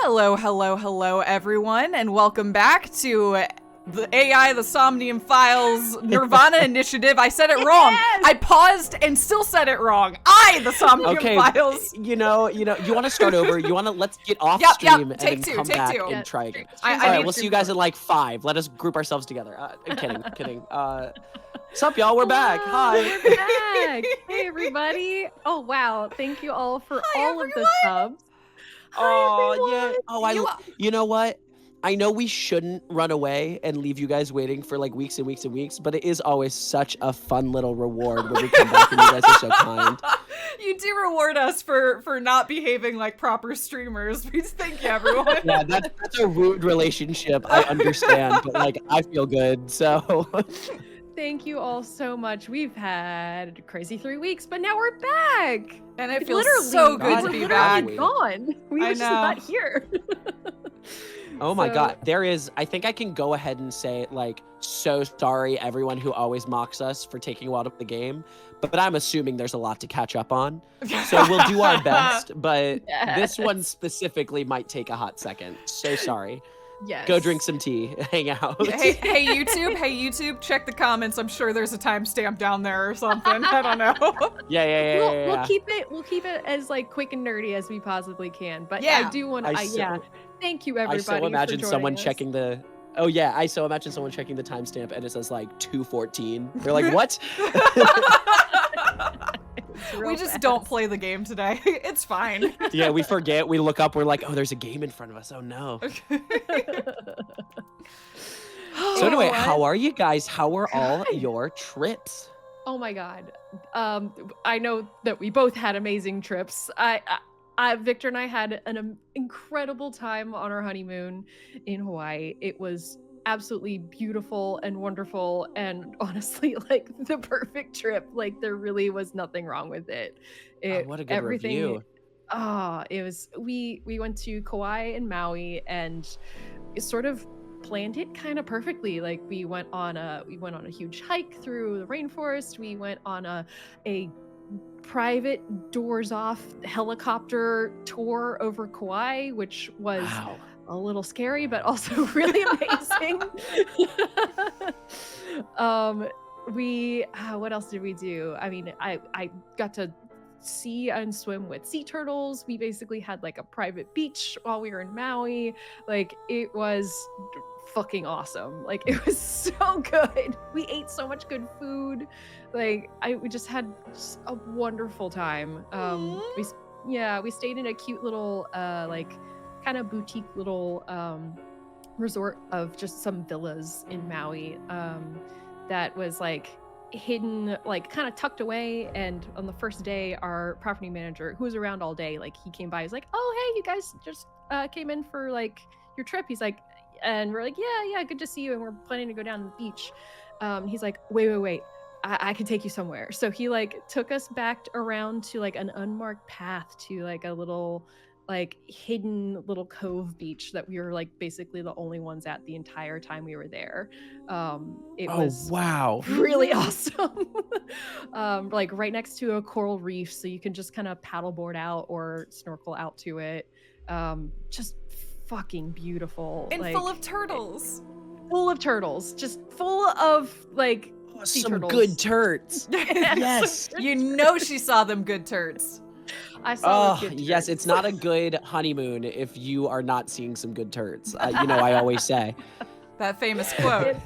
Hello, hello, hello, everyone, and welcome back to the SOMNIUM FILES Nirvana Initiative. I said it wrong. Yes! I paused and still said it wrong. the SOMNIUM FILES. You want to start over. Let's get off Yep, stream take and two, then come take back two. and try again. I All right, need we'll see you guys in like 5. Let us group ourselves together. Kidding. What's up, y'all? We're back. Hi. We're back. Hey, everybody. Oh, wow. Thank you all for all of the subs. Oh, yeah. Oh, you know what? I know we shouldn't run away and leave you guys waiting for like weeks and weeks and weeks, but it is always such a fun little reward when we come back and you guys are so kind. You do reward us for not behaving like proper streamers. We just thank you, everyone. Yeah, that's a rude relationship. I understand, but like I feel good, so. Thank you all so much. We've had crazy 3 weeks, but now we're back. And it feels so good to be back. Gone. We were just not here. Oh my God, I think I can go ahead and say, like, so sorry everyone who always mocks us for taking a while to play the game, but I'm assuming there's a lot to catch up on. So we'll do our best, but this one specifically might take a hot second. So sorry. Yes. Go drink some tea, hang out. Hey YouTube, check the comments. I'm sure there's a timestamp down there or something. I don't know. Yeah. We'll keep it as like quick and nerdy as we possibly can. But yeah. I do want to. Thank you, everybody. I so imagine someone us. checking the. Oh yeah, I so imagine someone checking the timestamp and it says like 2:14. They're like, what? We just don't play the game today. It's fine. Yeah, we forget. We look up. We're like, oh, there's a game in front of us. Oh no. So anyway, how are you guys? How were all your trips? Oh my God. I know that we both had amazing trips. Victor and I had an incredible time on our honeymoon in Hawaii. It was absolutely beautiful and wonderful, and honestly, like the perfect trip. Like there really was nothing wrong with it. What a good review. It was. We went to Kauai and Maui, and sort of planned it kind of perfectly. Like we went on a huge hike through the rainforest. We went on a private doors off helicopter tour over Kauai, which was a little scary, but also really amazing. What else did we do? I mean, I got to see and swim with sea turtles. We basically had like a private beach while we were in Maui. Like it was fucking awesome. Like it was so good. We ate so much good food. Like we just had a wonderful time. We stayed in a cute little like kind of boutique little resort of just some villas in Maui that was like hidden, like kind of tucked away. And on the first day, our property manager, who was around all day, like he came by, he's like, oh hey, you guys just came in for like your trip. He's like, and we're like, yeah, good to see you, and we're planning to go down to the beach. He's like, wait, I can take you somewhere. So he like took us back around to like an unmarked path to like a little like hidden little cove beach that we were like basically the only ones at the entire time we were there. It was really awesome. Like right next to a coral reef, so you can just kind of paddleboard out or snorkel out to it. Just fucking beautiful. And like, full of turtles. Full of turtles. Just full of like sea some turtles. good turds. Yes. You know she saw them good turds. I saw good turds. Yes, it's not a good honeymoon if you are not seeing some good turds. I always say. That famous quote.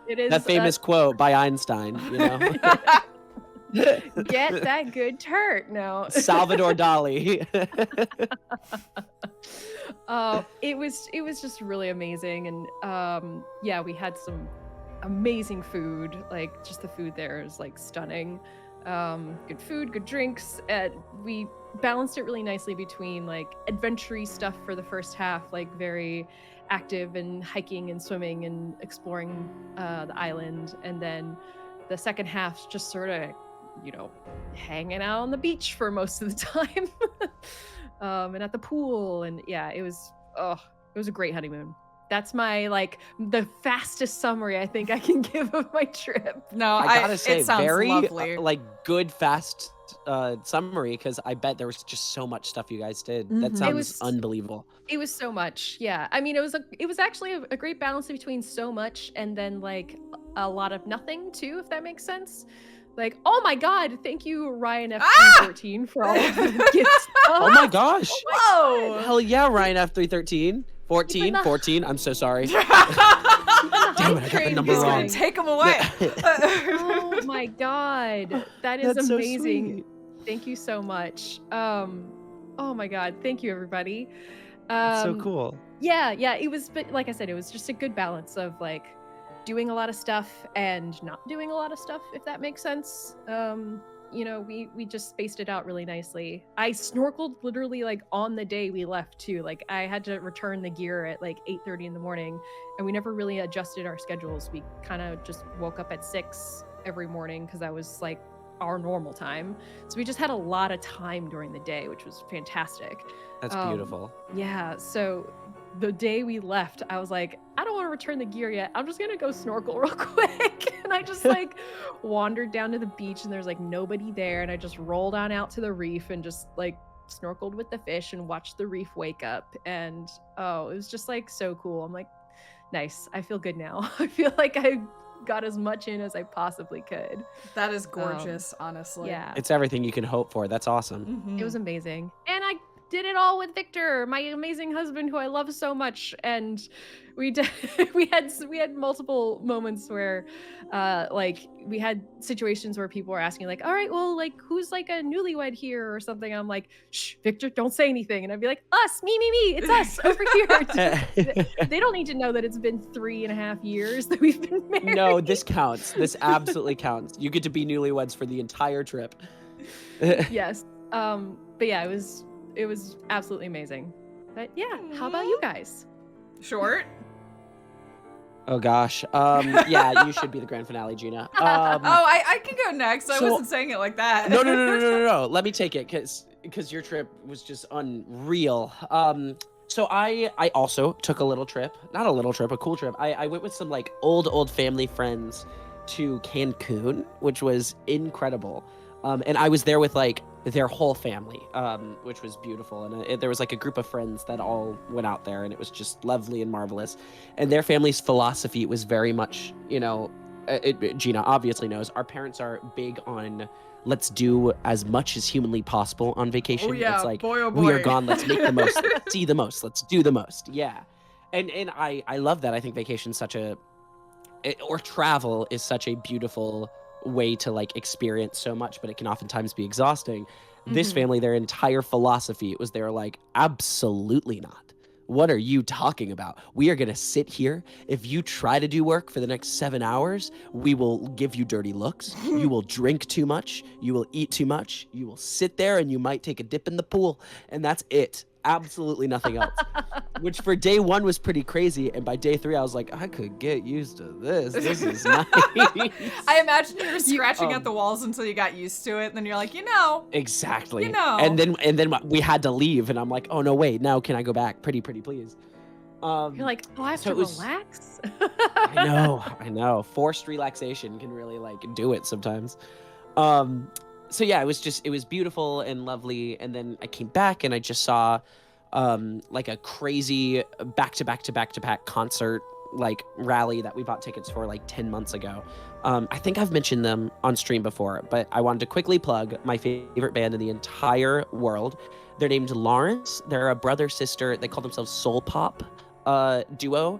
It is that famous quote by Einstein, Get that good turd. No. Salvador Dali. It was just really amazing, and we had some amazing food. Like just the food there is like stunning. Good food, good drinks, and we balanced it really nicely between like adventure-y stuff for the first half, like very active and hiking and swimming and exploring the island, and then the second half just sort of hanging out on the beach for most of the time. And at the pool, and it was a great honeymoon. That's my the fastest summary I think I can give of my trip. No, I gotta say, it sounds very lovely. Good fast summary because I bet there was just so much stuff you guys did. That Mhm. sounds was- unbelievable. It was so much. Yeah. I mean, it was actually a great balance between so much and then like a lot of nothing too, if that makes sense. Like, oh my god, thank you, Ryan F314, for all of the gifts. Oh my gosh. Whoa! Hell yeah, Ryan F313. 14. I'm so sorry. Damn Damn it, I got the number He's wrong. gonna take him away. Oh my god, that is That's so amazing. sweet. Thank you so much. Oh my god, thank you everybody. That's so cool. Yeah, it was, but like I said, it was just a good balance of like doing a lot of stuff and not doing a lot of stuff, if that makes sense. You know, we just spaced it out really nicely. I snorkeled literally like on the day we left too. Like I had to return the gear at like 8:30 in the morning, and we never really adjusted our schedules. We kind of just woke up at 6 every morning because that was like our normal time. So we just had a lot of time during the day, which was fantastic. That's beautiful. Yeah, so the day we left, I was like, I don't want to return the gear yet. I'm just gonna go snorkel real quick. And I just like wandered down to the beach and there's like nobody there. And I just rolled on out to the reef and just like snorkeled with the fish and watched the reef wake up. And oh, it was just like so cool. I'm like, nice. I feel good now. I feel like I got as much in as I possibly could. That is gorgeous, honestly. Yeah. It's everything you can hope for. That's awesome. Mhm. It was amazing. And I did it all with Victor, my amazing husband who I love so much. And we did we had multiple moments where like we had situations where people were asking like, all right, well, like who's like a newlywed here or something. I'm like, shh, Victor, don't say anything. And I'd be like, us, me, it's us over here. They don't need to know that it's been 3.5 years that we've been married. No, this counts. This absolutely counts. You get to be newlyweds for the entire trip. Yes. But yeah, it was absolutely amazing. But yeah, how about you guys? Short. Oh gosh. Yeah, you should be the grand finale, Gina. I can go next. I so- wasn't saying it like that. No. Let me take it because your trip was just unreal. So I also took a little trip, not a little trip, a cool trip. I went with some like old family friends to Cancun, which was incredible. And I was there with like their whole family, which was beautiful. And there was like a group of friends that all went out there, and it was just lovely and marvelous. And their family's philosophy was very much, you know, Gina obviously knows, our parents are big on let's do as much as humanly possible on vacation. Oh yeah, it's like, boy, oh boy. we are gone, let's make the most, see the most, let's do the most. Yeah. And I love that. I think vacation's such or travel is such a beautiful way to like experience so much, but it can oftentimes be exhausting. This family, their entire philosophy, it was they're like, absolutely not. What are you talking about? We are going to sit here. If you try to do work for the next 7 hours, we will give you dirty looks. You will drink too much. You will eat too much. You will sit there and you might take a dip in the pool. And that's it. Absolutely nothing else. Which for day 1 was pretty crazy. And by day 3, I was like, I could get used to this. This is nice. I imagine you were scratching at the walls until you got used to it, and then you're like, Exactly. You know. And then we had to leave, and I'm like, oh no, wait, now can I go back? Pretty please. You're like, oh, I have so to it was- relax. I know. Forced relaxation can really like do it sometimes. So yeah, it was beautiful and lovely. And then I came back and I just saw like a crazy back-to-back concert like rally that we bought tickets for like 10 months ago. I think I've mentioned them on stream before, but I wanted to quickly plug my favorite band in the entire world. They're named Lawrence. They're a brother-sister. They call themselves Soul Pop duo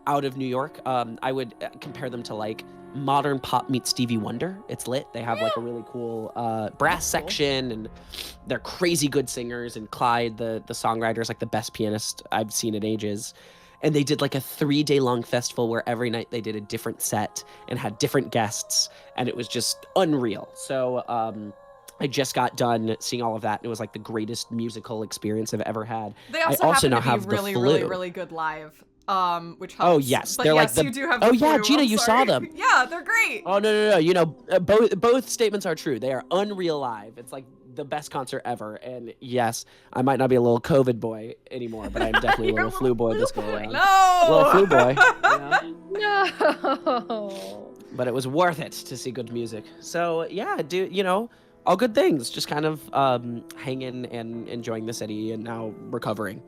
out of New York. I would compare them to like modern pop meets Stevie Wonder. It's lit. They have like a really cool brass section, and they're crazy good singers. And Clyde, the songwriter, is like the best pianist I've seen in ages. And they did like a 3-day long festival where every night they did a different set and had different guests, and it was just unreal. So I just got done seeing all of that, and it was like the greatest musical experience I've ever had. They also, I also happen now to be have the really, flu. really, really good live. Which helps. Oh yes, But they're yes, like you do have the oh yeah, flu, Gina, I'm you sorry. saw them. Yeah, they're great. Oh no! You know, both statements are true. They are unreal live. It's like the best concert ever. And yes, I might not be a little COVID boy anymore, but I'm definitely a You're little flu boy this go boy. around. No. Little flu boy. You know? No. But it was worth it to see good music. So yeah, All good things. Just kind of hanging and enjoying the city and now recovering.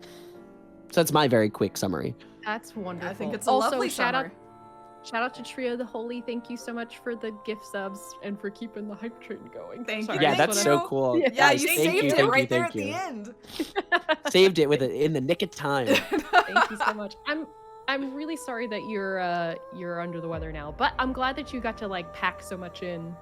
So that's my very quick summary. That's wonderful. I think it's a also, lovely shout summer. out to Tria the Holy. Thank you so much for the gift subs and for keeping the hype train going. Thank you. Sorry, Yeah, Thank that's you. so cool. Yeah, Yeah, Guys, you thank saved it thank right there thank at the end. Saved it with it in the nick of time. Thank you so much. I'm really sorry that you're under the weather now, but I'm glad that you got to like pack so much in.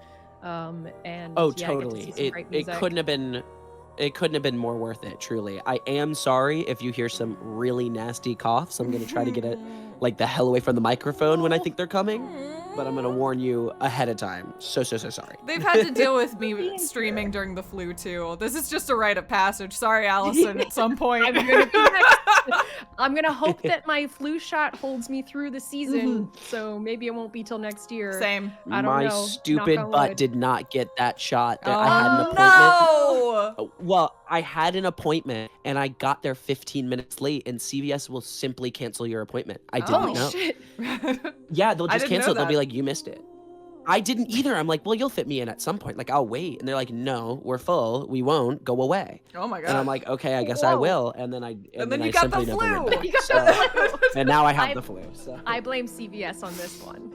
And Oh, yeah, totally. get to see some great It music. couldn't have been more worth it, truly. I am sorry if you hear some really nasty coughs. I'm gonna try to get it like the hell away from the microphone when I think they're coming, but I'm gonna warn you ahead of time. So sorry. They've had to deal with me streaming during the flu too. This is just a rite of passage. Sorry, Allison, at some point. I'm gonna be next. I'm gonna hope that my flu shot holds me through the season, so maybe it won't be till next year. Same. I don't My know. stupid Knock on butt wood. did not get that shot. Oh, I had an appointment. no! Well, I had an appointment and I got there 15 minutes late, and CVS will simply cancel your appointment. I didn't Holy know. shit! Yeah, they'll I just didn't know cancel it. They'll be that. like, you missed it. I didn't either. I'm like, well, you'll fit me in at some point. Like, I'll wait. And they're like, no, we're full. We won't. Go away. Oh my god. And I'm like, okay, I guess I Whoa. will. And then I then then you I got the simply never flu. went back. You got So- the flu. and now I have I- the flu. So. I blame CVS on this one.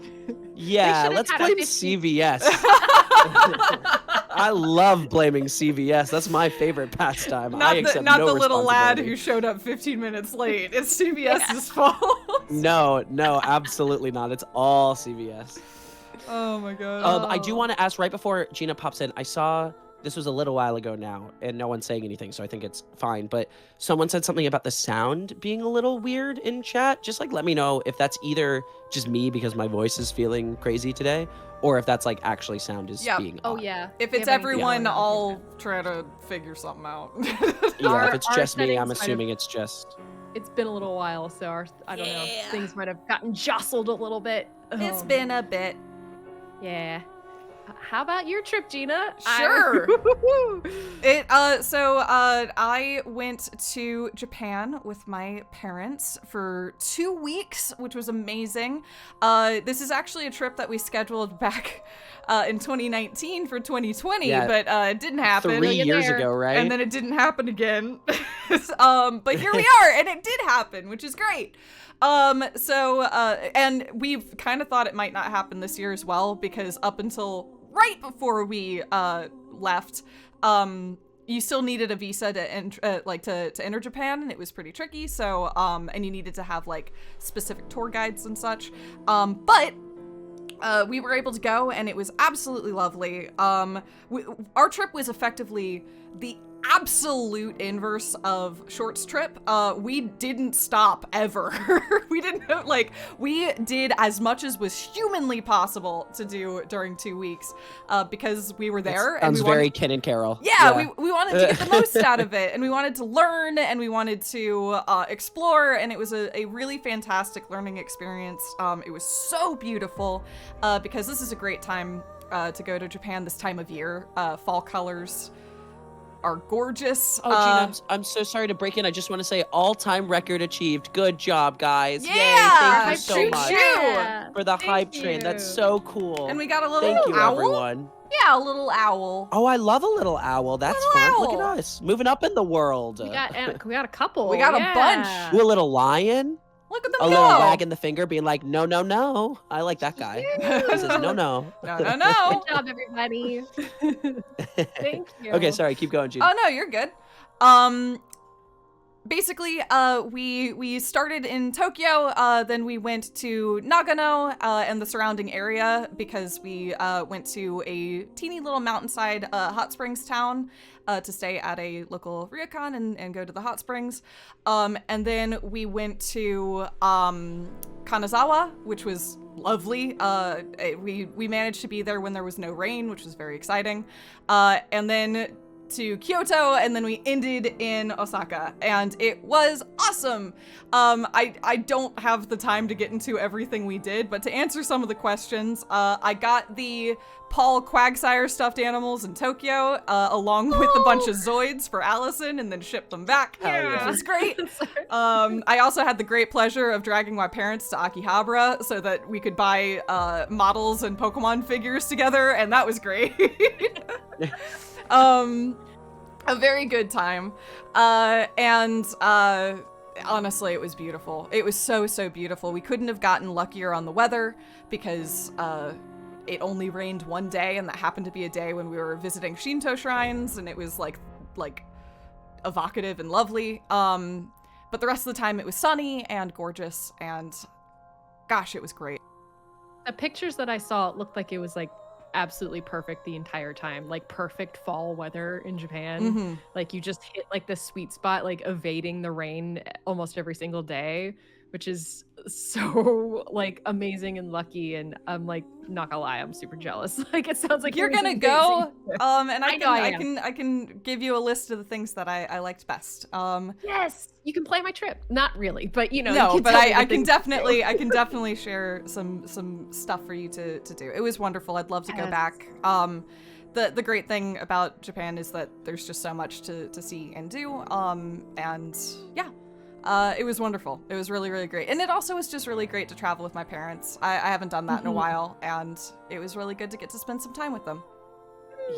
Yeah, should've let's had a blame 15 CVS. I love blaming CVS. That's my favorite pastime. I accept not no the little lad responsibility. who showed up 15 minutes late. It's CVS's fault. No, absolutely not. It's all CVS. Oh my god. I do want to ask right before Gina pops in. I saw this was a little while ago now, and no one's saying anything, so I think it's fine. But someone said something about the sound being a little weird in chat. Just like let me know if that's either just me because my voice is feeling crazy today, or if that's like actually sound is Yeah. being. Oh odd. yeah. If We it's have anything everyone, going on. I'll try to figure something out. Yeah, Our- if it's our just me, I'm settings might have- assuming it's just. It's been a little while, so I don't know. Yeah. Things might have gotten jostled a little bit. It's been a bit. Yeah. How about your trip, Gina? Sure. I went to Japan with my parents for 2 weeks, which was amazing. This is actually a trip that we scheduled back in 2019 for 2020, Yeah. but it didn't happen. 3 you're years there. ago, right? And then it didn't happen again. But here we are, and it did happen, which is great. And we've kind of thought it might not happen this year as well, because up until right before we left, you still needed a visa to enter Japan, and it was pretty tricky. So, and you needed to have like specific tour guides and such. But we were able to go, and it was absolutely lovely. Our trip was effectively the absolute inverse of Short's trip. We didn't stop ever. We did as much as was humanly possible to do during 2 weeks, because we were there. Sounds and we very wanted, Ken and Carol. we wanted to get the most out of it, and we wanted to learn, and we wanted to explore, and it was a really fantastic learning experience. It was so beautiful, because this is a great time to go to Japan this time of year. Fall colors are gorgeous. Oh, Gina, I'm so sorry to break in. I just want to say all-time record achieved. Good job, guys. Yeah! Yay. Thank you so Choo much choo! Yeah. for the Thank hype train. That's you. so cool. And we got a little Thank you, owl. everyone. Yeah, a little owl. Oh, I love a little owl. That's Little fun. owl. Look at us. Moving up in the world. We got a couple. We got a yeah. bunch. Ooh, a little lion. Look at them A go. little wagging the finger being like, no, no, no. I like that guy. He says, no, no. No, no, no. Good job, everybody. Thank you. Okay, sorry. Keep going, Gina. Oh no, you're good. Basically, we started in Tokyo, then we went to Nagano and the surrounding area, because we went to a teeny little mountainside hot springs town to stay at a local ryokan and go to the hot springs. And then we went to Kanazawa, which was lovely. We managed to be there when there was no rain, which was very exciting. And then to Kyoto, and then we ended in Osaka, and it was awesome. I don't have the time to get into everything we did, but to answer some of the questions, I got the Paul Quagsire stuffed animals in Tokyo, along with a bunch of Zoids for Allison, and then shipped them back, which was great. I also had the great pleasure of dragging my parents to Akihabara so that we could buy models and Pokemon figures together, and that was great. A very good time. Honestly, it was beautiful. It was so beautiful. We couldn't have gotten luckier on the weather because it only rained one day, and that happened to be a day when we were visiting Shinto shrines, and it was like evocative and lovely. But the rest of the time it was sunny and gorgeous, and gosh, it was great. The pictures that I saw, it looked like it was like absolutely perfect the entire time, like perfect fall weather in Japan. Like you just hit like the sweet spot, like evading the rain almost every single day, which is so like amazing and lucky. And I'm like, not gonna lie, I'm super jealous. Like it sounds like you're gonna go, and I can give you a list of the things that I liked best. Yes, you can play my trip. Not really, but you know. No, but I can definitely share some stuff for you to do. It was wonderful. I'd love to go back. The great thing about Japan is that there's just so much to see and do. And yeah. It was wonderful. It was really, really great. And it also was just really great to travel with my parents. I haven't done that in a while, and it was really good to get to spend some time with them.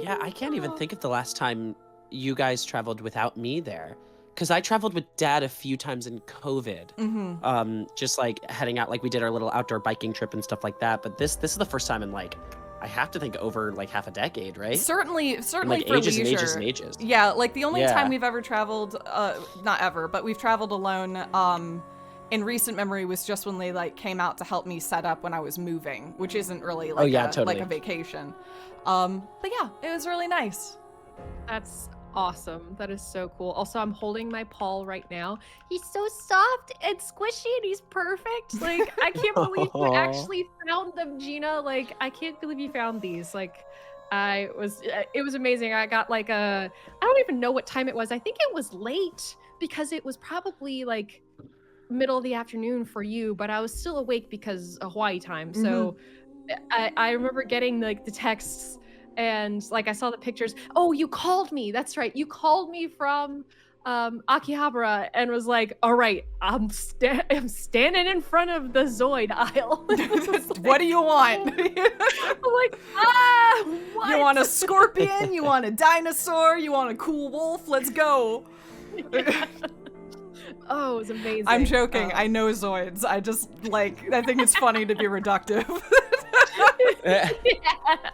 Yeah, I can't even think of the last time you guys traveled without me there. Because I traveled with Dad a few times in COVID. Just like heading out, like we did our little outdoor biking trip and stuff like that. But this is the first time in like, I have to think over like half a decade, right? Certainly like for ages leisure. and ages and ages. Yeah, like the only time we've ever traveled, not ever, but we've traveled alone in recent memory was just when they like came out to help me set up when I was moving, which isn't really like like a vacation. But yeah, it was really nice. That's awesome. That is so cool. Also, I'm holding my Paul right now. He's so soft and squishy and he's perfect. Like, I can't believe you actually found them, Gina. Like, I can't believe you found these. Like, it was amazing. I got like I don't even know what time it was. I think it was late because it was probably like middle of the afternoon for you, but I was still awake because of Hawaii time. So I remember getting like the texts. And like I saw the pictures. Oh, you called me. That's right. You called me from Akihabara and was like, "All right, I'm standing in front of the Zoid aisle." What do you want? I'm like, what? You want a scorpion? You want a dinosaur? You want a cool wolf? Let's go. Oh, it was amazing. I'm joking. I know Zoids. I think it's funny to be reductive.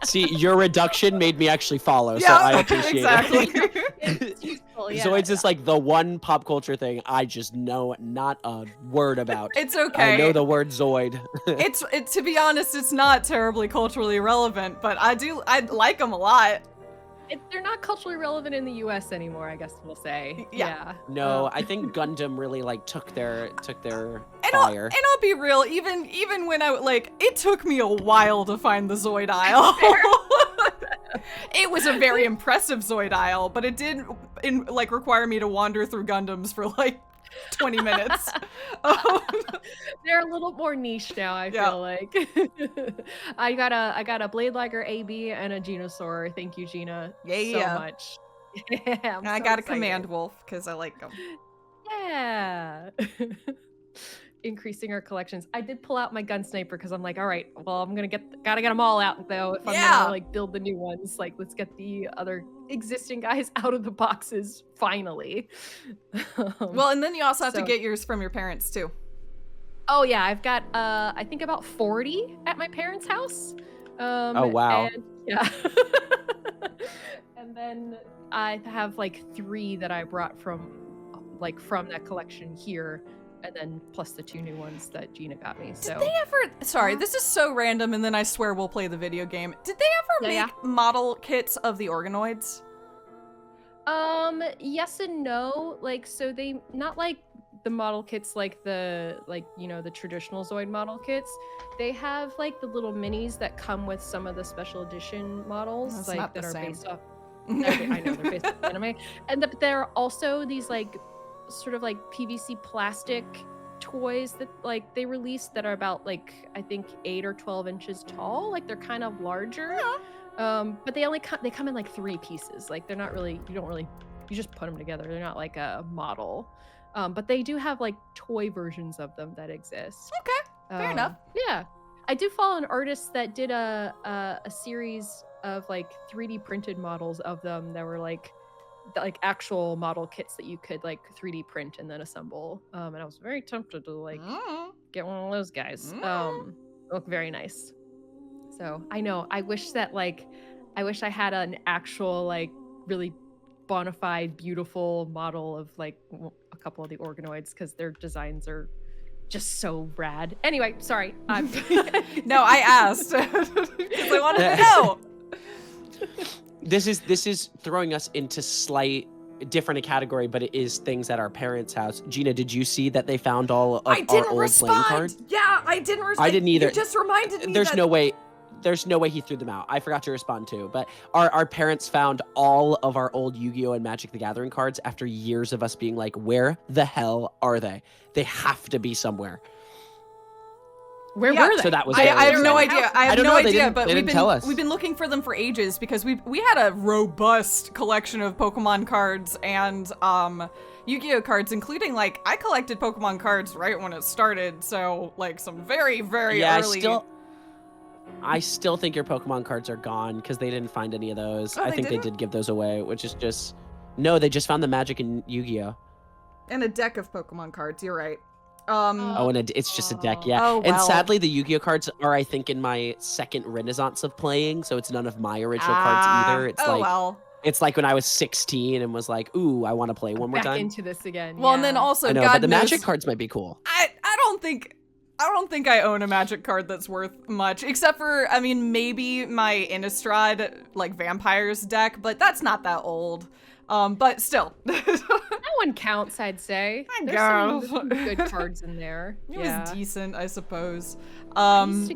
See, your reduction made me actually follow, so I appreciate it. It's useful, Zoids is like the one pop culture thing I just know not a word about. It's okay. I know the word Zoid. To be honest, it's not terribly culturally relevant, but I like them a lot. They're not culturally relevant in the U.S. anymore, I guess we'll say. Yeah. No, I think Gundam really like took their and fire. I'll be real, even when it took me a while to find the Zoid aisle. It was a very impressive Zoid aisle, but it did require me to wander through Gundams for 20 minutes. They're a little more niche now, I feel like. I got a Bladeligger AB and a Genosaur. Thank you, Gina, so much. Yeah, I got a Command Wolf because I like them. Yeah. Increasing our collections. I did pull out my gun sniper because I'm like, all right, well, I'm gotta get them all out though. If I'm gonna build the new ones, let's get the other existing guys out of the boxes finally. Well, and then you also have to get yours from your parents too. Oh yeah, I've got I think about 40 at my parents' house. Oh wow. And, and then I have 3 that I brought from that collection here. And then plus the 2 new ones that Gina got me. So. Did they ever? Sorry, this is so random. And then I swear we'll play the video game. Did they ever make model kits of the organoids? Yes and no. So they not the model kits the the traditional Zoid model kits. They have the little minis that come with some of the special edition models that are based off. I know they're based on anime, and there are also these like sort of like PVC plastic toys that like they released that are about like I think 8 or 12 inches tall. Like they're kind of larger, but they come in like 3 pieces. Like they're not really you just put them together. They're not like a model, but they do have like toy versions of them that exist. Okay, fair enough. Yeah, I do follow an artist that did a series of like 3D printed models of them that were like actual model kits that you could like 3D print and then assemble. And I was very tempted to like get one of those guys. Look very nice. So I know I wish I had an actual like really bona fide beautiful model of like a couple of the organoids because their designs are just so rad. Anyway, sorry. No, I asked because I wanted to know. This is throwing us into slight different a category, but it is things at our parents' house. Gina, did you see that they found all of our old playing cards? Yeah, I didn't respond. I didn't either. You just reminded me. There's no way he threw them out. I forgot to respond too. But our parents found all of our old Yu-Gi-Oh! And Magic the Gathering cards after years of us being like, where the hell are they? They have to be somewhere. Where were they? So that was I have no idea. I have no idea, but we've been looking for them for ages because we had a robust collection of Pokemon cards and Yu-Gi-Oh cards, including like I collected Pokemon cards right when it started, so like some very, very early. I still think your Pokemon cards are gone because they didn't find any of those. I think they did give those away, which is just they just found the Magic and Yu-Gi-Oh! And a deck of Pokemon cards. You're right. And it's just a deck, yeah. Oh, well. And sadly, the Yu-Gi-Oh cards are, I think, in my second renaissance of playing, so it's none of my original cards either. It's it's like when I was 16 and was like, ooh, I want to play one more time. Back into this again. Well, and then also, I know, God but the knows, Magic cards might be cool. I don't think I own a Magic card that's worth much, except for, I mean, maybe my Innistrad, like, Vampires deck, but that's not that old. But still. That one counts, I'd say. There's some good cards in there. It was decent, I suppose. I used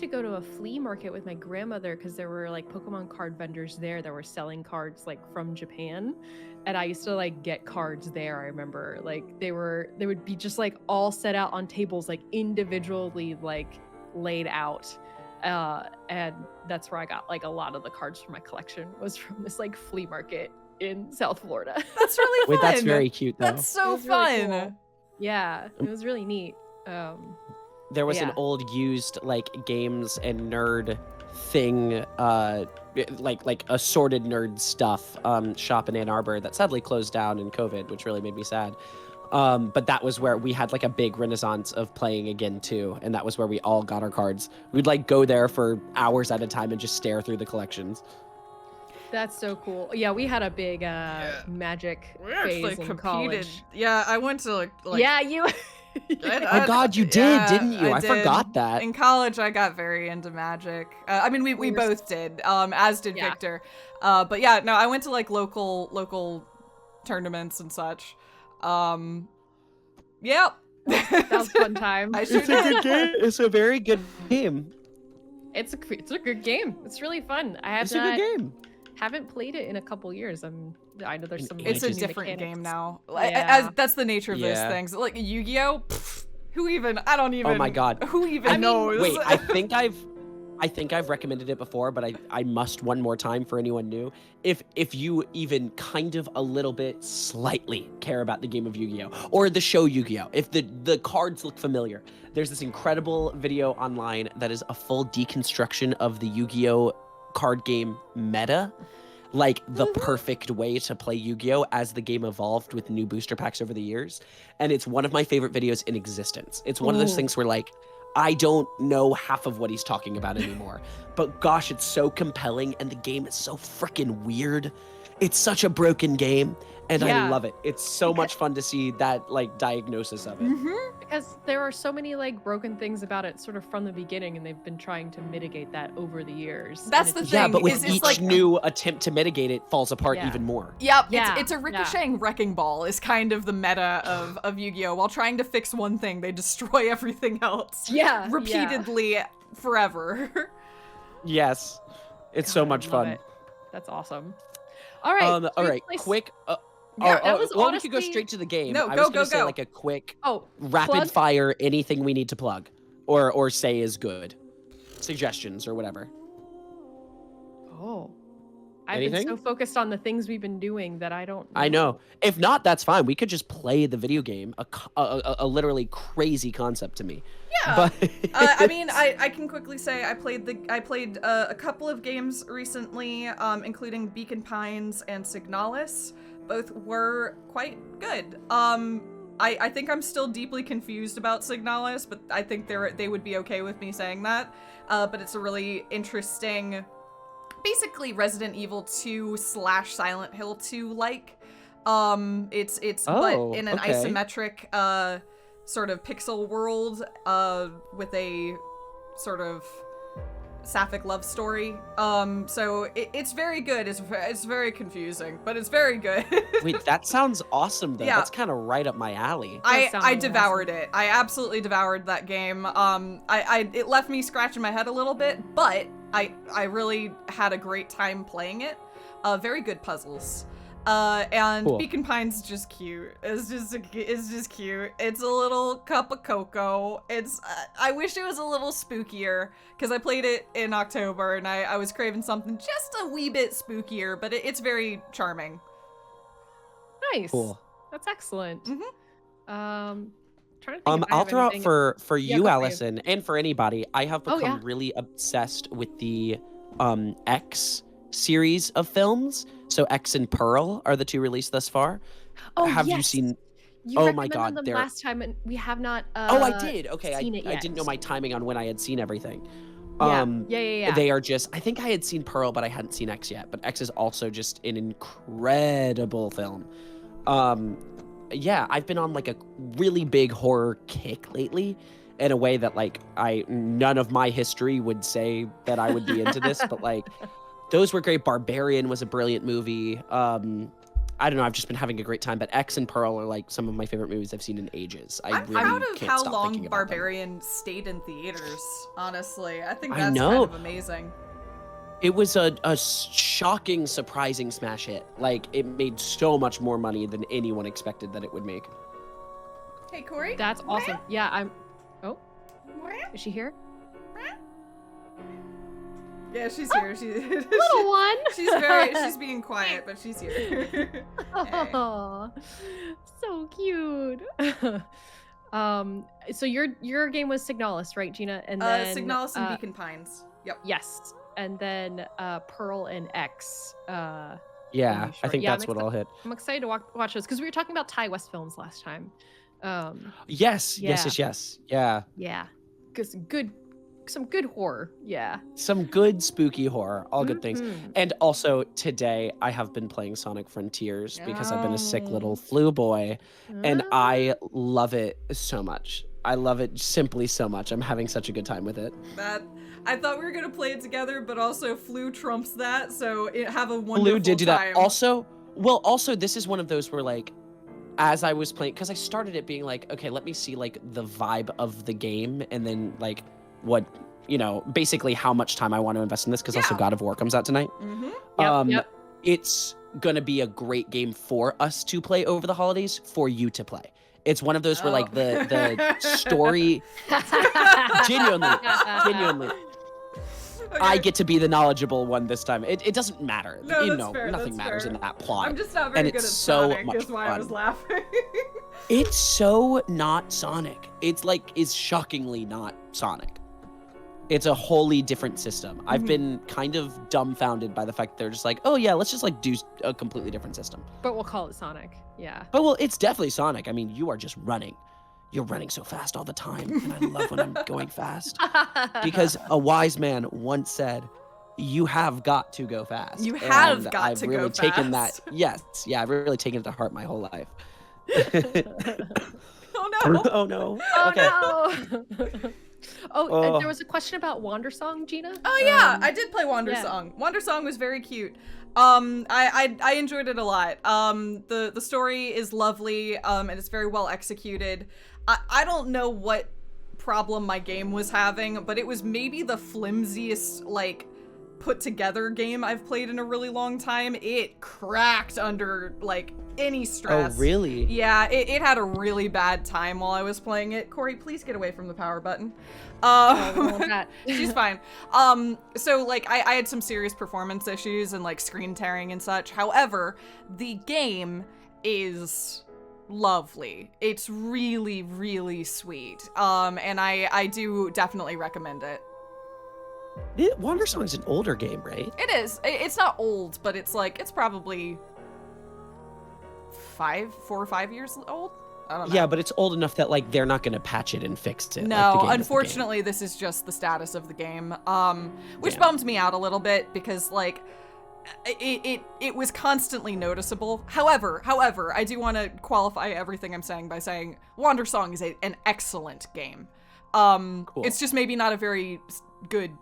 to go to a flea market with my grandmother because there were like Pokemon card vendors there that were selling cards like from Japan. And I used to like get cards there. I remember like they would be just like all set out on tables, like individually like laid out. And that's where I got like a lot of the cards for my collection was from this like flea market in South Florida. That's really fun. Wait, that's very cute though. That's so fun. Really cool. Yeah, it was really neat. There was an old used like games and nerd thing, like assorted nerd stuff shop in Ann Arbor that sadly closed down in COVID, which really made me sad. But that was where we had like a big renaissance of playing again too, and that was where we all got our cards. We'd like go there for hours at a time and just stare through the collections. That's so cool. Yeah, we had a big Magic phase in college. Yeah, I went to like yeah, you. Oh God, you did, didn't you? I forgot that. In college, I got very into Magic. I mean, we both did, as did Victor. But yeah, no, I went to like local tournaments and such. Yep. That was a fun time. It's a good game. It's a very good game. It's a good game. It's really fun. It's a good game. Haven't played it in a couple years. I know there's some. It's a new different mechanics. game now. Yeah. That's the nature of those things. Like Yu-Gi-Oh. Who even? I don't even. Oh my God. Who even knows? Wait, I think I've recommended it before, but I must one more time for anyone new. If you even kind of a little bit slightly care about the game of Yu-Gi-Oh or the show Yu-Gi-Oh, if the cards look familiar, there's this incredible video online that is a full deconstruction of the Yu-Gi-Oh card game meta, like the perfect way to play Yu-Gi-Oh as the game evolved with new booster packs over the years. And it's one of my favorite videos in existence. It's one of those things where like, I don't know half of what he's talking about anymore, but gosh, it's so compelling and the game is so freaking weird. It's such a broken game and I love it. It's so much fun to see that like diagnosis of it. Because there are so many like broken things about it sort of from the beginning and they've been trying to mitigate that over the years. That's the thing. Yeah, but with each new attempt to mitigate it falls apart even more. Yep, it's a ricocheting wrecking ball is kind of the meta of Yu-Gi-Oh! While trying to fix one thing, they destroy everything else. Yeah. Repeatedly forever. Yes. It's so much fun. That's awesome. All right. All right. place- Quick. Yeah, that was well, we could go honestly- straight to the game. No, I go, was gonna go, say go. like a quick, Oh, rapid plug? fire. Anything we need to plug, or say is good. Suggestions or whatever. Oh. I've Anything? been so focused on the things we've been doing that I don't I know. If not, that's fine. We could just play the video game. A literally crazy concept to me. Yeah. But I mean, I can quickly say I played a couple of games recently, including Beacon Pines and Signalis. Both were quite good. I think I'm still deeply confused about Signalis, but I think they would be okay with me saying that. But it's a really interesting, basically Resident Evil 2 / Silent Hill 2 like. It's but in an isometric sort of pixel world with a sort of sapphic love story. So it's very good. It's very confusing, but it's very good. wait, that sounds awesome though. Yeah. That's kind of right up my alley. I devoured it. I absolutely devoured that game. It left me scratching my head a little bit, but I really had a great time playing it. Very good puzzles. And Cool. Beacon Pine's just cute. It's just cute. It's a little cup of cocoa. It's I wish it was a little spookier because I played it in October and I was craving something just a wee bit spookier, but it's very charming. Nice. Cool. That's excellent. Mhm. Trying to think if I I'll have throw out anything- for Yeah, go you, for you. Allison, and for anybody. I have Oh, become yeah. really obsessed with the X series of films. So X and Pearl are the two released thus far. Oh, Have you yes. seen? You Oh my recommended God, them they're- last time, and we have not. Oh, I did. Okay, I seen it didn't know yet. my timing on when I had seen everything. Yeah. They are just. I think I had seen Pearl, but I hadn't seen X yet. But X is also just an incredible film. Yeah, I've been on like a really big horror kick lately, in a way that like none of my history would say that I would be into this, but like those were great. Barbarian was a brilliant movie. I don't know. I've just been having a great time. But X and Pearl are like some of my favorite movies I've seen in ages. I'm really proud of can't how stop long thinking about them. Barbarian stayed in theaters, honestly. I think I that's know. kind of amazing. It was a shocking, surprising smash hit. Like, it made so much more money than anyone expected that it would make. Hey, Corey? That's awesome. Yeah, I'm. Oh, is she here? Yeah, she's here. Little one. She's being quiet, but she's here. Hey. Oh, so cute. So your game was Signalis, right, Gina? And then Signalis and Beacon Pines. Yep. Yes, and then Pearl and X. Yeah, sure. I think Yeah, that's what I'll hit. I'm excited to watch those because we were talking about Ty West films last time. Yes. Yeah. Yeah, because some good horror. Yeah. Some good spooky horror, all good things. Mhm. And also today I have been playing Sonic Frontiers because I've been a sick Oh. little flu boy, and Ah. I love it so much. I love it simply so much. I'm having such a good time with it. That I thought we were gonna play it together, but also flu trumps that, so have a wonderful Blue did do that. time. Also, this is one of those where like, as I was playing, because I started it being like, okay, let me see like the vibe of the game, and then like what, basically how much time I want to invest in this, because also Yeah. God of War comes out tonight. Mm-hmm. Yep. It's gonna be a great game for us to play over the holidays, for you to play. It's one of those where like the story, genuinely, Okay. I get to be the knowledgeable one this time. It doesn't matter. No, that's fair, Nothing that's matters fair. in that plot. I'm just not very and good at it's so Sonic, much is why I was fun. laughing. It's so not Sonic. It's shockingly not Sonic. It's a wholly different system. I've Mhm. been kind of dumbfounded by the fact that they're just like, oh yeah, let's just like do a completely different system. But we'll call it Sonic. Yeah. But well, it's definitely Sonic. I mean, you are just running. You're running so fast all the time, and I love when I'm going fast. Because a wise man once said, you have got to go fast. You have And got I've to really go taken fast. that. Yes, yeah, I've really taken it to heart my whole life. Oh no. Oh no. Oh Okay. no. Oh, Oh. there was a question about Wander Song, Gina. Oh yeah, I did play Wander yeah. Song. Wander Song was very cute. I enjoyed it a lot. The story is lovely, and it's very well executed. I don't know what problem my game was having, but it was maybe the flimsiest like put together game I've played in a really long time. It cracked under like any stress. Oh, really? Yeah, it had a really bad time while I was playing it. Corey, please get away from the power button. She's fine. So like I had some serious performance issues and like screen tearing and such. However, the game is lovely. It's really, really sweet. And I do definitely recommend it. Wandersong's an older game, right? It is. It's not old, but it's like, it's probably 4 or 5 years old. I don't know. Yeah, but it's old enough that like they're not going to patch it and fix it. No, like, the game unfortunately, this is just the status of the game, which Yeah. bummed me out a little bit because like it was constantly noticeable. However, I do want to qualify everything I'm saying by saying Wandersong is an excellent game. Cool. It's just maybe not a very good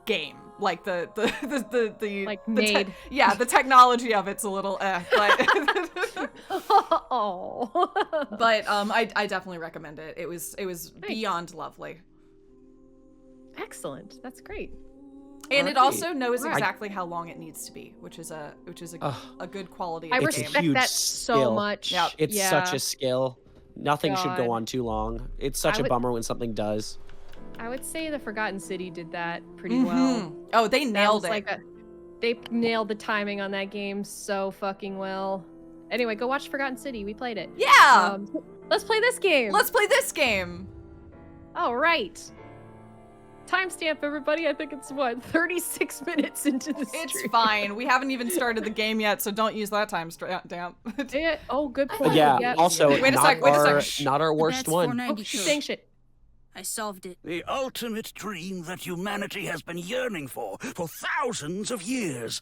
game. Like the Like made. the technology of it's a little but Oh. but I definitely recommend it. It was beyond lovely. Excellent. That's great. And it Alright. also knows Right. exactly how long it needs to be, which is a good quality I of the It's a game. respect huge that so skill. much. Yeah. It's such a skill. Nothing should God. go on too long. It's such I a would- bummer when something does. I would say the Forgotten City did that pretty well. Mhm. Oh, they That nailed was it. they nailed the timing on that game so fucking well. Anyway, go watch Forgotten City. We played it. Yeah. Let's play this game. Let's play this game. All right. Timestamp, everybody. I think it's 36 minutes into the stream. It's fine. We haven't even started the game yet, so don't use that time stamp. Oh, good point. Yeah. Yep. Also, Wait a not sec, wait a our sec. not our worst That's one. 492. Oh, she's saying shit. I solved it. The ultimate dream that humanity has been yearning for thousands of years.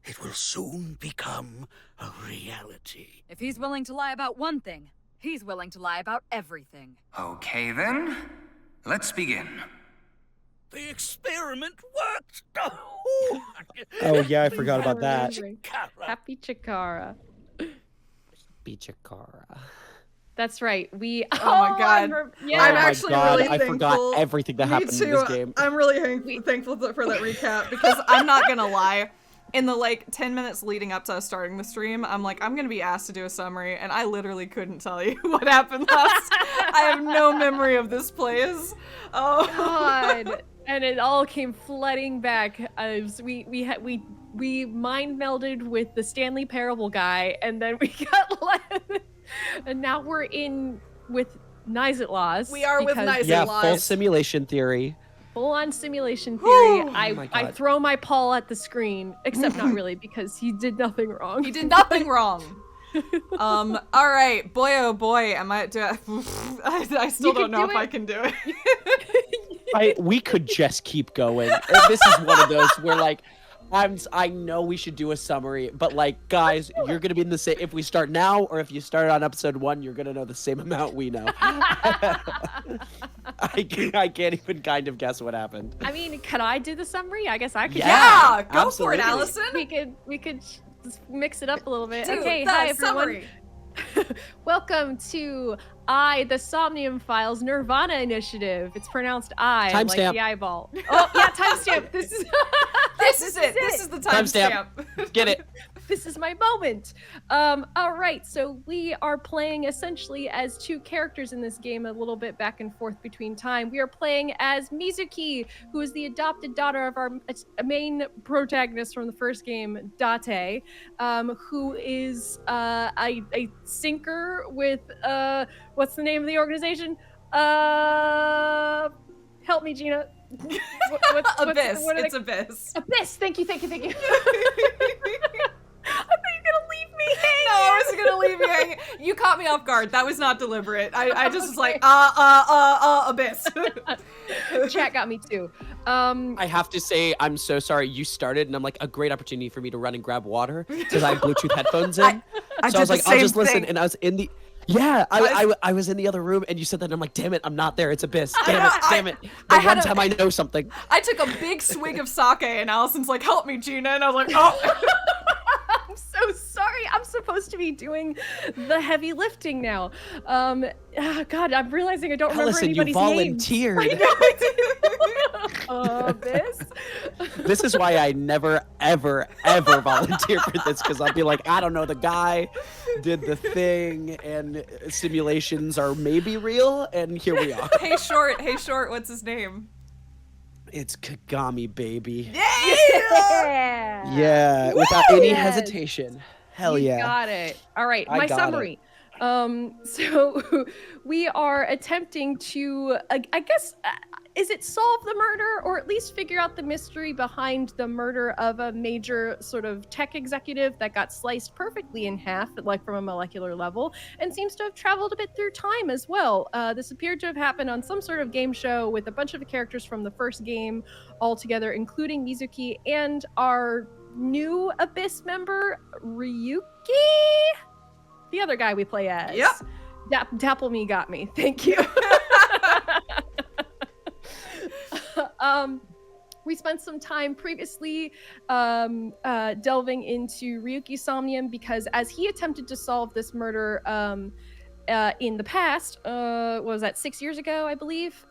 It will soon become a reality. If he's willing to lie about one thing, he's willing to lie about everything. Okay then, let's begin. The experiment worked! Oh yeah, I forgot about that. Happy Chikara. Bichakara. That's right. We. Oh my God. Yeah. I'm Oh my actually God, really I forgot thankful. everything that happened in this game. I'm really thankful for that recap because I'm not gonna lie. In the like 10 minutes leading up to us starting the stream, I'm like, I'm gonna be asked to do a summary, and I literally couldn't tell you what happened last. I have no memory of this place. Oh God. And it all came flooding back as we mind melded with the Stanley Parable guy, and then we got left. And now we're in with Nizitlaws. We are with because- Nizitlaws. Yeah, Lies. full simulation theory. Full on simulation theory. Whew. I Oh my I God. throw my paw at the screen, except not really because he did nothing wrong. He did nothing wrong. All right, boy, oh boy, I still You don't can know do if I it. can do it. We could just keep going. And this is one of those where like I know we should do a summary, but like guys, you're gonna be in the same if we start now or if you started on episode 1, you're gonna know the same amount we know. I can't even kind of guess what happened. I mean, could I do the summary? I guess I could. Yeah, go absolutely. for it, Allison. We could just mix it up a little bit. Do Okay, the hi everyone. summary. Welcome to the SOMNIUM FILES Nirvana Initiative. It's pronounced I, like Timestamp. the eyeball. Oh yeah, timestamp. This is This is it. This is the Timestamp. timestamp. Get it? this is my moment. All right, so we are playing essentially as two characters in this game, a little bit back and forth between time. We are playing as Mizuki, who is the adopted daughter of our main protagonist from the first game, Date, who is a sinker with what's the name of the organization? Help me, Gina. Abyss. what are It's they- Abyss. Abyss. Thank you. I thought you were gonna leave me hanging. No, I wasn't gonna leave you hanging. You caught me off guard. That was not deliberate. I just was like, Abyss. Chat got me too. I have to say, I'm so sorry you started, and I'm like, a great opportunity for me to run and grab water because I have Bluetooth headphones in. I So I was did like, the I'll same just listen, thing. and I was in the. Yeah, I was in the other room, and you said that, and I'm like, damn it, I'm not there. It's Abyss. Damn it. I The had one a- time I know something. I took a big swig of sake, and Allison's like, "Help me, Gina," and I was like, "Oh." I'm so sorry. I'm supposed to be doing the heavy lifting now. God, I'm realizing I don't remember Allison, you anybody's names. volunteered. Abyss. This is why I never, ever, ever volunteer for this, because I'll be like, I don't know, the guy did the thing, and simulations are maybe real, and here we are. Hey, Short, what's his name? It's Kagami, baby. Yeah. Yeah, without any hesitation. Hell You yeah. got it. All right, I my got summary. So we are attempting to, I guess, is it solve the murder or at least figure out the mystery behind the murder of a major sort of tech executive that got sliced perfectly in half, like from a molecular level, and seems to have traveled a bit through time as well. This appeared to have happened on some sort of game show with a bunch of the characters from the first game all together, including Mizuki and our new Abyss member, Ryuki? The other guy we play as. Yep. Dapple me got me. Thank you. We spent some time previously delving into Ryuki's Somnium because as he attempted to solve this murder in the past, what was that, 6 years ago, I believe?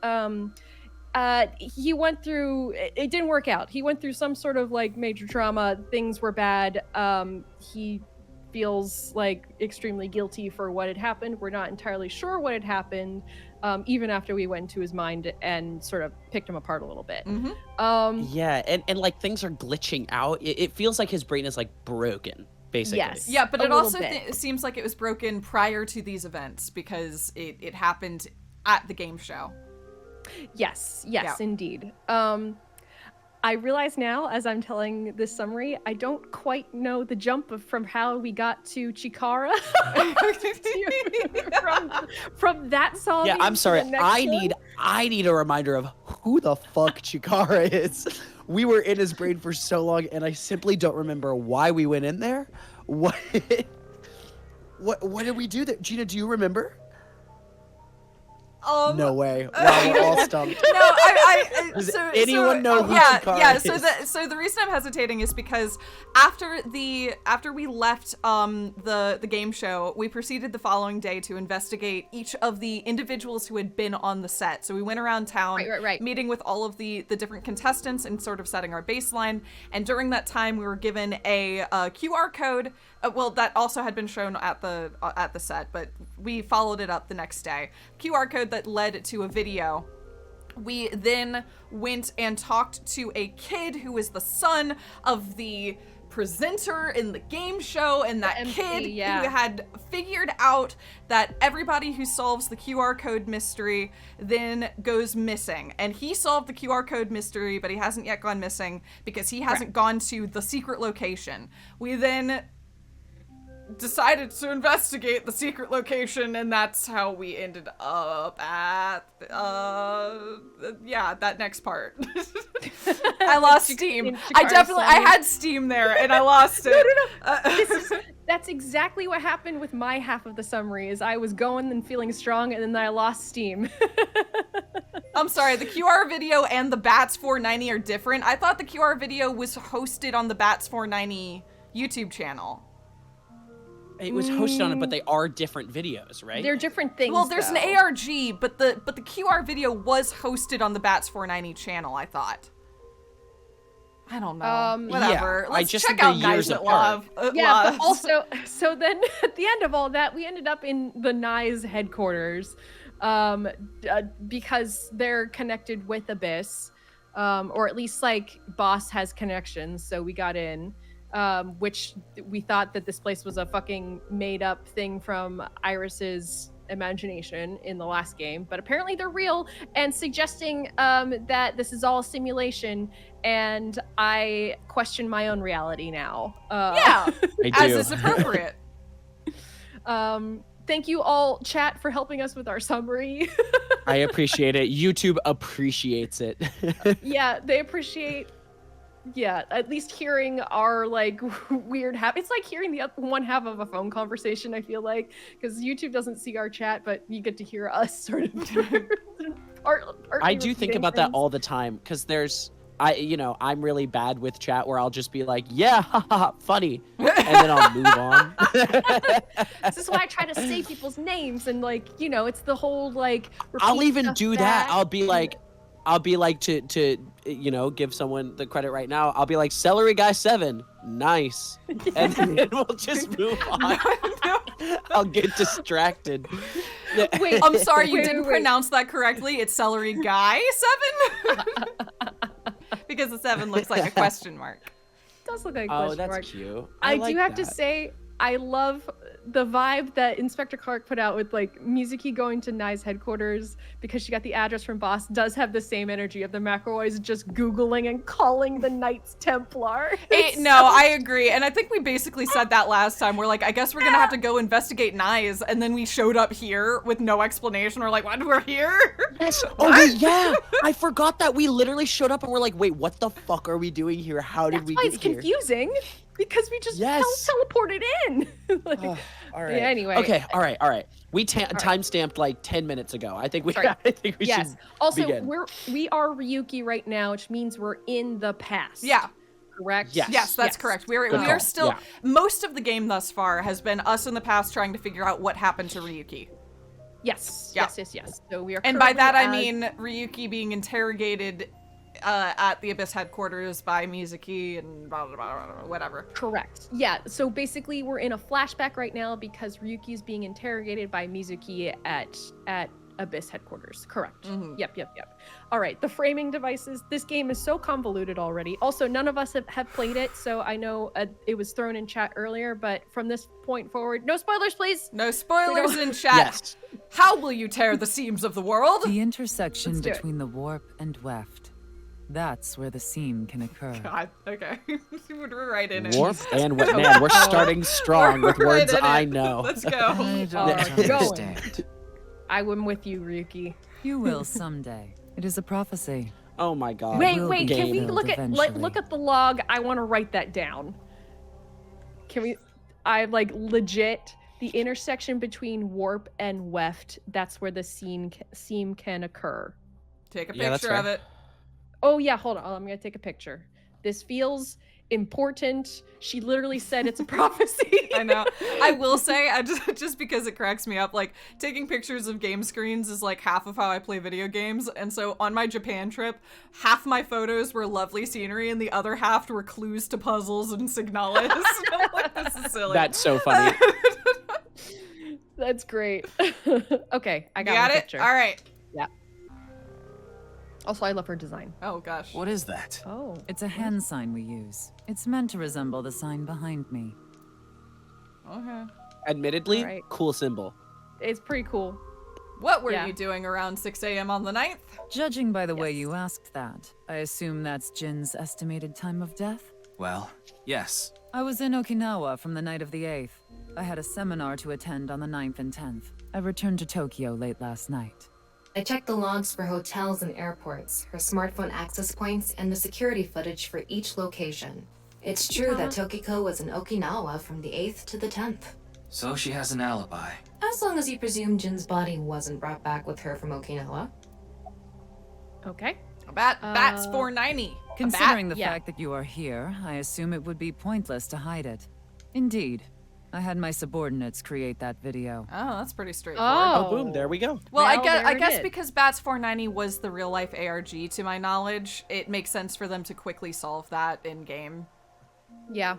He went through, it didn't work out. He went through some sort of like major trauma. Things were bad. He feels like extremely guilty for what had happened. We're not entirely sure what had happened, even after we went into his mind and sort of picked him apart a little bit. Yeah, and like things are glitching out. It feels like his brain is like broken, basically. Yes. Yeah, but A it little also bit. seems like it was broken prior to these events because it happened at the game show. Yes, Yeah. indeed. I realize now, as I'm telling this summary, I don't quite know the jump from how we got to Chikara from that song. Yeah, I'm to sorry. the next one. I need a reminder of who the fuck Chikara is. We were in his brain for so long, and I simply don't remember why we went in there. What did we do there? Gina, do you remember? No way. Wow, we're all stumped. No, Does anyone know who Chikara yeah. is? So the reason I'm hesitating is because after we left the game show, we proceeded the following day to investigate each of the individuals who had been on the set. So we went around town, Right. meeting with all of the different contestants and sort of setting our baseline. And during that time, we were given a QR code. Well, that also had been shown at the set, but we followed it up the next day. QR code that led to a video. We then went and talked to a kid who was the son of the presenter in the game show, and that kid who had figured out that everybody who solves the QR code mystery then goes missing. And he solved the QR code mystery, but he hasn't yet gone missing because he hasn't gone to the secret location. We then decided to investigate the secret location, and that's how we ended up at that next part. I lost steam. I had steam there and I lost it. No. That's exactly what happened with my half of the summary. Is I was going and feeling strong, and then I lost steam. I'm sorry, the QR video and the Bats 490 are different. I thought the QR video was hosted on the Bats 490 YouTube channel. It was hosted on it, but they are different videos, right? They're different things. Well, there's though. an ARG, but the QR video was hosted on the Bats 490 channel, I thought. I don't know. Whatever. Yeah, Let's I just check think out they're Guys years That apart. Love. Yeah, but also, so then at the end of all that, we ended up in the NICE headquarters because they're connected with Abyss, or at least like Boss has connections, so we got in. Which we thought that this place was a fucking made up thing from Iris's imagination in the last game, but apparently they're real and suggesting that this is all a simulation, and I question my own reality now. Yeah, as is appropriate. Thank you all, chat, for helping us with our summary. I appreciate it. YouTube appreciates it. Yeah, they appreciate. Yeah, at least hearing our like weird it's like hearing the one half of a phone conversation, I feel like, because YouTube doesn't see our chat, but you get to hear us sort of I do think about that all the time, because I'm really bad with chat where I'll just be like, yeah, haha, funny, and then I'll move on. This is why I try to say people's names, and like, it's the whole like I'll even do that. I'll be like, I'll be like to give someone the credit right now. I'll be like Celery Guy 7, nice, and then we'll just move on. I'll get distracted. Wait, I'm sorry, you wait, didn't wait. pronounce that correctly. It's Celery Guy 7, because the 7 looks like a question mark. It does look like a Oh, question that's mark. cute. I like do have to that. say, I love the vibe that Inspector Clark put out with like Mizuki going to Nai's headquarters because she got the address from Boss does have the same energy of the McElroys just Googling and calling the Knights Templar. I agree. And I think we basically said that last time. We're like, I guess we're going to have to go investigate Nye's. And then we showed up here with no explanation. We're like, what? We're here? Yes. Oh, wait, yeah. I forgot that we literally showed up and we're like, wait, what the fuck are we doing here? How did That's we why get it's here? confusing because we just Yes. teleported in. Like, All right. Yeah, anyway. Okay. All right. We timestamped like 10 minutes ago. I think we. Sorry. I think we yes. should Also, begin. we are Ryuki right now, which means we're in the past. Yeah. Correct. Yes. Yes, that's correct. We Good are call. still, Yeah. most of the game thus far has been us in the past trying to figure out what happened to Ryuki. Yes. Yeah. Yes. So we are. And by that I currently mean Ryuki being interrogated at the Abyss headquarters by Mizuki and blah, blah, blah, blah, whatever. correct. Yeah. So basically, we're in a flashback right now because Ryuki is being interrogated by Mizuki at Abyss headquarters. Correct. Mhm. Yep. All right. The framing devices. This game is so convoluted already. Also, none of us have played it, so I know it was thrown in chat earlier. But from this point forward, no spoilers, please. No spoilers in chat. Yes. How will you tear the seams of the world? The intersection Let's do it. between the warp and weft. That's where the seam can occur. God, okay. We're right in it. Warp and what? Man, we're starting strong with We're right words in I it. know. Let's go. I don't Alright, going. understand. I'm with you, Ryuki. You will someday. It is a prophecy. Oh my god. Wait, will can be we filled look at eventually. look at the log? I want to write that down. Can we? I like legit the intersection between warp and weft. That's where the seam can occur. Take a Yeah, that's picture of fair. it. Oh yeah, hold on. I'm gonna take a picture. This feels important. She literally said it's a prophecy. I know. I will say, just because it cracks me up, like, taking pictures of game screens is like half of how I play video games. And so on my Japan trip, half my photos were lovely scenery and the other half were clues to puzzles and signales. I'm like, this is silly. That's so funny. That's great. Okay, I You got got my it? picture. All right. Also, I love her design. Oh, gosh. What is that? Oh, It's a hand sign we use. It's meant to resemble the sign behind me. Okay. Admittedly, Alright. cool symbol. it's pretty cool. What were Yeah. you doing around 6 a.m. on the 9th? Judging by the way Yes. you asked that, I assume that's Jin's estimated time of death? Well, yes. I was in Okinawa from the night of the 8th. I had a seminar to attend on the 9th and 10th. I returned to Tokyo late last night. I checked the logs for hotels and airports, her smartphone access points, and the security footage for each location. It's true that Tokiko was in Okinawa from the 8th to the 10th. So she has an alibi. As long as you presume Jin's body wasn't brought back with her from Okinawa. Okay. Bats 490. Considering the yeah. fact that you are here, I assume it would be pointless to hide it. Indeed. I had my subordinates create that video. Oh, that's pretty straightforward. Oh, boom, there we go. Well, Well, there I it guess is. because Bats 490 was the real life ARG to my knowledge, it makes sense for them to quickly solve that in game. Yeah.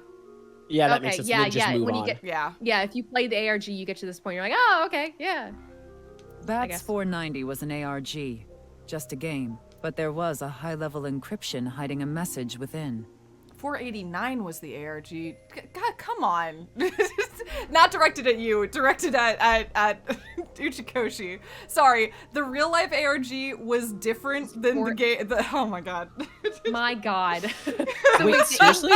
Yeah, that Okay, makes sense. yeah, We'll just yeah, move when you on. get- Yeah. Yeah, if you play the ARG, you get to this point, you're like, oh, okay, yeah. Bats guess. 490 was an ARG, just a game, but there was a high-level encryption hiding a message within. 489 was the ARG. God, come on. Not directed at you, directed at Uchikoshi. Sorry, the real life ARG was different than the game. Oh my god. My god. Wait, seriously?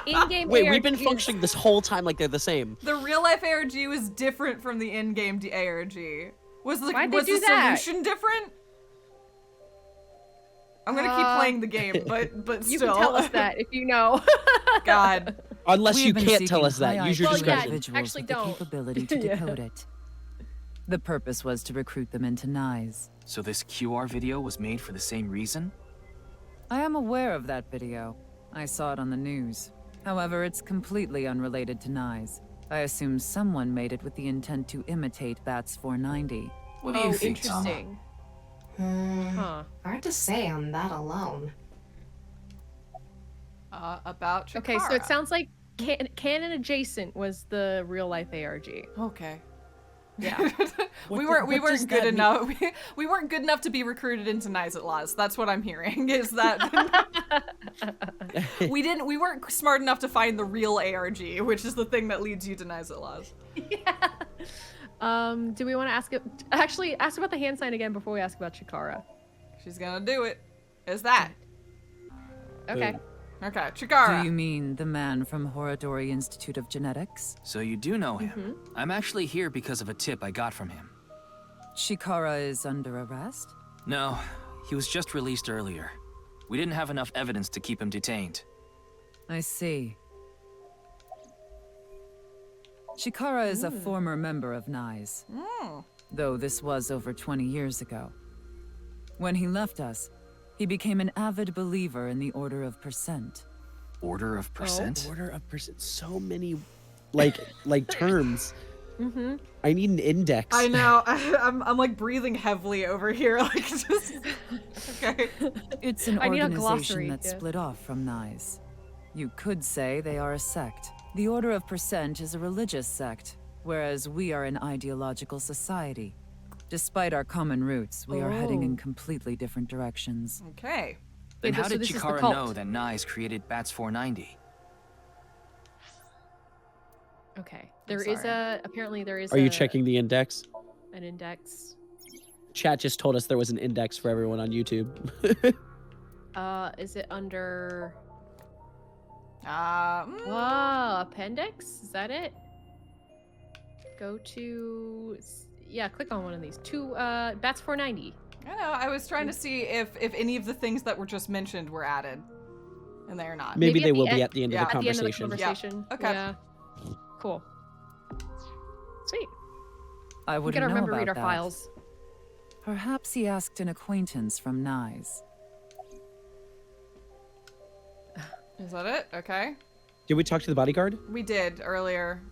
In-game Wait, ARG we've been is- functioning this whole time like they're the same. The real life ARG was different from the in-game ARG. Was the Why'd they was do the that? solution different? I'm gonna keep playing the game, but You still. can tell us that if you know. God. Unless We've you been can't tell seeking us that. high Use your IQ Well, yeah, discretion. individuals actually with the don't. capability to Yeah. decode it. The purpose was to recruit them into Nyes. So this QR video was made for the same reason? I am aware of that video. I saw it on the news. However, it's completely unrelated to Nyes. I assume someone made it with the intent to imitate Bats 490. What do you Oh, think, Tom? interesting. Huh. Hard to say on that alone. About Chikara. Okay, so it sounds like canon adjacent was the real life ARG. Okay. Yeah. we what weren't does good that enough. We weren't good enough to be recruited into Knives at Laws. That's what I'm hearing. Is that we weren't smart enough to find the real ARG, which is the thing that leads you to Knives at Laws. Yeah. Do we want to ask about the hand sign again before we ask about Chikara? She's gonna do it. Is that? Okay. Okay, Chikara. Do you mean the man from Horadori Institute of Genetics? So you do know him. I'm actually here because of a tip I got from him. Chikara is under arrest? No, he was just released earlier. We didn't have enough evidence to keep him detained. I see. Chikara is a former member of NICE, though this was over 20 years ago. When he left us, he became an avid believer in the Order of Percent. Order of Percent? Order of Percent. So many, like terms. I need an index. I know. I'm like breathing heavily over here. Like just. Okay. It's an I need a organization glossary, that yeah. split off from NICE. You could say they are a sect. The Order of Percent is a religious sect, whereas we are an ideological society. Despite our common roots, we are heading in completely different directions. Okay. Then Wait, how so did this is the Chikara cult. know that Nyes created Bats 490? Okay. Apparently there is Are you checking the index? an index. Chat just told us there was an index for everyone on YouTube. Is it under Mm, appendix? Is that it? Go to click on one of these. Bats 490. I know. I was trying to see if any of the things that were just mentioned were added, and they are not. Maybe Maybe they at the will be end- at the end yeah, of the At the end of the conversation. conversation. Yeah. Okay. Yeah. Cool. Sweet. I We wouldn't gotta know remember to about read our that. files. Perhaps he asked an acquaintance from NICE. Is that it? Okay. Did we talk to the bodyguard? We did earlier,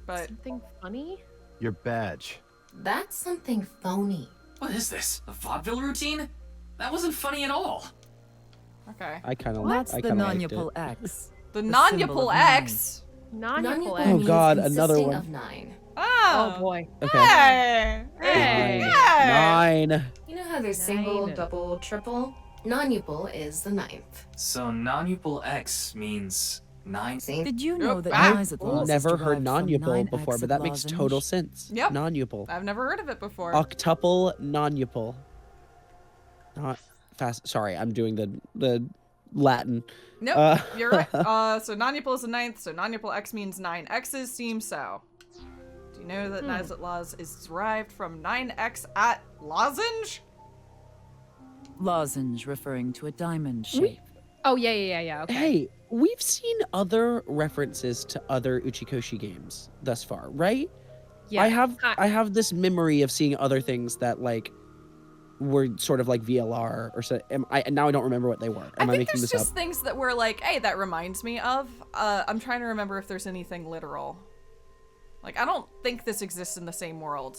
but Something funny? Your badge. That's something phony. What is this? A vaudeville routine? That wasn't funny at all. okay. I kind of What's I the kind of liked it. non-Yupal X? The symbol non-Yupal of X. Non-Yupal Non-Yupal X. Oh, means God, another consisting one. of 9. Oh boy. Okay. Hey. Hey. Hey. 9. You know how there's single, 9. double, triple? Non-Yupal is the 9th. So non-Yupal X means 9? See? Did you know that Ah. NICE I've never heard non-Yupal before, but that makes total sense. sense. Yep. Non-Yupal. I've never heard of it before. Octuple non-Yupal. Not fast. Sorry, I'm doing the Latin. Nope, you're right. So non-Yupal is the 9th, so non-Yupal X means 9 X's seem so. Do you know that Knives at Laws is derived from 9X at lozenge? Lozenge referring to a diamond shape. Oh yeah. Okay. Hey, we've seen other references to other Uchikoshi games thus far, right? Yeah. I have this memory of seeing other things that like were sort of like VLR or so. Now I don't remember what they were. I Am I think making there's this just up? things that were like, hey, that reminds me of. I'm trying to remember if there's anything literal. Like, I don't think this exists in the same world.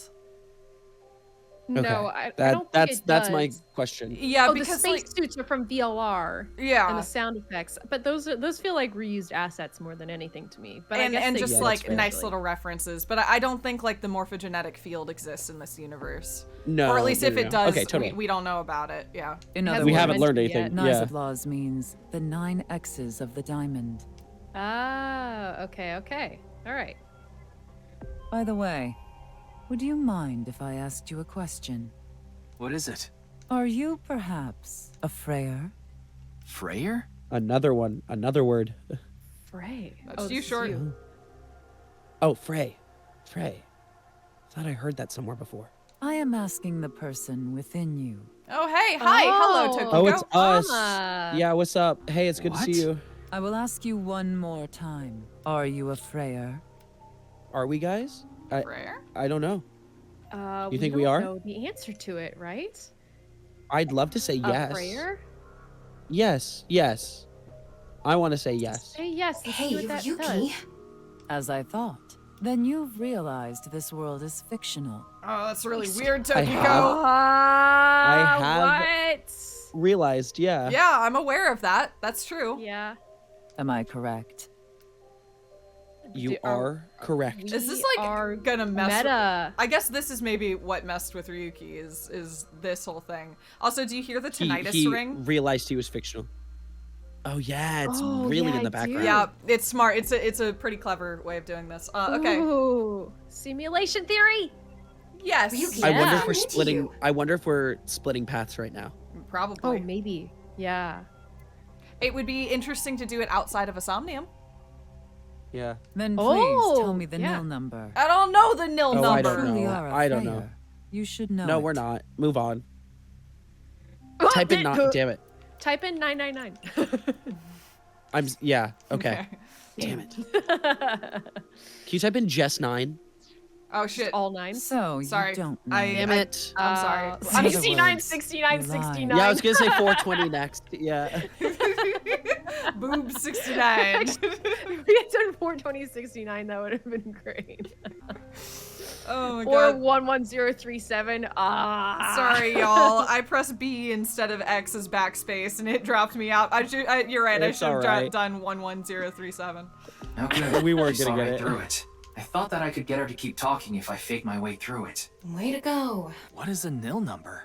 No, Okay. I don't think it That's my does. question. Yeah, Oh, because the like, spacesuits are from VLR. yeah, And the sound effects, but those feel like reused assets more than anything to me. But I and guess they just Yeah, like that's fair. nice little references. But I don't think like the morphogenetic field exists in this universe, No, or at least no, if no, it no. does, Okay, totally. we don't know about it. Yeah. In Hasn't other We been words, haven't learned mentioned anything. yet. NICE Yeah. of Laws means the 9 X's of the diamond. Ah, okay. All right. By the way, would you mind if I asked you a question? What is it? Are you perhaps a Freyer? Freyer? Another one. Another word. Frey. That's this you, is Short. you. Oh, Frey. Thought I heard that somewhere before. I am asking the person within you. Oh, hey, hi, hello, Oh. Tokiko. Oh, it's us. Mama. Yeah, what's up? Hey, it's good to see What? you. I will ask you one more time. Are you a Freyer? Are we guys? Rare? I don't know. You think we don't are? know the answer to it, right? I'd love to say yes. A Freyer? Yes. I want to say yes. Say yes. Let's see Hey, what that Yuki. As I thought. Then you've realized this world is fictional. Oh, that's really weird, I Tokiko. have What? realized, yeah. Yeah, I'm aware of that. That's true. Yeah. Am I correct? You are correct. Is this We are like gonna mess meta. I guess this is maybe what messed with Ryuki is this whole thing. Also, do you hear the tinnitus he ring? realized he was fictional. Oh yeah, it's Oh, really yeah, in the I background. do. Yeah, it's smart. It's a pretty clever way of doing this. Okay. Ooh, simulation theory. Yes. Ryuki, I wonder Yeah. if we're I'm into splitting. you. I wonder if we're splitting paths right now. Probably. Oh, maybe. Yeah. It would be interesting to do it outside of a Somnium. Yeah. Then please Oh, tell me the yeah. nil number. I don't know the nil Oh, number. I don't Truly know. are a I don't know. Freya. You should know. No, it. we're not. Move on. Oh, Type in not. Damn it. Type in 999. Yeah. Okay. Damn it. Can you type in Jess9? Oh shit. All 9. So Sorry. you don't know. Damn it. I'm sorry. I'm 69, words. 69, You lie. 69. Yeah, I was gonna say 420 next. Yeah. Boob 69. If we had done 420, 69, that would have been great. Oh my Or god. 11037. Sorry, y'all. I pressed B instead of X as backspace, and it dropped me out. You're right. It's I should have alright. done 11037. How could We weren't I saw gonna get right it. through it. I thought that I could get her to keep talking if I faked my way through it. Way to go. What is a nil number?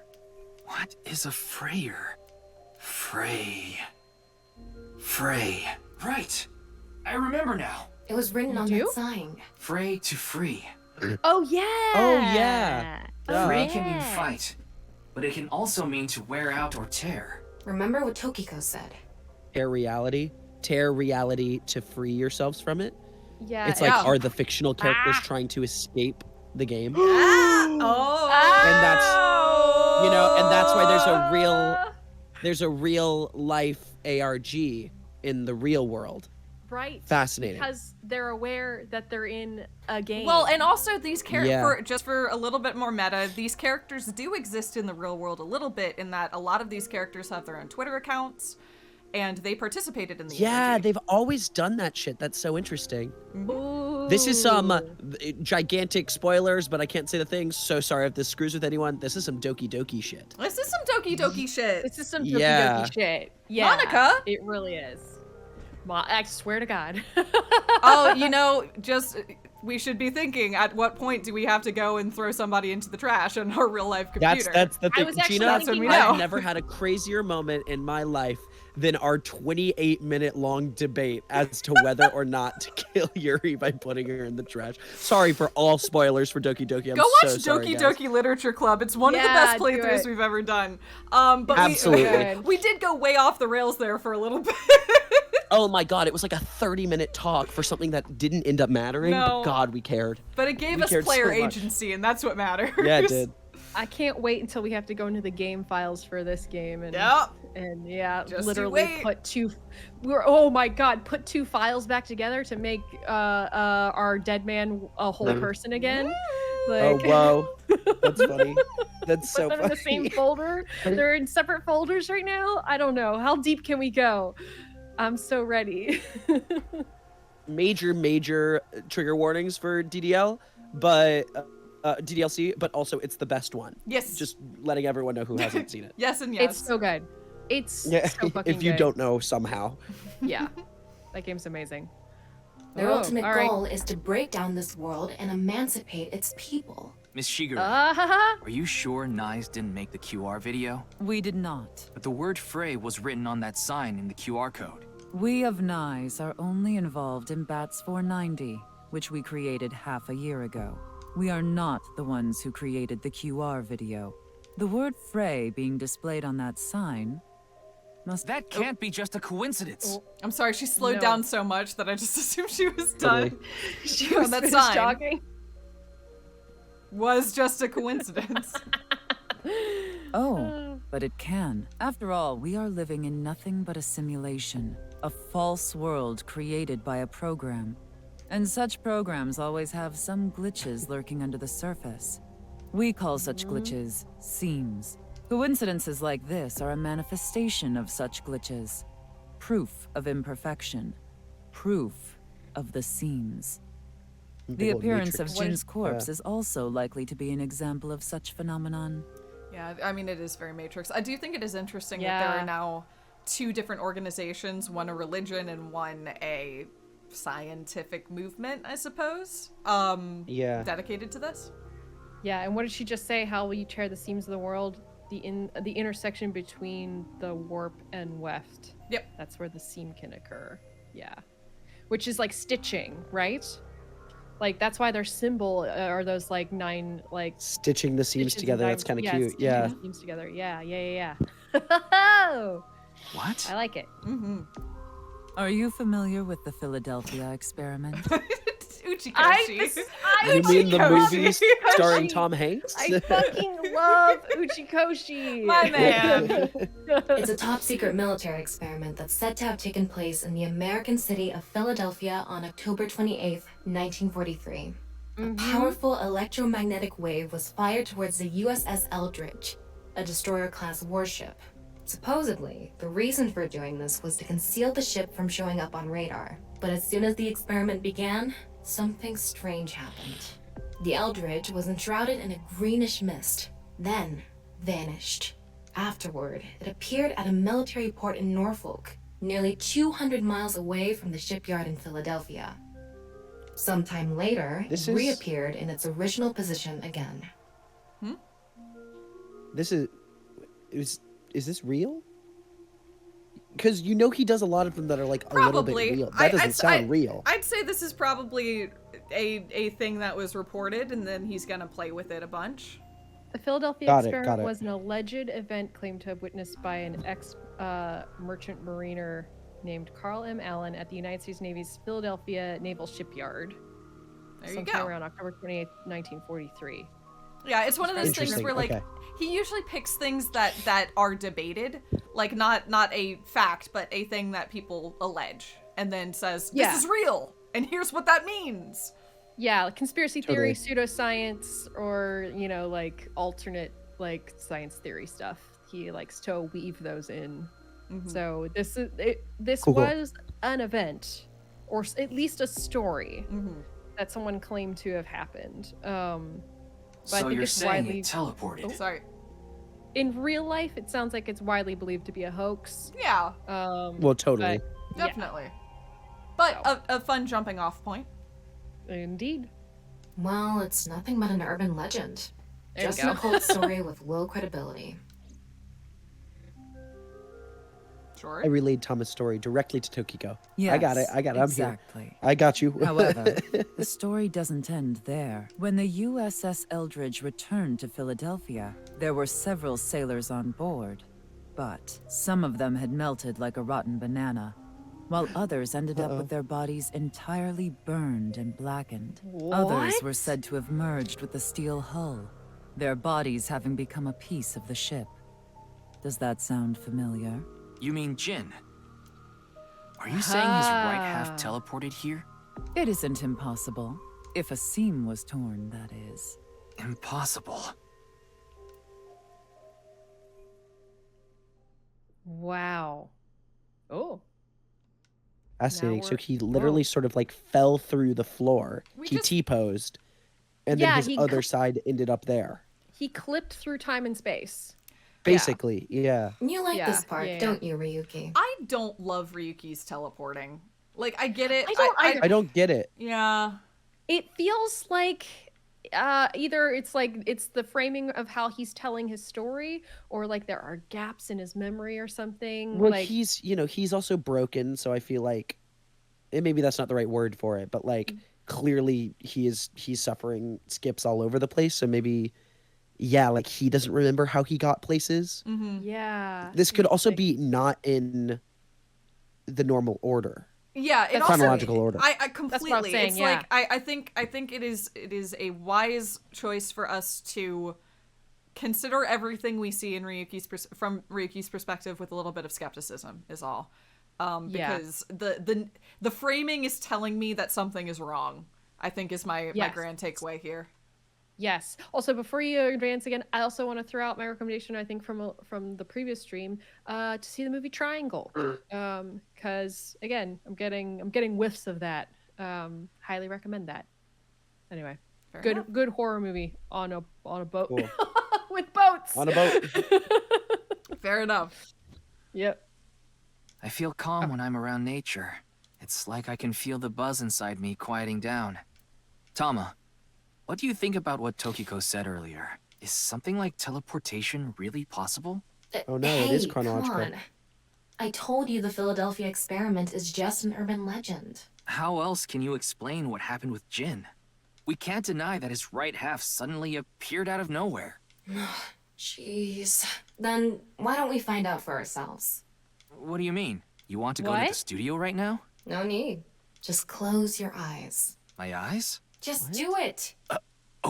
What is a Freyer? Frey. Right. I remember now. It was written on do? that sign. Frey to free. Oh, yeah. Oh, yeah. Oh, Frey yeah. can mean fight, but it can also mean to wear out or tear. Remember what Tokiko said. Tear reality to free yourselves from it. Yeah. It's like, Yeah. are the fictional characters trying to escape the game? Oh. And that's, you know, and that's why there's a real life ARG in the real world. Right. Fascinating. Because they're aware that they're in a game. Well, and also these Yeah. just for a little bit more meta, these characters do exist in the real world a little bit in that a lot of these characters have their own Twitter accounts and they participated in the Yeah, ARG. they've always done that shit. That's so interesting. Ooh. This is some gigantic spoilers, but I can't say the things. So sorry if this screws with anyone. This is some Doki Doki shit. This is some Doki Doki shit. This is some Doki Yeah. Doki shit. Yeah. Monica? It really is. I swear to God. Oh, you know, just we should be thinking at what point do we have to go and throw somebody into the trash on our real life computer? That's the I thing. was actually Gina, That's when we thinking know. I've never had a crazier moment in my life than our 28-minute long debate as to whether or not to kill Yuri by putting her in the trash. Sorry for all spoilers for Doki Doki. I'm Go watch so sorry, Doki guys. Doki Literature Club. It's one of the Yeah, best do playthroughs it. we've ever done. But Absolutely. we did go way off the rails there for a little bit. Oh my god, it was like a 30-minute talk for something that didn't end up mattering. No. But God, we cared. But it gave We us cared player so much. agency, and that's what matters. Yeah, it did. I can't wait until we have to go into the game files for this game and Yep. and yeah, Just you literally wait. put oh my god, put two files back together to make our dead man a whole person again. Oh, Like, whoa. That's funny. That's so put them in the funny. same folder. They're in separate folders right now. I don't know. How deep can we go? I'm so ready. Major trigger warnings for DDL, but DDLC, but also it's the best one. Yes. Just letting everyone know who hasn't seen it. Yes and yes. It's so good. It's Yeah, so fucking if you good. don't know somehow. Yeah. That game's amazing. Their Oh, ultimate all right. goal is to break down this world and emancipate its people. Miss Shigure, Ah, are you sure Nyes didn't make the QR video? We did not. But the word Frey was written on that sign in the QR code. We of Nyes are only involved in Bats 490, which we created half a year ago. We are not the ones who created the QR video. The word Frey being displayed on that sign must... That can't be just a coincidence. I'm sorry, she slowed No. down so much that I just assumed she was done. Totally. she Oh, was that finished sign. talking. Was just a coincidence. Oh, but it can. After all, we are living in nothing but a simulation, a false world created by a program. And such programs always have some glitches lurking under the surface. We call such glitches seams. Coincidences like this are a manifestation of such glitches. Proof of imperfection. Proof of the seams. The old appearance of matrix. Jin's corpse is also likely to be an example of such phenomenon. Yeah, I mean, it is very Matrix. I do think it is interesting that Yeah. there are now 2 different organizations, one a religion and one a scientific movement, I suppose, Yeah. dedicated to this. Yeah, and what did she just say? How will you tear the seams of the world? The intersection between the warp and weft. Yep. That's where the seam can occur. Yeah. Which is like stitching, right? Like that's why their symbol are those like 9 like Stitching the seams stitches together. and That's kind of diamonds. cute. Yeah, Yeah. stitching the seams together. Yeah. What? I like it. Mm-hmm. Are you familiar with the Philadelphia experiment? Uchikoshi. You mean the movie starring Uchikoshi. Tom Hanks? I fucking love Uchikoshi. My man. It's a top secret military experiment that's said to have taken place in the American city of Philadelphia on October 28th, 1943. A powerful electromagnetic wave was fired towards the USS Eldridge, a destroyer-class warship. Supposedly, the reason for doing this was to conceal the ship from showing up on radar. But as soon as the experiment began, something strange happened. The Eldridge was enshrouded in a greenish mist, then vanished. Afterward, it appeared at a military port in Norfolk, nearly 200 miles away from the shipyard in Philadelphia. Sometime later, This it is- reappeared in its original position again. This is this real? Because you know he does a lot of them that are like a little bit Probably. real. That doesn't sound real. I'd say this is probably a thing that was reported, and then he's gonna play with it a bunch. The Philadelphia Got it, experiment got it. was an alleged event claimed to have witnessed by an ex-merchant mariner named Carl M. Allen at the United States Navy's Philadelphia Naval Shipyard. There you sometime go. around October 28th, 1943. Yeah, it's one of those things Interesting, where like okay. he usually picks things that are debated, like not a fact, but a thing that people allege, and then says this Yeah. is real, and here's what that means. Yeah, like conspiracy theory, Totally. pseudoscience, or like alternate like science theory stuff. He likes to weave those in. So this is this Cool. was an event, or at least a story Mm-hmm. that someone claimed to have happened. But I So think you're it's saying widely it teleported? Sorry. in real life. It sounds like it's widely believed to be a hoax. Yeah, Well, totally. but- yeah, definitely. But a fun jumping off point. indeed. Well, it's nothing but an urban legend. There you Just an go. occult story with low credibility. Sure. I relayed Thomas' story directly to Tokiko. Yes, I got it. I'm here. exactly. I got you. However, the story doesn't end there. When the USS Eldridge returned to Philadelphia, there were several sailors on board, but some of them had melted like a rotten banana, while others ended up with their bodies entirely burned and blackened. Others were said to have merged with the steel hull, their bodies having become a piece of the ship. Does that sound familiar? You mean Jin? Are you saying his right half teleported here? It isn't impossible. If a seam was torn, that is. Impossible. Wow. Oh. Fascinating. Now So we're- he literally sort of like fell through the floor. We He just- T-posed, and Yeah, then his he other cl- side ended up there. He clipped through time and space. Basically, yeah. You like Yeah, this part, yeah. don't you, Ryuki? I don't love Ryuki's teleporting. Like, I get it. I don't either. I don't get it. Yeah. It feels like either it's like it's the framing of how he's telling his story, or like there are gaps in his memory or something. Well, like he's also broken, so I feel like, and maybe that's not the right word for it, but like clearly he's suffering skips all over the place. So maybe, yeah, like he doesn't remember how he got places. Mm-hmm. yeah. This could it's also like- be not in the normal order. Yeah, it also, Chronological order. I completely. saying, it's yeah. like I think it is a wise choice for us to consider everything we see in from Ryuki's perspective with a little bit of skepticism is all. Yeah. Because the framing is telling me that something is wrong. I think is my Yes. grand takeaway here. Yes. Also, before you advance again, I also want to throw out my recommendation. I think from the previous stream, to see the movie Triangle, because again, I'm getting whiffs of that. Highly recommend that. Anyway, Fair good enough. good horror movie on a boat Cool. with boats. On a boat. Fair enough. Yep. I feel calm when I'm around nature. It's like I can feel the buzz inside me quieting down. Tama, what do you think about what Tokiko said earlier? Is something like teleportation really possible? Oh no, it is Hey, chronological. come on. I told you the Philadelphia experiment is just an urban legend. How else can you explain what happened with Jin? We can't deny that his right half suddenly appeared out of nowhere. Jeez. Then why don't we find out for ourselves? What do you mean? You want to go to What? the studio right now? No need. Just close your eyes. My eyes? Just do it. What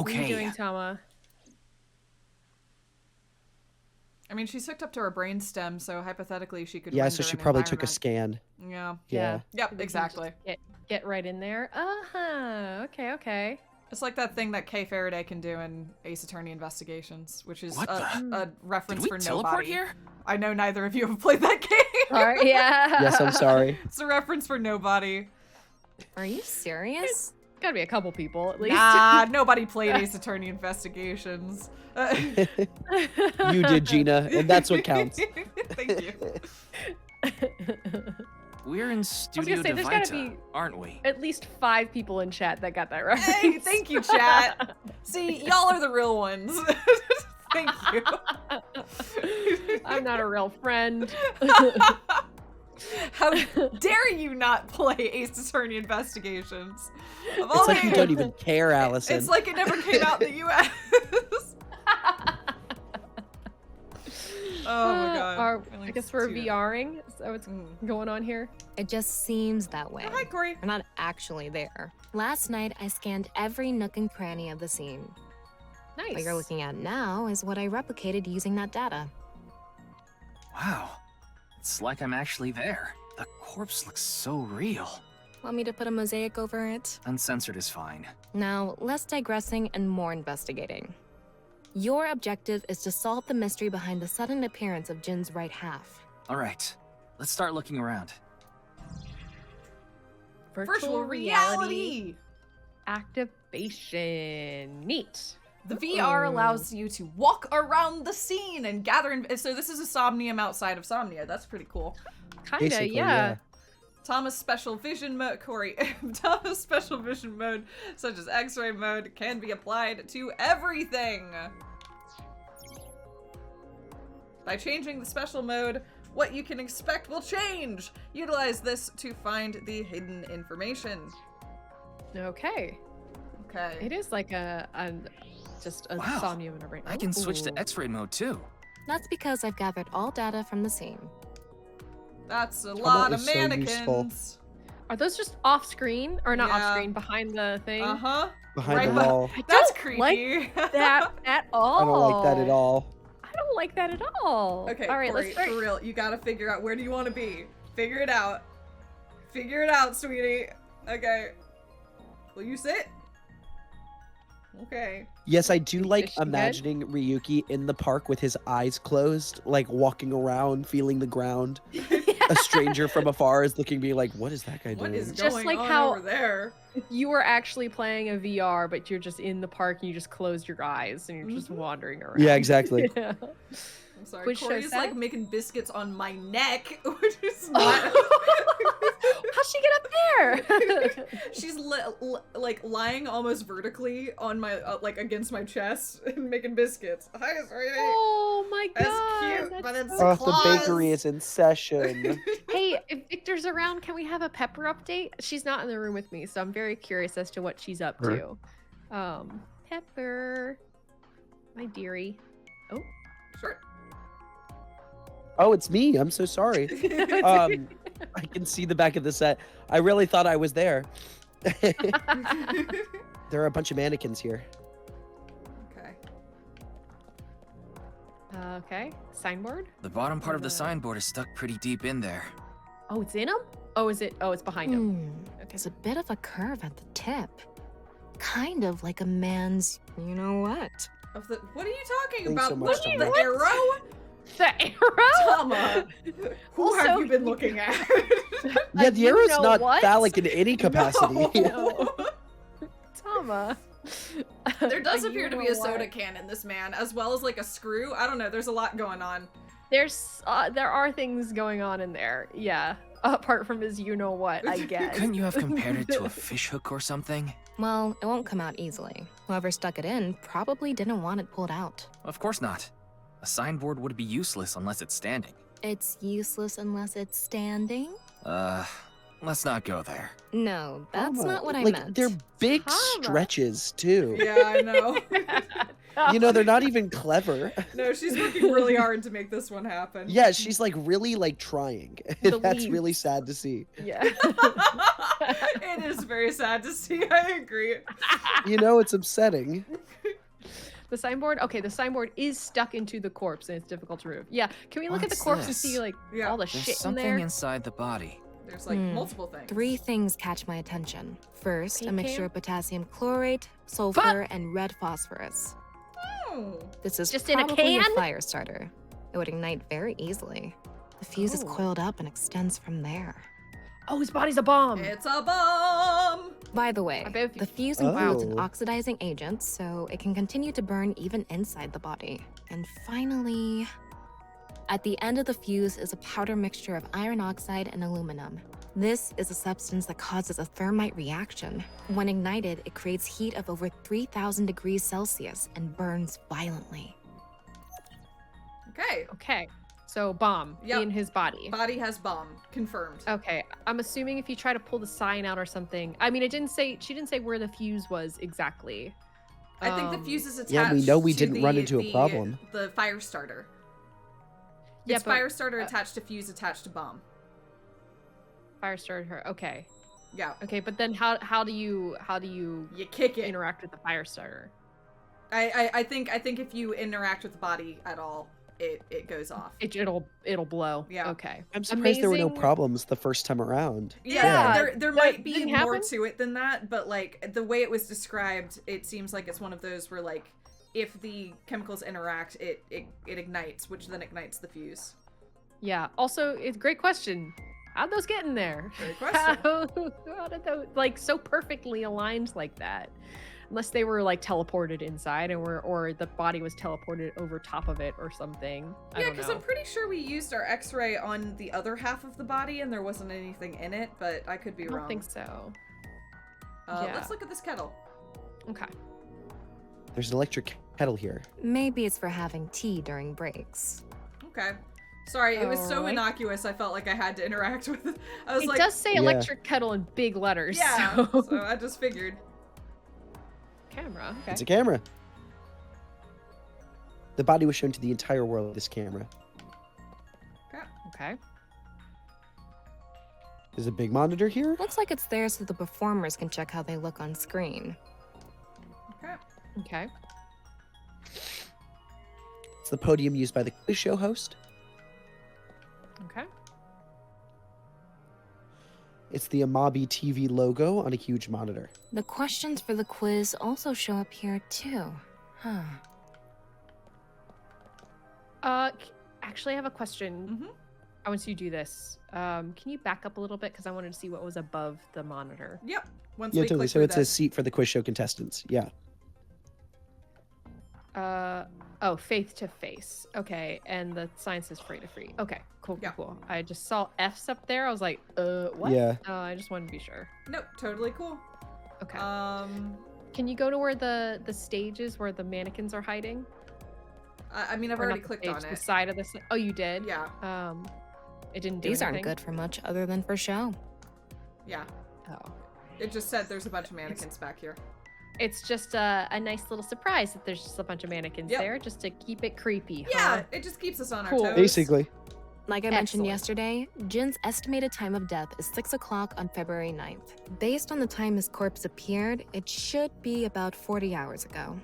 are you Okay. doing, Tama? I mean, she's hooked up to her brainstem, so hypothetically she could. Yeah, render so she an probably took a environment. scan. Yeah. Yeah. Yep. We can Exactly. just Get right in there. Okay, okay. It's like that thing that Kay Faraday can do in Ace Attorney Investigations, which is What a reference Did we for teleport nobody. here? I know neither of you have played that game. Sorry, yeah. Yes, I'm sorry. It's a reference for nobody. Are you serious? Gotta be a couple people at least. Nah, nobody played Ace Attorney Investigations. You did, Gina, and that's what counts. Thank you. We're in Studio say, there's gotta Devita, be- aren't we? At least 5 people in chat that got that right. Hey, thank you, chat. See, y'all are the real ones. Thank you. I'm not a real friend. How dare you not play Ace Attorney Investigations? Of all It's like you the- don't even care, Allison. It's like it never came out in the U.S. Oh my god. I guess we're VRing. So what's Mm. going on here? It just seems that way. Oh, hi, Corey. We're not actually there. Last night, I scanned every nook and cranny of the scene. Nice. What you're looking at now is what I replicated using that data. Wow. It's like I'm actually there. The corpse looks so real. Want me to put a mosaic over it? Uncensored is fine. Now, less digressing and more investigating. Your objective is to solve the mystery behind the sudden appearance of Jin's right half. All right. Let's start looking around. Virtual reality. Activation. Neat. The VR allows you to walk around the scene and gather. So this is a Somnium outside of Somnia. That's pretty cool. Kinda, Basically, yeah. Thomas special vision mode, Corey. Thomas special vision mode, such as X-ray mode, can be applied to everything. By changing the special mode, what you can expect will change. Utilize this to find the hidden information. Okay. Okay. It is like just a Wow. somnium in a brain. I can switch Ooh. to X-ray mode too. That's because I've gathered all data from the scene. That's a lot of is so useful. mannequins. Are those just off screen or not Yeah. off screen behind the thing? Uh-huh. Behind Right the beh- wall. That's don't creepy. like that at all. I don't like that at all. I don't like that at all. Okay, all right, Corey, let's start. for real, you gotta figure out where do you want to be. Figure it out. Figure it out, sweetie. Okay. Will you sit? Okay. Yes, I do like Is she good? imagining Ryuki in the park with his eyes closed, like walking around, feeling the ground. A stranger from afar is looking, being like, "What is that guy What doing?" is Just going like on how- over there? You were actually playing a VR, but you're just in the park and you just closed your eyes and you're just Mhm. wandering around. Yeah, exactly. Yeah. I'm sorry. Which Corey's shows like that? making biscuits on my neck, which is not. How'd she get up there? She's like lying almost vertically on my like against my chest and making biscuits. Hi, sweetie. Oh my god. That's cute, but that's it's so Oh, the claws. bakery is in session. Hey, if Victor's around, can we have a Pepper update? She's not in the room with me, so I'm very curious as to what she's up to. Pepper. My dearie. Oh. Sure. Oh, it's me. I'm so sorry. I can see the back of the set. I really thought I was there. There are a bunch of mannequins here. Okay. Okay. Signboard? The bottom part of the The- signboard is stuck pretty deep in there. Oh, it's in him? Oh, is it? Oh, it's behind him. Okay. There's a bit of a curve at the tip. Kind of like a man's, you know what? What are you talking Thanks about? so much, What are you, the Tama. arrow? The arrow? Tama, who Also, have you been looking at? Yeah, the you arrow's know not what? phallic in any capacity. No. Tama. There does But appear you to be know a soda what? can in this man, as well as like a screw. I don't know. There's a lot going on. There are things going on in there. Yeah. Apart from his you know what, I guess. Couldn't you have compared it to a fish hook or something? Well, it won't come out easily. Whoever stuck it in probably didn't want it pulled out. Of course not. A signboard would be useless unless it's standing. It's useless unless it's standing? Let's not go there. No, that's not what I like, meant. They're big Tama. stretches, too. Yeah, I know. You know, they're not even clever. No, she's working really hard to make this one happen. Yeah, she's like really like trying. The That's really leaves. sad to see. Yeah. It is very sad to see. I agree. You know, it's upsetting. The signboard? Okay, the signboard is stuck into the corpse and it's difficult to remove. Yeah, can we look at the What's corpse and this? see like Yeah. all the There's shit in something there? inside the body. There's like multiple things. 3 things catch my attention. First, a Paint mixture can? of potassium chlorate, sulfur, and red phosphorus. Oh. This is Just in a probably can? fire starter. It would ignite very easily. The fuse is Oh. coiled up and extends from there. Oh, his body's a bomb. It's a bomb. By the way, I bet if you- the fuse includes an Oh. oxidizing agent, so it can continue to burn even inside the body. And finally, at the end of the fuse is a powder mixture of iron oxide and aluminum. This is a substance that causes a thermite reaction. When ignited, it creates heat of over 3,000 degrees Celsius and burns violently. Okay. Okay, so bomb Yep. in his body. Body has bomb. Confirmed. Okay, I'm assuming if you try to pull the sign out or something. I mean, she didn't say where the fuse was exactly. I think the fuse is attached. Yeah, we know we to didn't run the- into a the- problem. The fire starter. Yeah, It's but- fire starter attached to fuse attached to bomb. Fire started her. Okay. Yeah. Okay, but then how do you You kick it. interact with the fire starter? I think if you interact with the body at all, it goes off. It'll blow. Yeah. Okay. I'm surprised there were no Amazing. problems the first time around. Yeah, Yeah, there that might be didn't more happen? to it than that, but like the way it was described, it seems like it's one of those where like if the chemicals interact, it ignites, which then ignites the fuse. Yeah. Also, it's a great question. How'd those get in there? Great question. How did those like so perfectly aligned like that? Unless they were like teleported inside and or the body was teleported over top of it or something. I Yeah, don't because know. I'm pretty sure we used our X-ray on the other half of the body and there wasn't anything in it, but I could be I wrong. don't think so. Let's Yeah. look at this kettle. Okay. There's an electric kettle here. Maybe it's for having tea during breaks. Okay. Sorry, it was so Alright. innocuous. I felt like I had to interact with it. I was It like, does say Yeah. electric kettle in big letters. yeah. So. So I just figured. Camera. Okay. It's a camera. The body was shown to the entire world with this camera. Okay. There's a big monitor here. Looks like it's there so the performers can check how they look on screen. Okay. Okay. It's the podium used by the quiz show host. Okay. It's the Amabi TV logo on a huge monitor. The questions for the quiz also show up here too. Huh. Actually, I have a question. Mhm. Once you do this, can you back up a little bit because I wanted to see what was above the monitor. Yep. Once Yeah, we totally. click So through it's a this. seat for the quiz show contestants. Yeah. Oh, faith to face. Okay, and the sign says free to free. Okay, cool, Yeah. cool. I just saw F's up there. I was like, what? Yeah. I just wanted to be sure. Nope. Totally cool. Okay. Can you go to where the stage is, where the mannequins are hiding? I mean, I've Or already not the clicked stage, on The it. side of the. Oh, you did. Yeah. It didn't do These anything. aren't good for much other than for show. Yeah. Oh. It just said there's a bunch of mannequins back here. It's just a nice little surprise that there's just a bunch of mannequins Yep. there, just to keep it creepy. Yeah, huh? it just keeps us on Cool. our toes. Basically. Like I mentioned Excellent. yesterday, Jin's estimated time of death is 6 o'clock on February 9th. Based on the time his corpse appeared, it should be about 40 hours ago.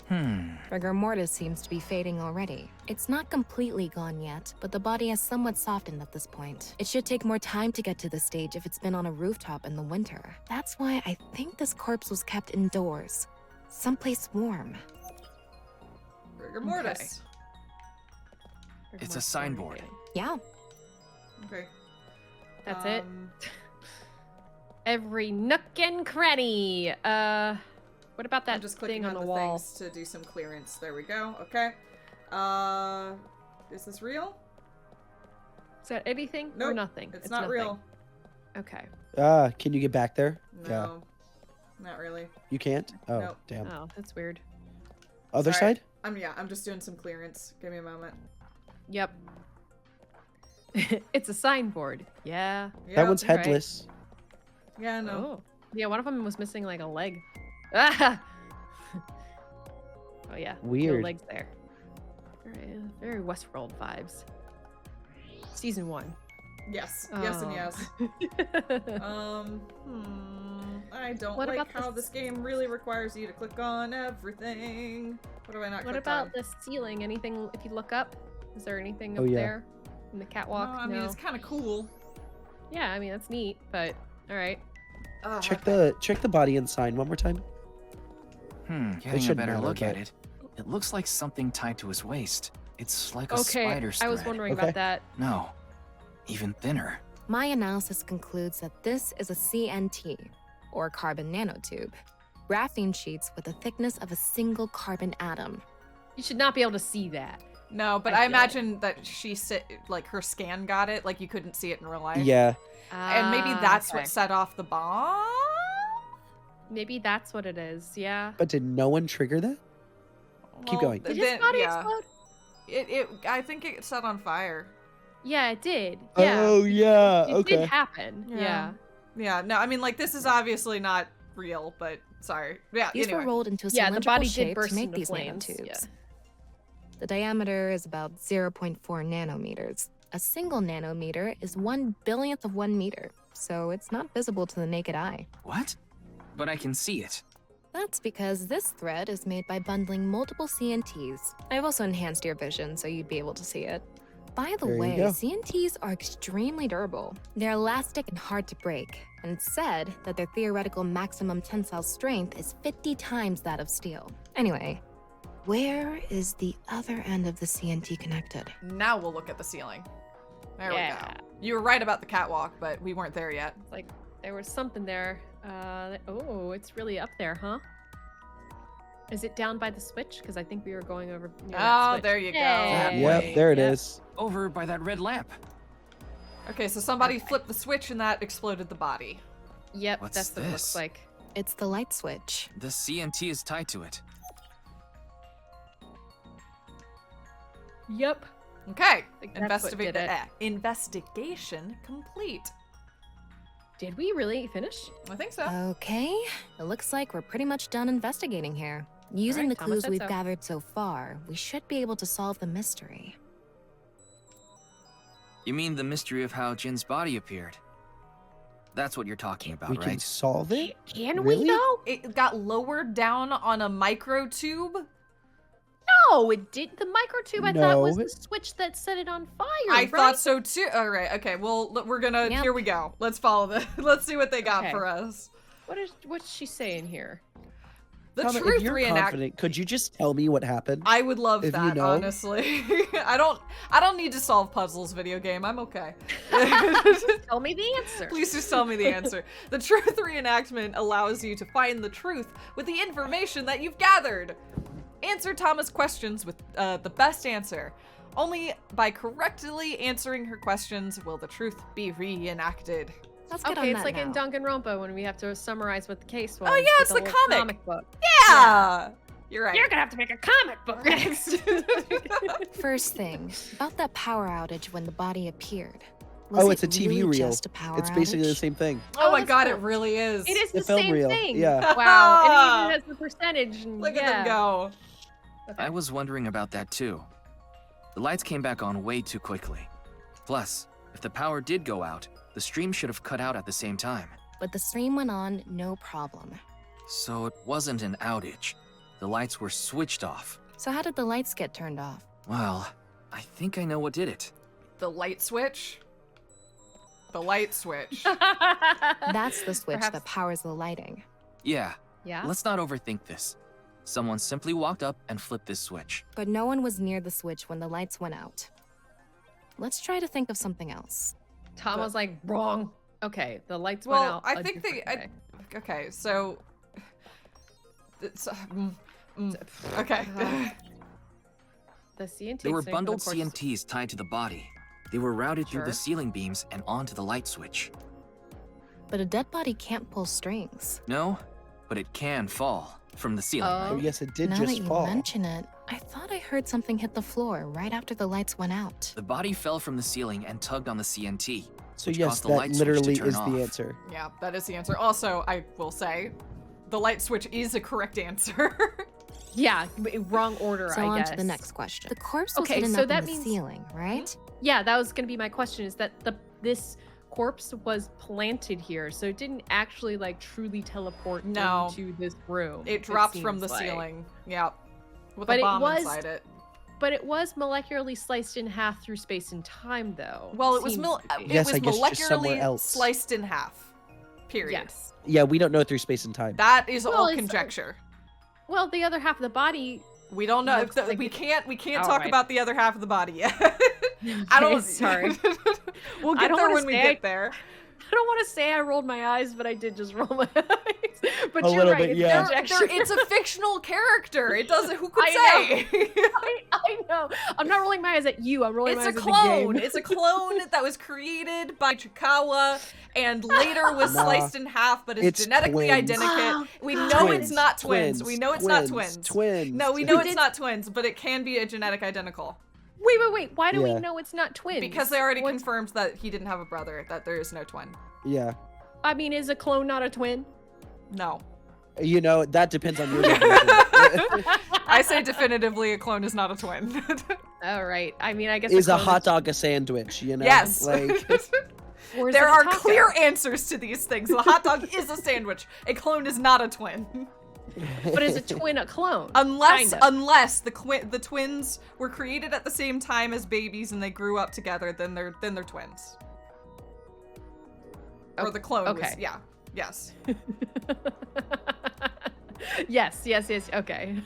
Rigor mortis seems to be fading already. It's not completely gone yet, but the body has somewhat softened at this point. It should take more time to get to this stage if it's been on a rooftop in the winter. That's why I think this corpse was kept indoors. Someplace warm. Rigor mortis. It's a signboard. Yeah. Okay. That's it. Every nook and cranny. What What about that I'm just clicking thing on the the wall? things to do some clearance. There we go. Okay. Is this real? Is that anything or Nope, nothing? It's not nothing. real. Okay. Can you get back there? No. Yeah. Not really. You can't? Oh, Nope. damn. Oh, that's weird. Other Sorry. side? I'm just doing some clearance. Give me a moment. Yep. It's a signboard. Yeah. That one's Alright. headless. Yeah, no. Oh. Yeah, one of them was missing like a leg. Ah! Oh yeah. Weird. No legs there. Very Westworld vibes. Season 1. Yes. Yes and yes. I don't What like about how the this game really requires you to click on everything. What do I not What click about on? the ceiling? Anything, if you look up, is there anything Oh, up yeah. there? In the catwalk? No, I mean, it's kind of cool. Yeah, I mean, that's neat, but alright. Check the body and sign one more time. Getting a shouldn't better matter, look at but- it. It looks like something tied to his waist. It's like a Okay, spider's thread. I was wondering Okay. about that. No, even thinner. My analysis concludes that this is a CNT, or carbon nanotube. Graphene sheets with the thickness of a single carbon atom. You should not be able to see that. No, but I I feel imagine that like her scan got it, like you couldn't see it in real life. Yeah. And maybe that's okay. what set off the bomb? Maybe that's what it is, yeah. But did no one trigger that? Keep going. Did his body yeah. explode? I think it set on fire. Yeah, it did. Yeah. Oh, yeah. It Okay. did happen. Yeah. Yeah, no, I mean, like, this is obviously not real, but sorry. Yeah, These anyway. were rolled into a Yeah, the cylindrical body did shape burst to make into these flames, nanotubes. yeah. The diameter is about 0.4 nanometers. A single nanometer is 1/1000th of 1 meter, so it's not visible to the naked eye. What? But I can see it. That's because this thread is made by bundling multiple CNTs. I've also enhanced your vision so you'd be able to see it. By the There you way, go. CNTs are extremely durable. They're elastic and hard to break, and it's said that their theoretical maximum tensile strength is 50 times that of steel. Anyway, where is the other end of the CNT connected? Now we'll look at the ceiling. There we Yeah. go. You were right about the catwalk, but we weren't there yet. It's like there was something there. Oh, it's really up there, huh? Is it down by the switch? Because I think we were going over near that Oh, switch. there you go. Hey. Yep, there it Yep. is. Over by that red lamp. Okay, so somebody flipped the switch and that exploded the body. Yep, What's that's what it looks this? like. It's the light switch. The CNT is tied to it. Yep. Okay, Like, that's what did it. investigation complete. Did we really finish? I think so. Okay, it looks like we're pretty much done investigating here. Using Alright, the Thomas clues said we've so. gathered so far, we should be able to solve the mystery. You mean the mystery of how Jin's body appeared? That's what you're talking about, We can right? solve it? Can Really? we though? It got lowered down on a micro tube. No, it did. The microtube I thought was No. the switch that set it on fire. I right? thought so too. All right, okay. Well, we're gonna. Yep. Here we go. Let's follow the. Let's see what they got Okay. for us. What's she saying here? The Tom, truth if you're reenact. confident, could you just tell me what happened? I would love if you that, know. honestly. I don't need to solve puzzles, video game. I'm okay. Tell me the answer. Please just tell me the answer. The truth reenactment allows you to find the truth with the information that you've gathered. Answer Tama's questions with the best answer. Only by correctly answering her questions will the truth be reenacted. Let's get on Okay, it's that like now. in Danganronpa when we have to summarize what the case was. Oh, yeah, with it's the little comic. book. Yeah! You're right. You're gonna have to make a comic book next. First thing, about that power outage when the body appeared. Oh, Was it's a it TV really reel. Just a power It's basically the outage? same thing. Oh my that's god, cool. it really is. It is The the film same reel, thing. yeah. Wow, and it even has the percentage. And Look yeah. at them go. I was wondering about that too. The lights came back on way too quickly. Plus, if the power did go out, the stream should have cut out at the same time. But the stream went on, no problem. So it wasn't an outage. The lights were switched off. So how did the lights get turned off? Well, I think I know what did it. The light switch. The light switch. That's the switch Perhaps- that powers the lighting. Yeah, Yeah. let's not overthink this. Someone simply walked up and flipped this switch. But no one was near the switch when the lights went out. Let's try to think of something else. Tom was like, wrong. Okay, the lights Well, went out. I a think different way. okay, so It's, okay. The CNT. There were thing, bundled of course- CMTs tied to the body. They were routed through Sure. the ceiling beams and onto the light switch. But a dead body can't pull strings. No, but it can fall from the ceiling. Oh, yes, it did now just that fall. you mention it, I thought I heard something hit the floor right after the lights went out. The body fell from the ceiling and tugged on the CNT. So which yes, caused the that light switch to literally turn is off. the answer. Yeah, that is the answer. Also, I will say, the light switch is a correct answer. Yeah, wrong order, So I on guess. to the next question. The corpse was Okay, hidden so up that in the means- ceiling, right? Yeah, that was gonna be my question. Is that this corpse was planted here, so it didn't actually like truly teleport No. into this room. It dropped from seems the like. ceiling. Yeah. With But a it bomb was- inside it. But it was molecularly sliced in half through space and time, though. Well, it was Seems to be. Yes, I guess just somewhere molecularly else. sliced in half. Period. Yes. Yeah, we don't know through space and time. That is Well, all it's- conjecture. Well, the other half of the body. We don't know. looks like We it- can't All talk right. about the other half of the body yet. I don't. Sorry. We'll I get don't there wanna when we say get there. I don't want to say I rolled my eyes, but I did just roll my eyes. But A you're little right. bit, It's yeah. conjecture. It's a fictional character. It doesn't. Who could I say? I know. I'm not rolling my eyes at you. I'm rolling It's my a eyes clone. at the It's a clone that was created by Chikawa and later was Nah. sliced in half, but is It's genetically twins. identical. We know Twins, it's not twins. We know it's not twins, twins. twins. No, we know it's not twins, but it can be a genetic identical. Wait. Why do we Yeah. know it's not twins? Because they already What's- confirmed that he didn't have a brother, that there is no twin. Yeah. I mean, is a clone not a twin? No. You know, that depends on your definition. I say definitively a clone is not a twin. All right. I mean, I guess Is a clone hot dog a sandwich, you know? Yes. Like, or is There it a are taco? clear answers to these things. The hot dog is a sandwich. A clone is not a twin. But is a twin a clone? Unless Kinda. the twins were created at the same time as babies and they grew up together, then they're twins. Or the clone was, okay. yeah. Yes. yes. Okay.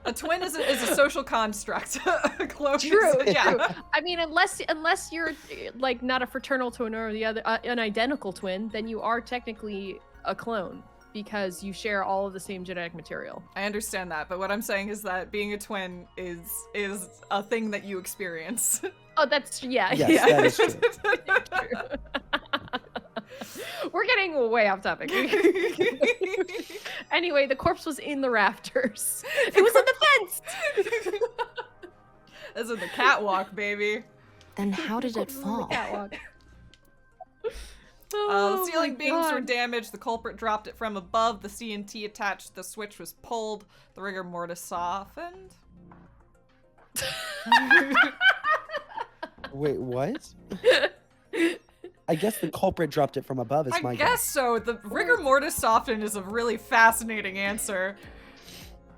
A twin is a social construct. A clone True. is, yeah. True. I mean, unless you're like not a fraternal twin or the other an identical twin, then you are technically a clone because you share all of the same genetic material. I understand that, but what I'm saying is that being a twin is a thing that you experience. Oh, that's yeah. yes, yeah. that is true. We're getting way off topic. Anyway, the corpse was in the rafters. It was in the fence. This is the catwalk, baby. Then how did it Corpse was on fall? the catwalk. The Oh ceiling my beams were God. damaged. The culprit dropped it from above. The CNT attached. The switch was pulled. The rigor mortis softened. Wait, what? I guess the culprit dropped it from above is I my guess so. The rigor mortis softened is a really fascinating answer.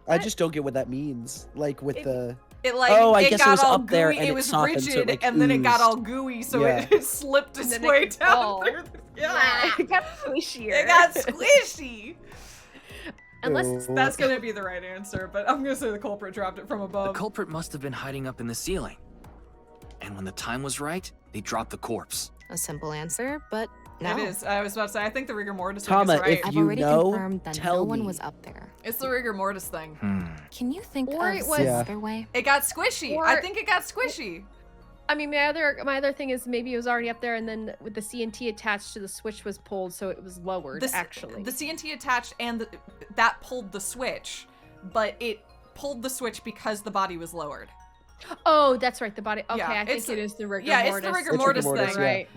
I just don't get what that means. Like with the... It like Oh, I it guess it got was all up there gooey. and It it was softened, so it, rigid, like, and then it got oozed. all gooey, so Yeah. it slipped its then way it down. fell. Through yeah, It got squishier. it got squishy. Unless That's gonna be the right answer, but I'm gonna say the culprit dropped it from The above. culprit must have been hiding up in the ceiling. And when the time was right, they dropped the corpse. A simple answer, but no. It is. I was about to say. I think the rigor mortis thing Tama, is right. if I've you already know, confirmed that tell no one me. was up there. It's the rigor mortis thing. Can you think Or of it some was- Yeah. other way? It got squishy. Or- I think it got squishy. I mean, my other thing is maybe it was already up there, and then with the CNT attached to the switch was pulled, so it was lowered. Actually, The CNT attached and that pulled the switch, but it pulled the switch because the body was lowered. oh, that's right. The body. Okay, Yeah, I think it's it the- is the rigor Yeah, it's mortis. the rigor It's mortis rigor mortis, thing. yeah. Right.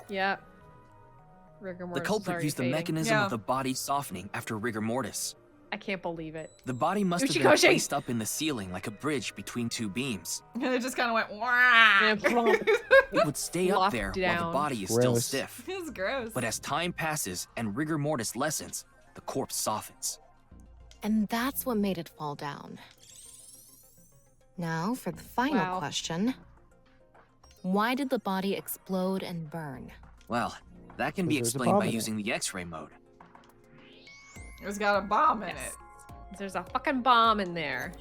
Yeah. Rigor mortis. The is culprit already used the fading. mechanism Yeah. of the body softening after rigor mortis. I can't believe it. The body must have been Uchikoshi! placed up in the ceiling like a bridge between two beams. And it just kind of went, wah. And plump. It would stay up Locked there while down. the body is still Gross. stiff. It's gross. But as time passes and rigor mortis lessens, the corpse softens. And that's what made it fall down. Now for the final Wow. question. Why did the body explode and burn? Well, that can be Because there's a explained bomb by in it. using the X-ray mode. It's got a bomb in Yes. it. There's a fucking bomb in there.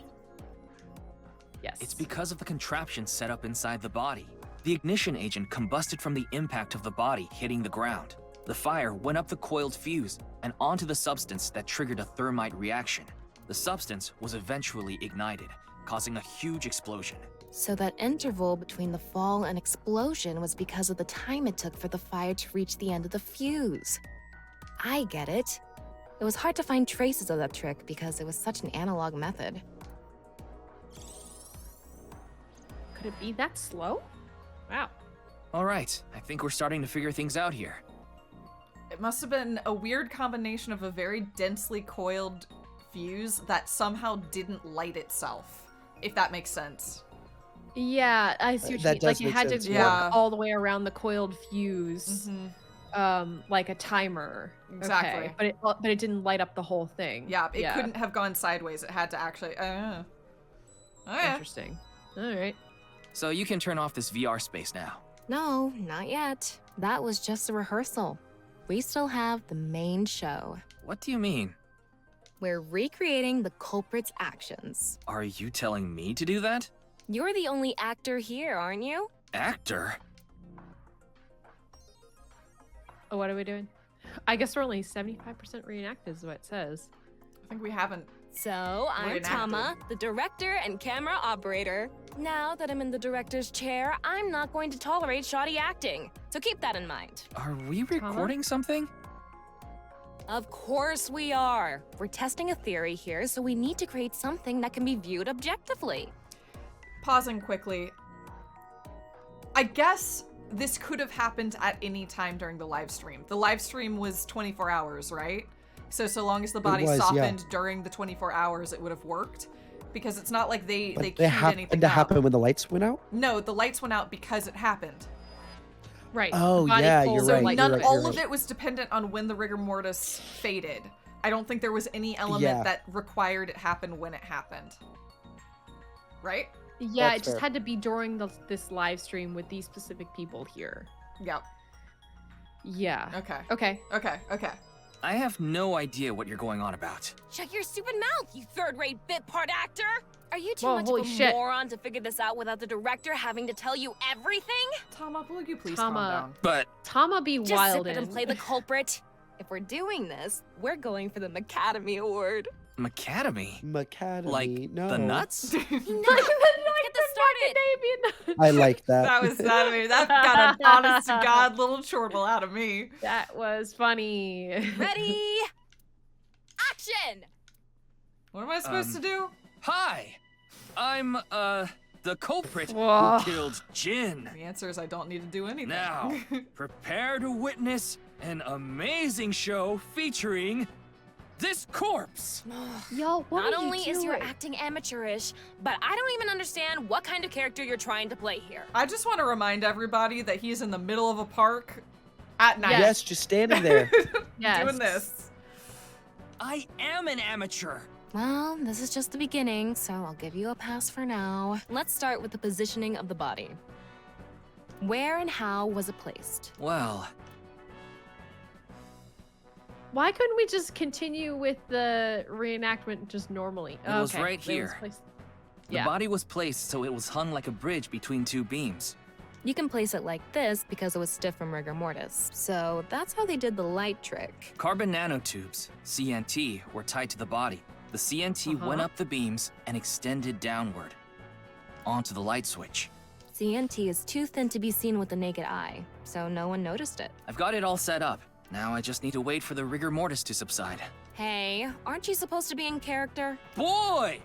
Yes. It's because of the contraption set up inside the body. The ignition agent combusted from the impact of the body hitting the ground. The fire went up the coiled fuse and onto the substance that triggered a thermite reaction. The substance was eventually ignited, causing a huge explosion. So that interval between the fall and explosion was because of the time it took for the fire to reach the end of the fuse. I get it. It was hard to find traces of that trick because it was such an analog method. Could it be that slow? Wow. All right, I think we're starting to figure things out here. It must have been a weird combination of a very densely coiled fuse that somehow didn't light itself, if that makes sense. Yeah, I see what you That mean. does Like, it make had sense, to yeah. work all the way around the coiled fuse, like a timer. Exactly. Okay. But it didn't light up the whole thing. Yeah, it couldn't have gone sideways. It had to actually. Oh, yeah. Interesting. All right. So you can turn off this VR space now. No, not yet. That was just a rehearsal. We still have the main show. What do you mean? We're recreating the culprit's actions. Are you telling me to do that? You're the only actor here, aren't you? Actor? Oh, what are we doing? I guess we're only 75% reenacted is what it says. I think we haven't. So, I'm Reenacted. Tama, the director and camera operator. Now that I'm in the director's chair, I'm not going to tolerate shoddy acting. So keep that in mind. Are we recording something? Of course we are. We're testing a theory here, so we need to create something that can be viewed objectively. Pausing quickly. I guess this could have happened at any time during the live stream. The live stream was 24 hours, right? So long as the body softened during the 24 hours, it would have worked. Because it's not like they queued anything to up. happen when the lights went out? No, the lights went out because it happened. Right. Oh, Body yeah, pulls you're So right. like- you're none, right, all you're of right. it was dependent on when the rigor mortis faded. I don't think there was any element Yeah. that required it happen when it happened. Right? Yeah, That's it just fair. had to be during this live stream with these specific people here. Yep. Yeah. Okay. Okay. Okay. I have no idea what you're going on about. Shut your stupid mouth, you third-rate bit part actor! Are you too Whoa, much holy of a shit. moron to figure this out without the director having to tell you everything? Tama, will you please Tama. calm down? But Tama be Just wild sip it and play the culprit. If we're doing this, we're going for the Academy Award. Macadamy? Macadamy, Like no. the nuts? No, get this started. I like that. That got an honest to God little chortle out of me. That was funny. Ready? Action! What am I supposed to do? Hi! I'm, the culprit Whoa. who killed Jin. The answer is I don't need to do anything. Now, prepare to witness an amazing show featuring this corpse. Yo, what Not are you only is your doing? acting amateurish, but I don't even understand what kind of character you're trying to play here. I just want to remind everybody that he's in the middle of a park at night. Yes, just standing there. Yes. Doing this. I am an amateur. Well, this is just the beginning, so I'll give you a pass for now. Let's start with the positioning of the body. Where and how was it placed? Well, Why couldn't we just continue with the reenactment just normally? It was Okay, right it was here. placed- the Yeah. body was placed so it was hung like a bridge between two beams. You can place it like this because it was stiff from rigor mortis. So that's how they did the light trick. Carbon nanotubes, CNT, were tied to the body. The CNT went up the beams and extended downward onto the light switch. CNT is too thin to be seen with the naked eye, so no one noticed it. I've got it all set up. Now I just need to wait for the rigor mortis to subside. Hey, aren't you supposed to be in character? Boy!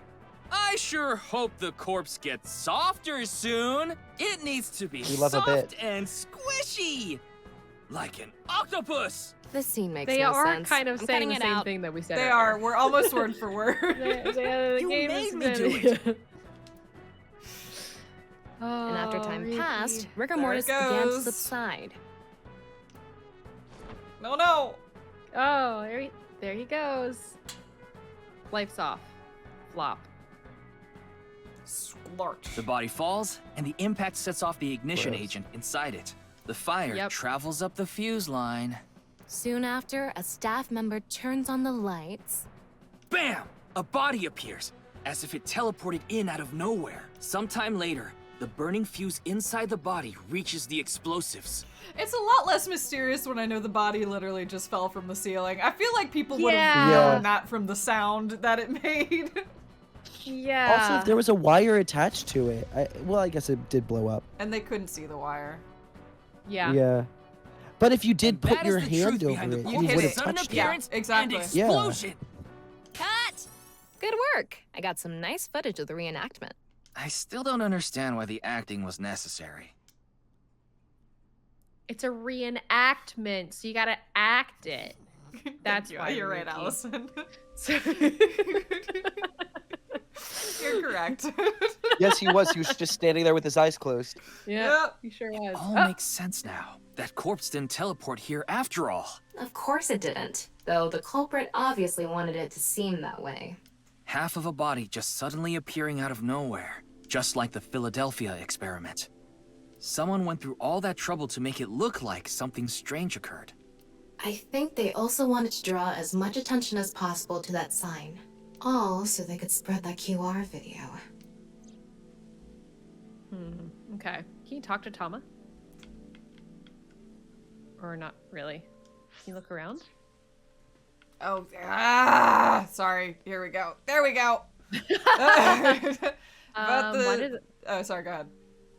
I sure hope the corpse gets softer soon. It needs to be We love a soft bit. and squishy. Like an octopus. This scene makes They no are sense. kind of I'm saying cutting the it same out. thing that we said They earlier. are. We're almost word for word. The You game made has me been- do it. And after Oh, time Ricky. passed, rigor There it mortis began to goes. subside. No. Oh, there he goes. Life's off. Flop. Splorch. The body falls, and the impact sets off the ignition Gross. agent inside it. The fire travels up the fuse line. Soon after, a staff member turns on the lights. Bam! A body appears, as if it teleported in out of nowhere. Sometime later, the burning fuse inside the body reaches the explosives. It's a lot less mysterious when I know the body literally just fell from the ceiling. I feel like people would Yeah. have Yeah. known that from the sound that it made. Yeah. Also, if there was a wire attached to it, I guess it did blow up. And they couldn't see the wire. Yeah. Yeah. But if you did And put that your is the hand truth over behind it, the you Culprit's would have sudden touched it. appearance exactly. and Yeah. explosion. Cut! Good work. I got some nice footage of the reenactment. I still don't understand why the acting was necessary. It's a reenactment, so you gotta act it. That's Thank you. why. You're right, Ricky. Allison. So- You're correct. Yes, he was. He was just standing there with his eyes closed. yeah, Yep. he sure was. All Oh, makes sense now. That corpse didn't teleport here after all. Of course it didn't, though the culprit obviously wanted it to seem that way. Half of a body just suddenly appearing out of nowhere, just like the Philadelphia experiment. Someone went through all that trouble to make it look like something strange occurred. I think they also wanted to draw as much attention as possible to that sign. All so they could spread that QR video. okay. Can you talk to Tama? Or not really? Can you look around? Oh, sorry. Here we go. There we go. About What is it? Oh, sorry. Go ahead.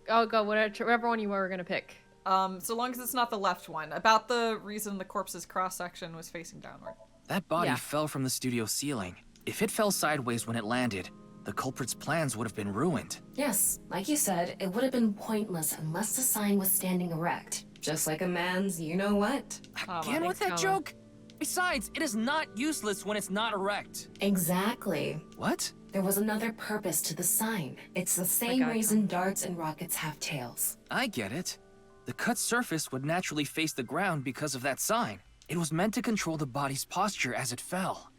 Oh, go whatever one you were gonna pick. So long as it's not the left one. About the reason the corpse's cross-section was facing downward. That body Yeah. fell from the studio ceiling. If it fell sideways when it landed, the culprit's plans would have been ruined. Yes, like you said, it would have been pointless unless the sign was standing erect. Just like a man's you-know-what. Again with that Tama. joke? Besides, it is not useless when it's not erect. Exactly. What? There was another purpose to the sign. It's the same God, reason darts and rockets have tails. I get it. The cut surface would naturally face the ground because of that sign. It was meant to control the body's posture as it fell.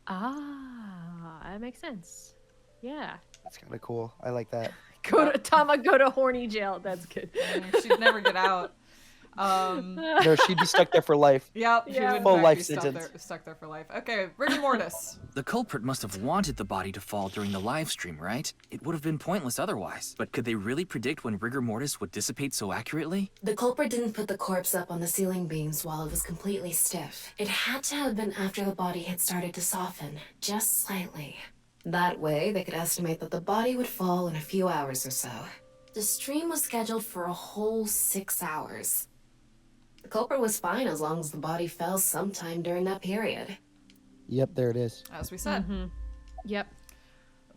Ah, that makes sense. Yeah. That's kind of cool. I like that. Go to horny jail. That's good. She'd never get out. No, she'd be stuck there for life. Yep, she Yeah. would in Full fact life be stuck sentence. stuck there for life. Okay, rigor mortis. The culprit must have wanted the body to fall during the live stream, right? It would have been pointless otherwise. But could they really predict when rigor mortis would dissipate so accurately? The culprit didn't put the corpse up on the ceiling beams while it was completely stiff. It had to have been after the body had started to soften, just slightly. That way, they could estimate that the body would fall in a few hours or so. The stream was scheduled for a whole 6 hours. The culprit was fine as long as the body fell sometime during that period. Yep, there it is. As we said. Yep.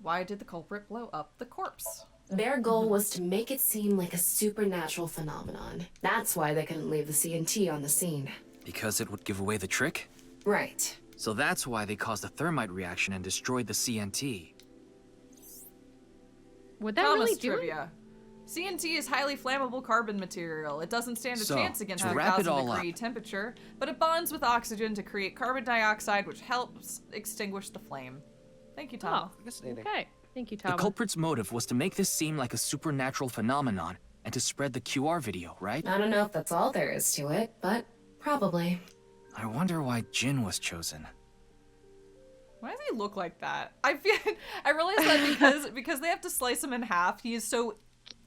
Why did the culprit blow up the corpse? Their goal was to make it seem like a supernatural phenomenon. That's why they couldn't leave the CNT on the scene. Because it would give away the trick? Right. So that's why they caused a thermite reaction and destroyed the CNT. Would that Thomas really do it? trivia. CNT is highly flammable carbon material. It doesn't stand a So, chance against to a wrap it 1,000 all degree up. temperature, but it bonds with oxygen to create carbon dioxide, which helps extinguish the flame. Thank you, Tom. Fascinating. Okay. Thank you, The Tom. culprit's motive was to make this seem like a supernatural phenomenon and to spread the QR video, right? I don't know if that's all there is to it, but probably. I wonder why Jin was chosen. Why does he look like that? I realize that because they have to slice him in half, he is so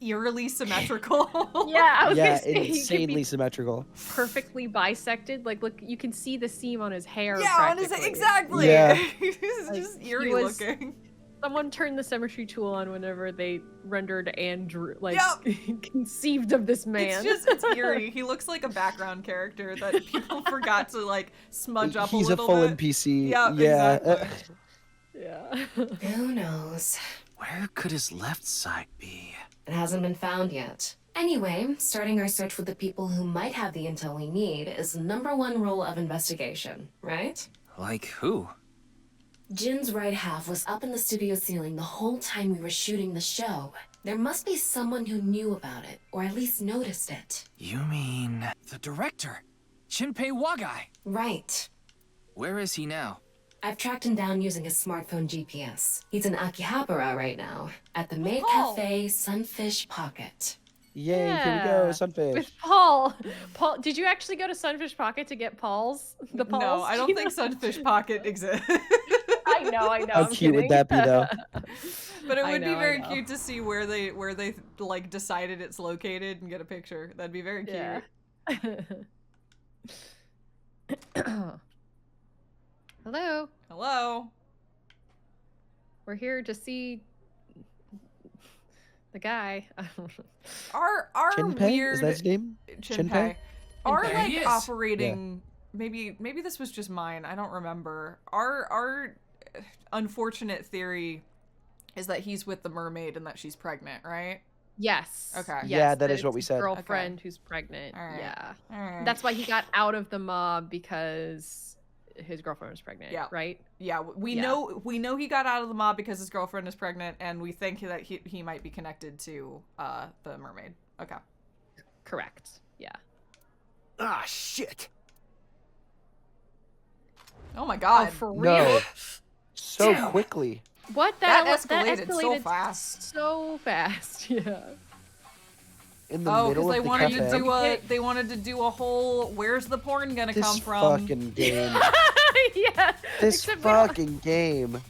eerily symmetrical. Yeah, I was Yeah, gonna say he could insanely be symmetrical. perfectly bisected. Like, look, you can see the seam on his hair. Yeah, on his practically. exactly. Yeah. He's Like, just he eerie was- looking. Someone turned the symmetry tool on whenever they rendered Andrew, like, Yep. conceived of this man. It's eerie. He looks like a background character that people forgot to like smudge up He's a a little full bit. NPC. Yeah, Yeah. exactly. Yeah. Who knows? Where could his left side be? It hasn't been found yet. Anyway, starting our search with the people who might have the intel we need is the #1 rule of investigation, right? Like who? Jin's right half was up in the studio ceiling the whole time we were shooting the show. There must be someone who knew about it, or at least noticed it. You mean the director, Shinpei Wagai? Right. Where is he now? I've tracked him down using his smartphone GPS. He's in Akihabara right now, at the maid Oh. cafe Sunfish Pocket. Yay, here we Yeah. go, Sunfish. With Paul. Paul, did you actually go to Sunfish Pocket to get Paul's? The Paul's? No, I don't Gina? think Sunfish Pocket exists. know. How I'm cute would kidding. that be, though? But it I would be know, I very know. cute to see where they like decided it's located and get a picture. That'd be very cute. Yeah. Hello. Hello. We're here to see the guy. Our Chinpei? weird Is that his name? Chinpei. Our Chinpei. like He is. operating maybe this was just mine. I don't remember. Our unfortunate theory is that he's with the mermaid and that she's pregnant, right? Yes. Okay. Yes, Yeah, that is it's what we his said. Girlfriend who's pregnant. All right. Yeah. All right. That's why he got out of the mob, because his girlfriend was pregnant. Yeah. Right. Yeah, we Yeah. know he got out of the mob because his girlfriend is pregnant, and we think that he might be connected to the mermaid. Okay. Correct. Yeah. Ah, shit. Oh my god. Oh, for real? No. So Damn. quickly. What? That That escalated so escalated fast. So fast. Yeah. In the Oh, middle because of they the wanted cafe. to do a whole where's the porn gonna This come from? fucking game. Yeah. This except we don't- fucking game.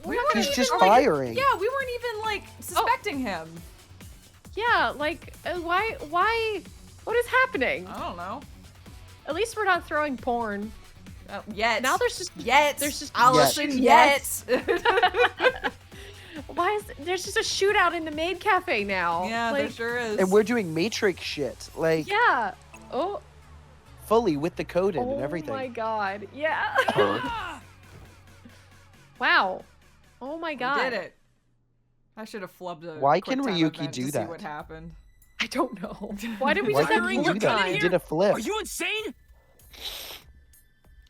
We weren't He's even, just like- firing. Yeah, we weren't even like suspecting him. Yeah. Like, why? What is happening? I don't know. At least we're not throwing porn. Yet. Now there's just There's just Allison Yes. yet. Why is there's just a shootout in the maid cafe now? Yeah, like, there sure is. And we're doing Matrix shit. Like, Yeah. Oh. fully with the code in Oh and everything. my god. Yeah. Huh? Wow. Oh my god. We did it. I should have flubbed a Why quick can time Ryuki event do to that? See what happened. I don't know. Why did we Why just have couldn't you bullet do that? time? You did a flip. Are you insane?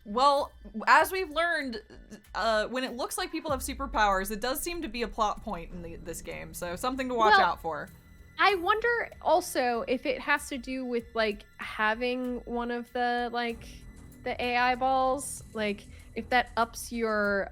Well, as we've learned, when it looks like people have superpowers, it does seem to be a plot point in this game, so something to watch Well, out for. I wonder also if it has to do with like having one of the the AI balls, like if that ups your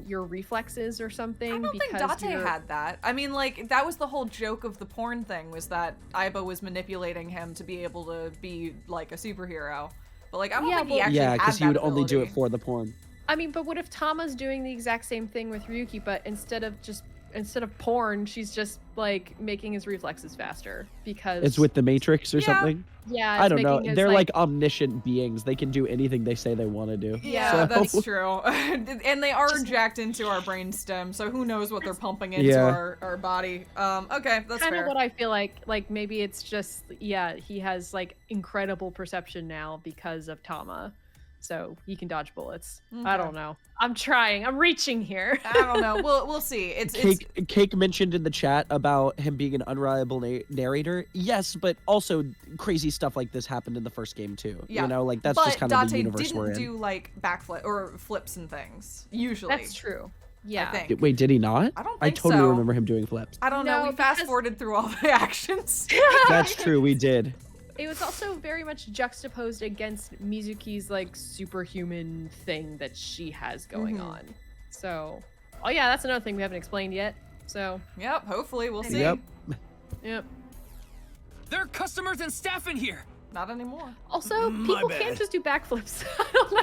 reflexes or something. I don't think because Date had that. I mean, like, that was the whole joke of the porn thing, was that Aiba was manipulating him to be able to be, like, a superhero. But, like, I don't think he actually Yeah, had because that he would only do it ability. for the porn. I mean, but what if Tama's doing the exact same thing with Ryuki, but instead of porn, she's just like making his reflexes faster because It's with the Matrix or something. Yeah, I it's don't know. making his, They're like omniscient beings. They can do anything they say they want to do. Yeah, So- that's true. And they are jacked into our brainstem, so who knows what they're pumping into Yeah. our body. Okay, that's kind fair. of what I feel like. Like maybe it's just he has like incredible perception now because of Tama, so he can dodge bullets. I Okay. don't know. I'm trying. I'm reaching here. I don't know. We'll see. It's Cake mentioned in the chat about him being an unreliable narrator. Yes, but also crazy stuff like this happened in the first game too. Yeah. You know, like that's but just kind of the Date universe we're didn't in. do like backflip or flips and things usually. That's true. Yeah. I think. Wait, did he not? I don't I think totally so. remember him doing flips. I don't know. No, We fast forwarded through all the actions. That's true. We did. It was also very much juxtaposed against Mizuki's like superhuman thing that she has going on. So, oh yeah, that's another thing we haven't explained yet. So, Yep. Hopefully, we'll see. Yep. yep. There are customers and staff in here. Not anymore. Also, My people bad. can't just do backflips. I don't know.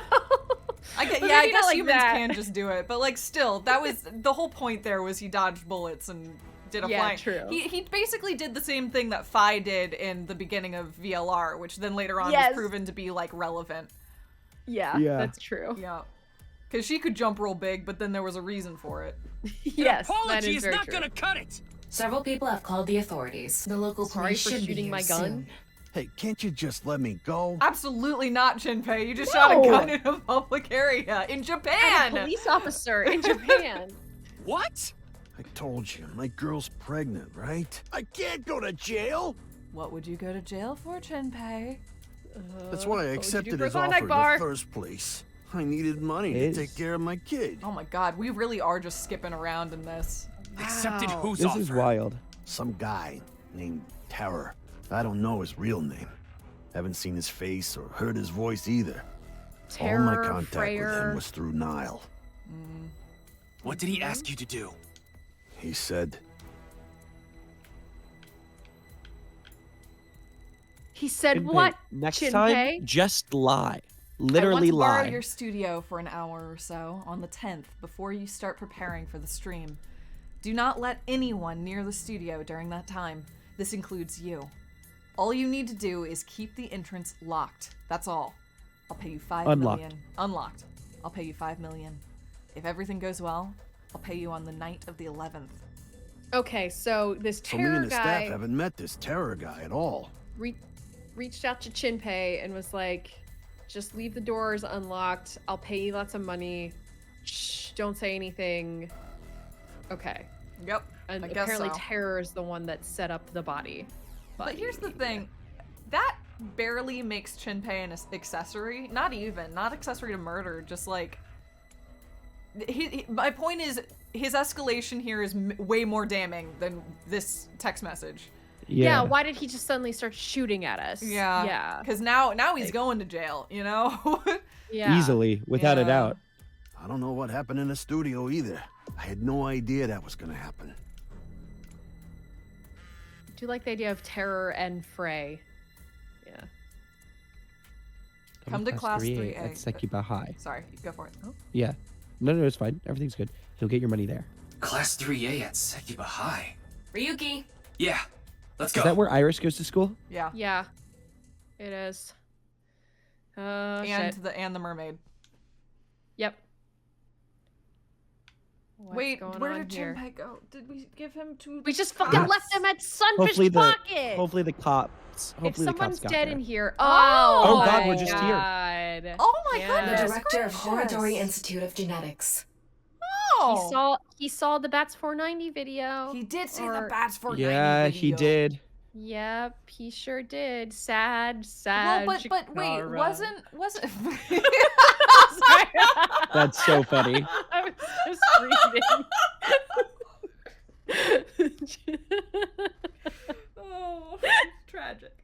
I But guess maybe not like humans that. can just do it, but like still, that was the whole point. There was he dodged bullets and did a Yeah, flying. true. He basically did the same thing that Fi did in the beginning of VLR, which then later on Yes. was proven to be like relevant. Yeah, Yeah. that's true. Yeah, because she could jump real big, but then there was a reason for it. Yes, that Apology is is very not true. gonna cut it. Several people have called the authorities. The local Sorry police for should be shooting here my gun. soon. Hey, can't you just let me go? Absolutely not, Jinpei. You just shot a No. gun in a public area in I'm Japan. a police officer in Japan. What? I told you, my girl's pregnant, right? I can't go to jail. What would you go to jail for, Jinpei? That's why I what would you do accepted for his Klondike offer in bar? the first place. I needed money to Is. take care of my kid. Oh my God, we really are just skipping around in this. Accepted Wow. whose This offer? is wild. Some guy named Terror. I don't know his real name. Haven't seen his face or heard his voice either. All my Terror, contact with Freyr. him was through Nile. What did he ask you to do? He said, He said Jinpei, what? Next Jinpei? time, just lie. literally I want to borrow lie. your studio for an hour or so on the 10th before you start preparing for the stream. Do not let anyone near the studio during that time. This includes you. All you need to do is keep the entrance locked. That's all. I'll pay you $5 million. Unlocked. I'll pay you $5 million. If everything goes well, I'll pay you on the night of the 11th. Okay, so this So me terror and the guy staff haven't met this terror guy at all. reached out to Chinpei and was like, just leave the doors unlocked. I'll pay you lots of money. Shh, don't say anything. Okay. Yep. And I guess apparently so. Terror is the one that set up the body. But here's the thing. That barely makes Chinpei an accessory. Not accessory to murder. Just like... my point is, his escalation here is way more damning than this text message. Yeah, why did he just suddenly start shooting at us? Yeah. Yeah. Because now he's going to jail, you know? Yeah. Easily, without a doubt. I don't know what happened in the studio either. I had no idea that was gonna happen. I do like the idea of Terror and Frey. Yeah. Come to class 3A. At Sekiba High. Sorry, go for it. Oh. Yeah. No, it's fine. Everything's good. You'll get your money there. Class 3A at Sekiba High. Ryuki. Yeah, let's go. Is that where Iris goes to school? Yeah. Yeah. It is. And Shit. the mermaid. Yep. Wait, going where on did here? Chinpei go? Did we give him to? We just fucking left him at Sunfish Pocket. Hopefully the cops. If Hopefully the someone's cops got dead there. in here, Oh God, my we're just here. God. Oh my Yeah. goodness. The director of gracious. Horodori Institute of Genetics. Oh. He saw the Bats 490 video. He did see Or- the Bats 490 Yeah, video. he did. Yep, he sure did. Sad. Well, but wait, Chikara. wasn't That's so funny. I was just reading. Oh, tragic.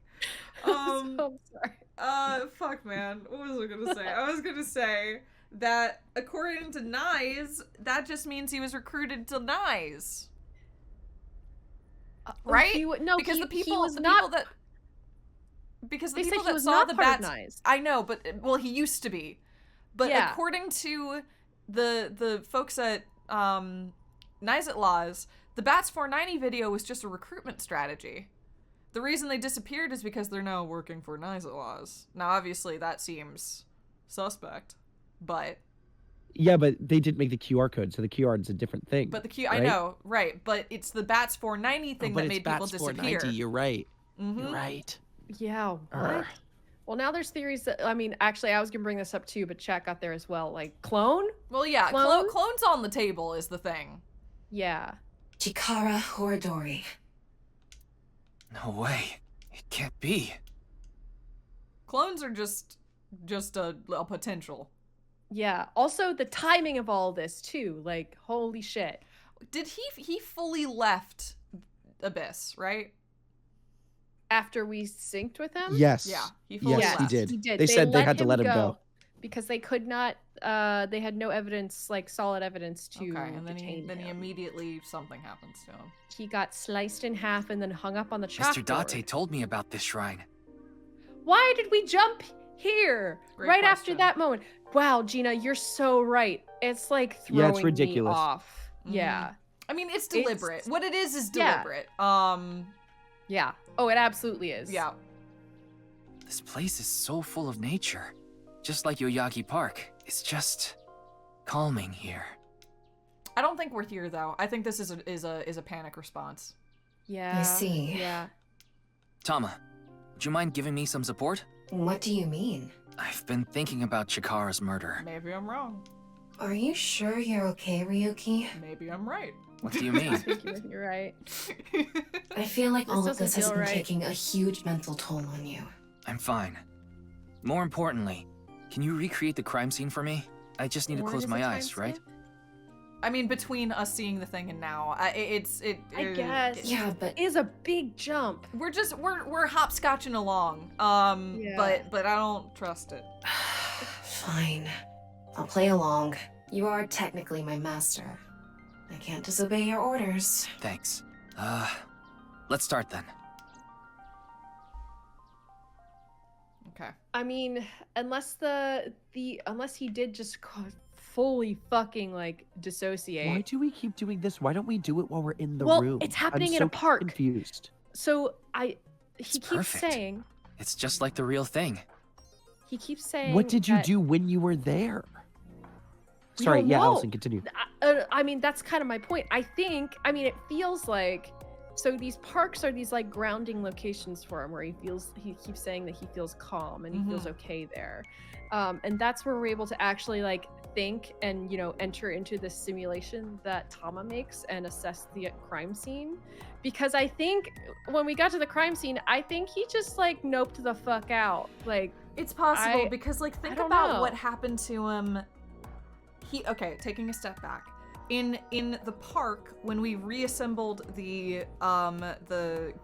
I'm so sorry. Fuck, man. What was I gonna say? I was gonna say that according to Nyes, that just means he was recruited to Nyes. Right? Because the people that They said he was saw not the part of bats. Nyes. I know, but well, he used to be. But Yeah. according to the folks at Nyes at Laws, the Bats 490 video was just a recruitment strategy. The reason they disappeared is because they're now working for Nyes at Laws. Now, obviously, that seems suspect, but. Yeah, but they did make the QR code, so the QR is a different thing. But the right? I know, right? But it's the Bats 490 thing but that it's made people Bats disappear. 490, you're right. Mhm. You're right. Yeah, what? Well, now there's theories that, I mean, actually, I was gonna bring this up too, but chat got there as well. Like, clone? Well, yeah, Clone? clones on the table is the thing. Yeah. Chikara Horodori. No way. It can't be. Clones are just a potential. Yeah. Also, the timing of all this too. Like, holy shit. Did he fully left Abyss, right? After we synced with him? Yes. Yeah, he fully Yes, he left. did. He did. They said they had to let him go. because they could not. They had no evidence, like solid evidence to Okay, and then detain he him. immediately something happens to him. He got sliced in half and then hung up on the chalkboard. Mr. Date told me about this shrine. Why did we jump here Great right after question. that moment? Wow, Gina, you're so right. It's like throwing Yeah, it's ridiculous. me off. Mhm. Yeah. I mean, it's deliberate. What it is Yeah. deliberate. Yeah. Oh, it absolutely is. Yeah. This place is so full of nature. Just like Yoyagi Park. It's just calming here. I don't think we're here though. I think this is a panic response. Yeah. I see. Yeah. Tama, would you mind giving me some support? What do you mean? I've been thinking about Chikara's murder. Maybe I'm wrong. Are you sure you're okay, Ryuki? Maybe I'm right. What do you mean? I think you're right. I feel like This all of doesn't this has feel been right. taking a huge mental toll on you. I'm fine. More importantly, can you recreate the crime scene for me? I just need to What close is my the time eyes, right? skip? I mean, between us seeing the thing and now, I guess. Yeah, but It is a big jump. we're hopscotching along. Yeah. But I don't trust it. fine. I'll play along. You are technically my master. I can't disobey your orders. Thanks. Let's start then. Okay. I mean, unless unless he did just fully fucking like dissociate. Why do we keep doing this? Why don't we do it while we're in the well, room? it's happening I'm in so a park. confused. So he It's keeps perfect. saying. It's just like the real thing. He keeps saying. What did you that- do when you were there? We Sorry, don't yeah, know. Allison, continue. I mean, that's kind of my point. I mean, it feels like, so these parks are these like grounding locations for him where he keeps saying that he feels calm and he feels okay there. And that's where we're able to actually like think and, enter into this simulation that Tama makes and assess the crime scene. Because I think when we got to the crime scene, I think he just like noped the fuck out. Like, it's possible because like think about what happened to him. Taking a step back. In the park, when we reassembled the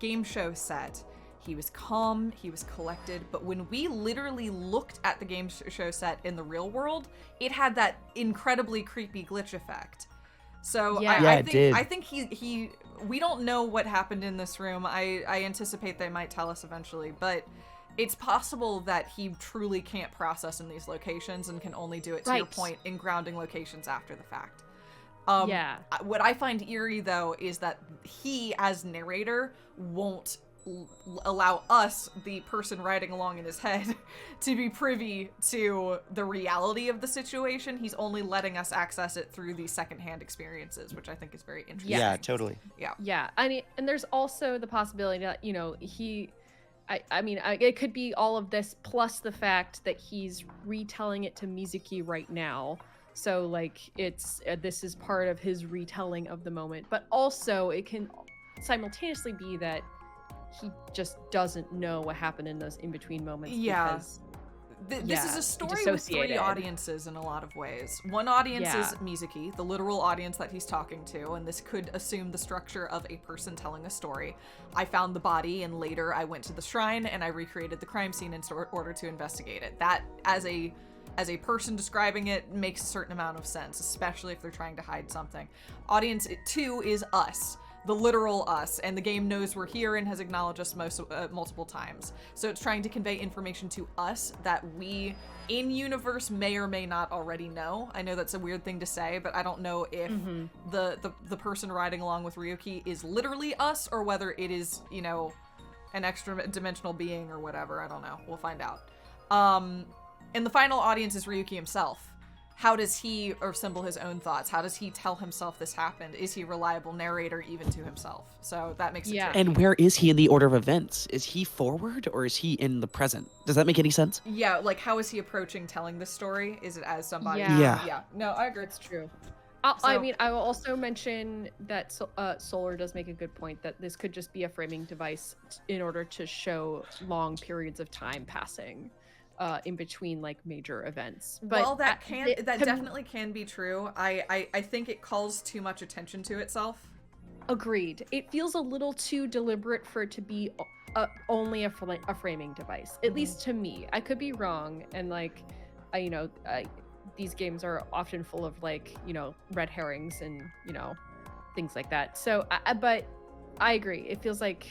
game show set, he was calm, he was collected, but when we literally looked at the game show set in the real world, it had that incredibly creepy glitch effect. So I think he we don't know what happened in this room. I anticipate they might tell us eventually, but it's possible that he truly can't process in these locations and can only do it, to your point, in grounding locations after the fact. What I find eerie, though, is that he, as narrator, won't allow us, the person riding along in his head, to be privy to the reality of the situation. He's only letting us access it through these secondhand experiences, which I think is very interesting. Yeah, totally. Yeah, and there's also the possibility that, I mean, it could be all of this plus the fact that he's retelling it to Mizuki right now. So, like, this is part of his retelling of the moment. But also, it can simultaneously be that he just doesn't know what happened in those in-between moments. Yeah. Because, this is a story with three audiences in a lot of ways. One audience is Mizuki, the literal audience that he's talking to, and this could assume the structure of a person telling a story. I found the body, and later I went to the shrine and I recreated the crime scene in order to investigate it. That, as a person describing it, makes a certain amount of sense, especially if they're trying to hide something. Audience 2 is us, the literal us, and the game knows we're here and has acknowledged us multiple times. So it's trying to convey information to us that we, in universe, may or may not already know. I know that's a weird thing to say, but I don't know if the person riding along with Ryuki is literally us, or whether it is, an extra dimensional being or whatever. I don't know. We'll find out. And the final audience is Ryuki himself. How does he assemble his own thoughts? How does he tell himself this happened? Is he a reliable narrator even to himself? So that makes it tricky. And where is he in the order of events? Is he forward or is he in the present? Does that make any sense? Yeah, like how is he approaching telling this story? Is it as somebody? Yeah. No, I agree. It's true. I mean, I will also mention that Solar does make a good point that this could just be a framing device in order to show long periods of time passing. In between like major events. But well, that definitely can be true. I think it calls too much attention to itself. Agreed. It feels a little too deliberate for it to be only a framing device. At least to me. I could be wrong, and like, these games are often full of like, red herrings and things like that. So, but I agree. It feels like.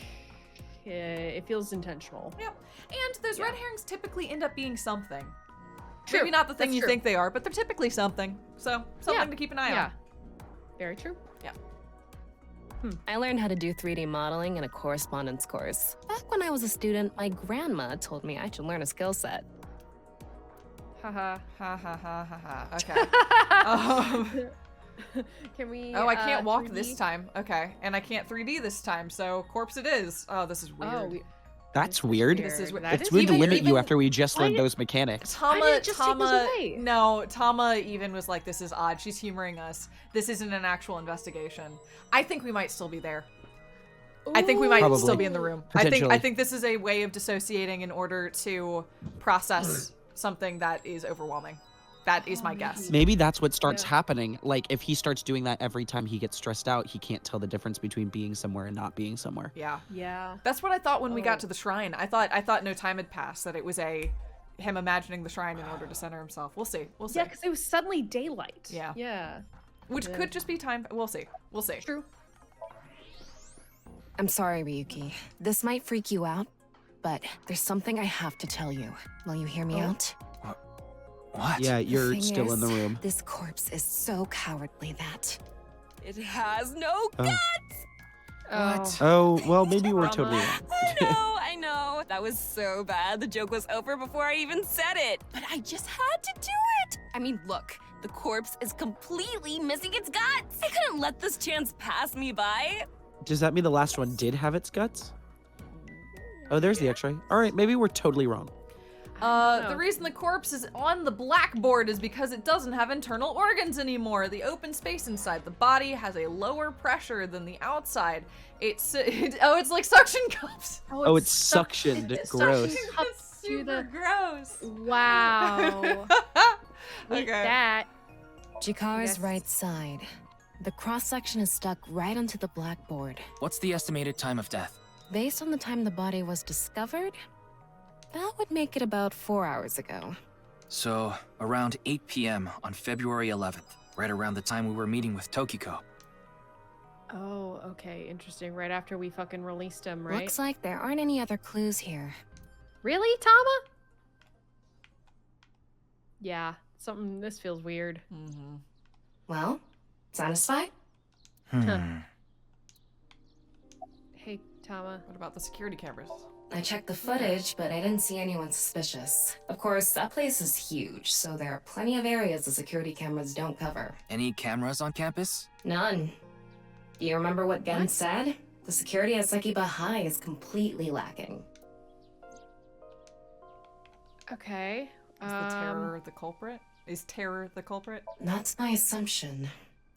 It feels intentional. Yep. And those red herrings typically end up being something. True. Maybe not the thing you think they are, but they're typically something. So something to keep an eye on. Very true. Yeah. I learned how to do 3D modeling in a correspondence course. Back when I was a student, my grandma told me I should learn a skill set. Haha. Ha ha ha ha ha. Okay. Can we? Oh, I can't walk 3D? this time. Okay, and I can't 3D this time. So corpse it is. Oh, this is weird. Oh, That's weird. This is It's weird to limit you after we just learned those mechanics. Tama even was like, this is odd. She's humoring us. This isn't an actual investigation. I think we might still be there. I think we might still be in the room. I think this is a way of dissociating in order to process something that is overwhelming. That is my guess. Maybe that's what starts happening. Like, if he starts doing that every time he gets stressed out, he can't tell the difference between being somewhere and not being somewhere. Yeah. Yeah. That's what I thought when we got to the shrine. I thought no time had passed, that it was him imagining the shrine in order to center himself. We'll see. Yeah, because it was suddenly daylight. Yeah. Yeah. Which could just be time. We'll see. True. I'm sorry, Ryuki. This might freak you out, but there's something I have to tell you. Will you hear me out? What? Yeah, The you're thing still in the is, room. This corpse is so cowardly that it has no guts! What? Oh, well, maybe we're totally wrong. I know. That was so bad. The joke was over before I even said it. But I just had to do it. I mean, look, the corpse is completely missing its guts. I couldn't let this chance pass me by. Does that mean the last one did have its guts? Oh, there's the x-ray. All right, maybe we're totally wrong. The reason the corpse is on the blackboard is because it doesn't have internal organs anymore. The open space inside the body has a lower pressure than the outside. It's like suction cups. Oh, it's suctioned. Gross. Suction cups super gross. Wow. Okay. That. Chikara's right side. The cross-section is stuck right onto the blackboard. What's the estimated time of death? Based on the time the body was discovered, that would make it about 4 hours ago. So, around 8 p.m. on February 11th, right around the time we were meeting with Tokiko. Oh, okay, interesting. Right after we fucking released him, right? Looks like there aren't any other clues here. Really, Tama? Yeah, this feels weird. Mm-hmm. Well, satisfied? Hey, Tama. What about the security cameras? I checked the footage, but I didn't see anyone suspicious. Of course, that place is huge, so there are plenty of areas the security cameras don't cover. Any cameras on campus? None. Do you remember what Gen said? The security at Sekiba High is completely lacking. Okay. Is the terror the culprit? Is terror the culprit? That's my assumption.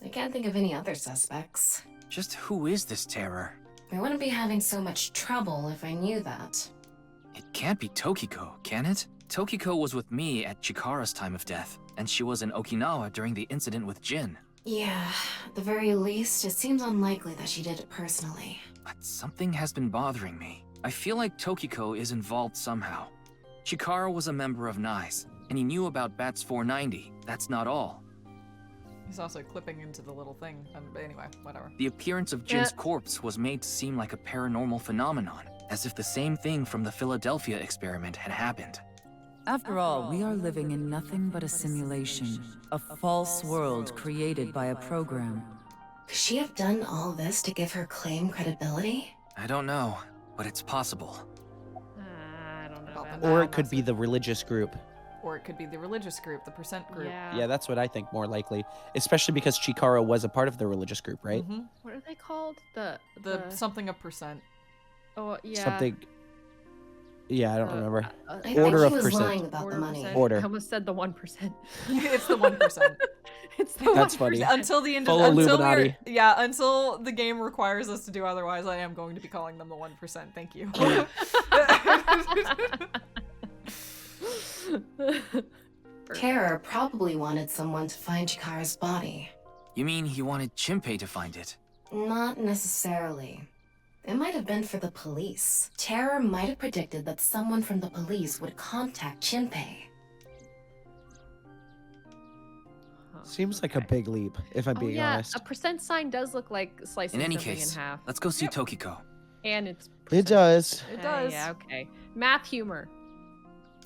I can't think of any other suspects. Just who is this terror? I wouldn't be having so much trouble if I knew that. It can't be Tokiko, can it? Tokiko was with me at Chikara's time of death, and she was in Okinawa during the incident with Jin. Yeah, at the very least, it seems unlikely that she did it personally. But something has been bothering me. I feel like Tokiko is involved somehow. Chikara was a member of NICE, and he knew about Bats 490. That's not all. He's also clipping into the little thing. But anyway, whatever. The appearance of Jin's corpse was made to seem like a paranormal phenomenon, as if the same thing from the Philadelphia experiment had happened. After all, we are living in nothing but a simulation, a false world created by a program. Could she have done all this to give her claim credibility? I don't know, but it's possible. I don't know. Or it could be the religious group. Or it could be the religious group, the percent group. Yeah, that's what I think more likely. Especially because Chikara was a part of the religious group, right? Mm-hmm. What are they called? The something of percent. Oh, yeah. Something. Yeah, I don't remember. I Order think of he was percent. lying about the money. Order. I almost said the 1%. It's the 1%. It's the That's 1%. funny. Until the end Full of Illuminati. until the game requires us to do otherwise, I am going to be calling them the 1%. Thank you. Terror probably wanted someone to find Chikara's body. You mean he wanted Chimpei to find it? Not necessarily. It might have been for the police. Terror might have predicted that someone from the police would contact Chimpei. Seems like a big leap, if I'm being honest. A percent sign does look like slicing In any something case, in half. let's go see Tokiko. And it's It does. It does. Yeah, okay. Math humor.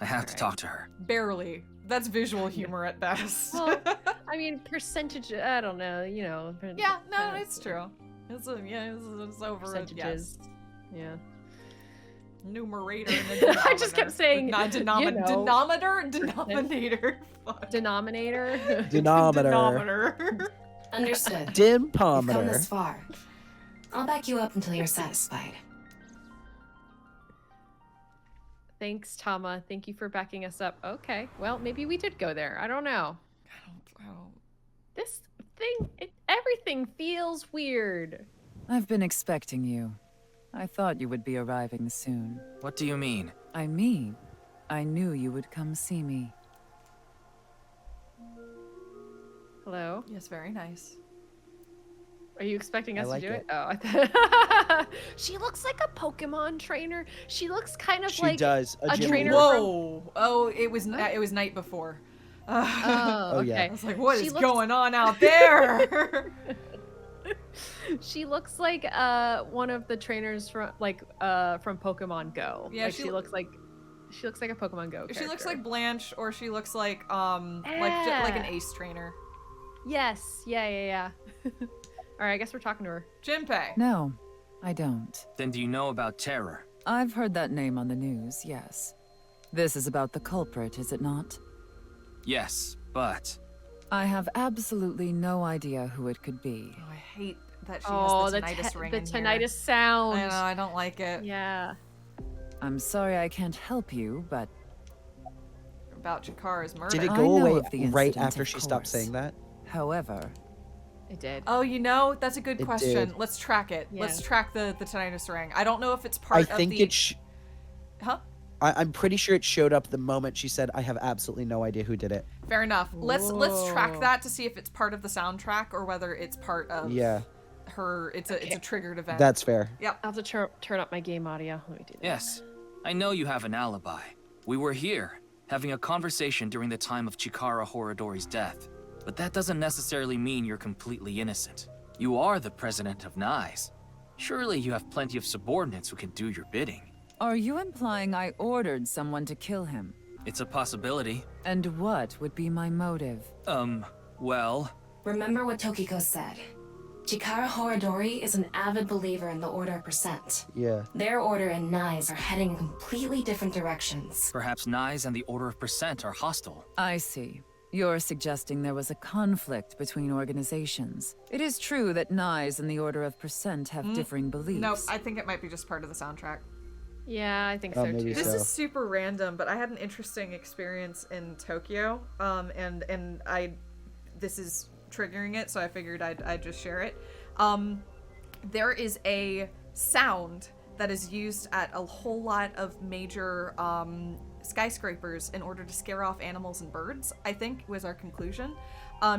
I have to talk to her. Barely. That's visual humor at best. Well, I mean, percentage, I don't know, you know. Yeah, no, it's true. It's over percentages. Yeah. Numerator and the denominator. I just kept saying, denominator. Fuck. Denominator. Denominator. Understood. You've come this Dimpometer. far. I'll back you up until you're satisfied. Thanks, Tama. Thank you for backing us up. Okay, well, maybe we did go there. I don't know. I don't. This thing, everything feels weird. I've been expecting you. I thought you would be arriving soon. What do you mean? I mean, I knew you would come see me. Hello? Yes, very nice. Are you expecting us I like to do it. it? Oh, I thought... She looks like a Pokemon trainer. She looks kind of She like does. a gym trainer leader. Whoa! Oh, it was night before. Oh, Oh, yeah. okay. I was like, what She is looks- going on out there? She looks like one of the trainers from Pokemon Go. Yeah, like, she looks like a Pokemon Go character. She looks like Blanche, or she looks like like an Ace trainer. Yes. Yeah. All right, I guess we're talking to her. Jinpei. No, I don't. Then do you know about Terror? I've heard that name on the news, yes. This is about the culprit, is it not? Yes, but... I have absolutely no idea who it could be. Oh, I hate that she has the tinnitus ring in tinnitus here. sound. I know, I don't like it. Yeah. I'm sorry I can't help you, but... About Chikara's murder. Did it I go know away of the right incident, after of she stopped course. saying that? However... It did. Oh, you know, that's a good It question. did. Let's track it. Yeah. Let's track the tinnitus ring. I don't know if it's part I of think the... it Huh? I'm pretty sure it showed up the moment she said, I have absolutely no idea who did it. Fair enough. Let's track Whoa. that to see if it's part of the soundtrack or whether it's part of her. It's a triggered event. That's fair. Yep. I'll have to turn up my game audio. Let me do that. Yes, I know you have an alibi. We were here, having a conversation during the time of Chikara Horadori's death. But that doesn't necessarily mean you're completely innocent. You are the president of NICE. Surely you have plenty of subordinates who can do your bidding. Are you implying I ordered someone to kill him? It's a possibility. And what would be my motive? Well... Remember what Tokiko said. Chikara Horadori is an avid believer in the Order of Percent. Yeah. Their order and NICE are heading in completely different directions. Perhaps NICE and the Order of Percent are hostile. I see. You're suggesting there was a conflict between organizations. It is true that NICE and the Order of Percent have differing beliefs. Nope, I think it might be just part of the soundtrack. Yeah, I think Oh, so too. maybe This so. is super random, but I had an interesting experience in Tokyo, and this is triggering it, so I figured I'd just share it. There is a sound that is used at a whole lot of major skyscrapers in order to scare off animals and birds, I think was our conclusion.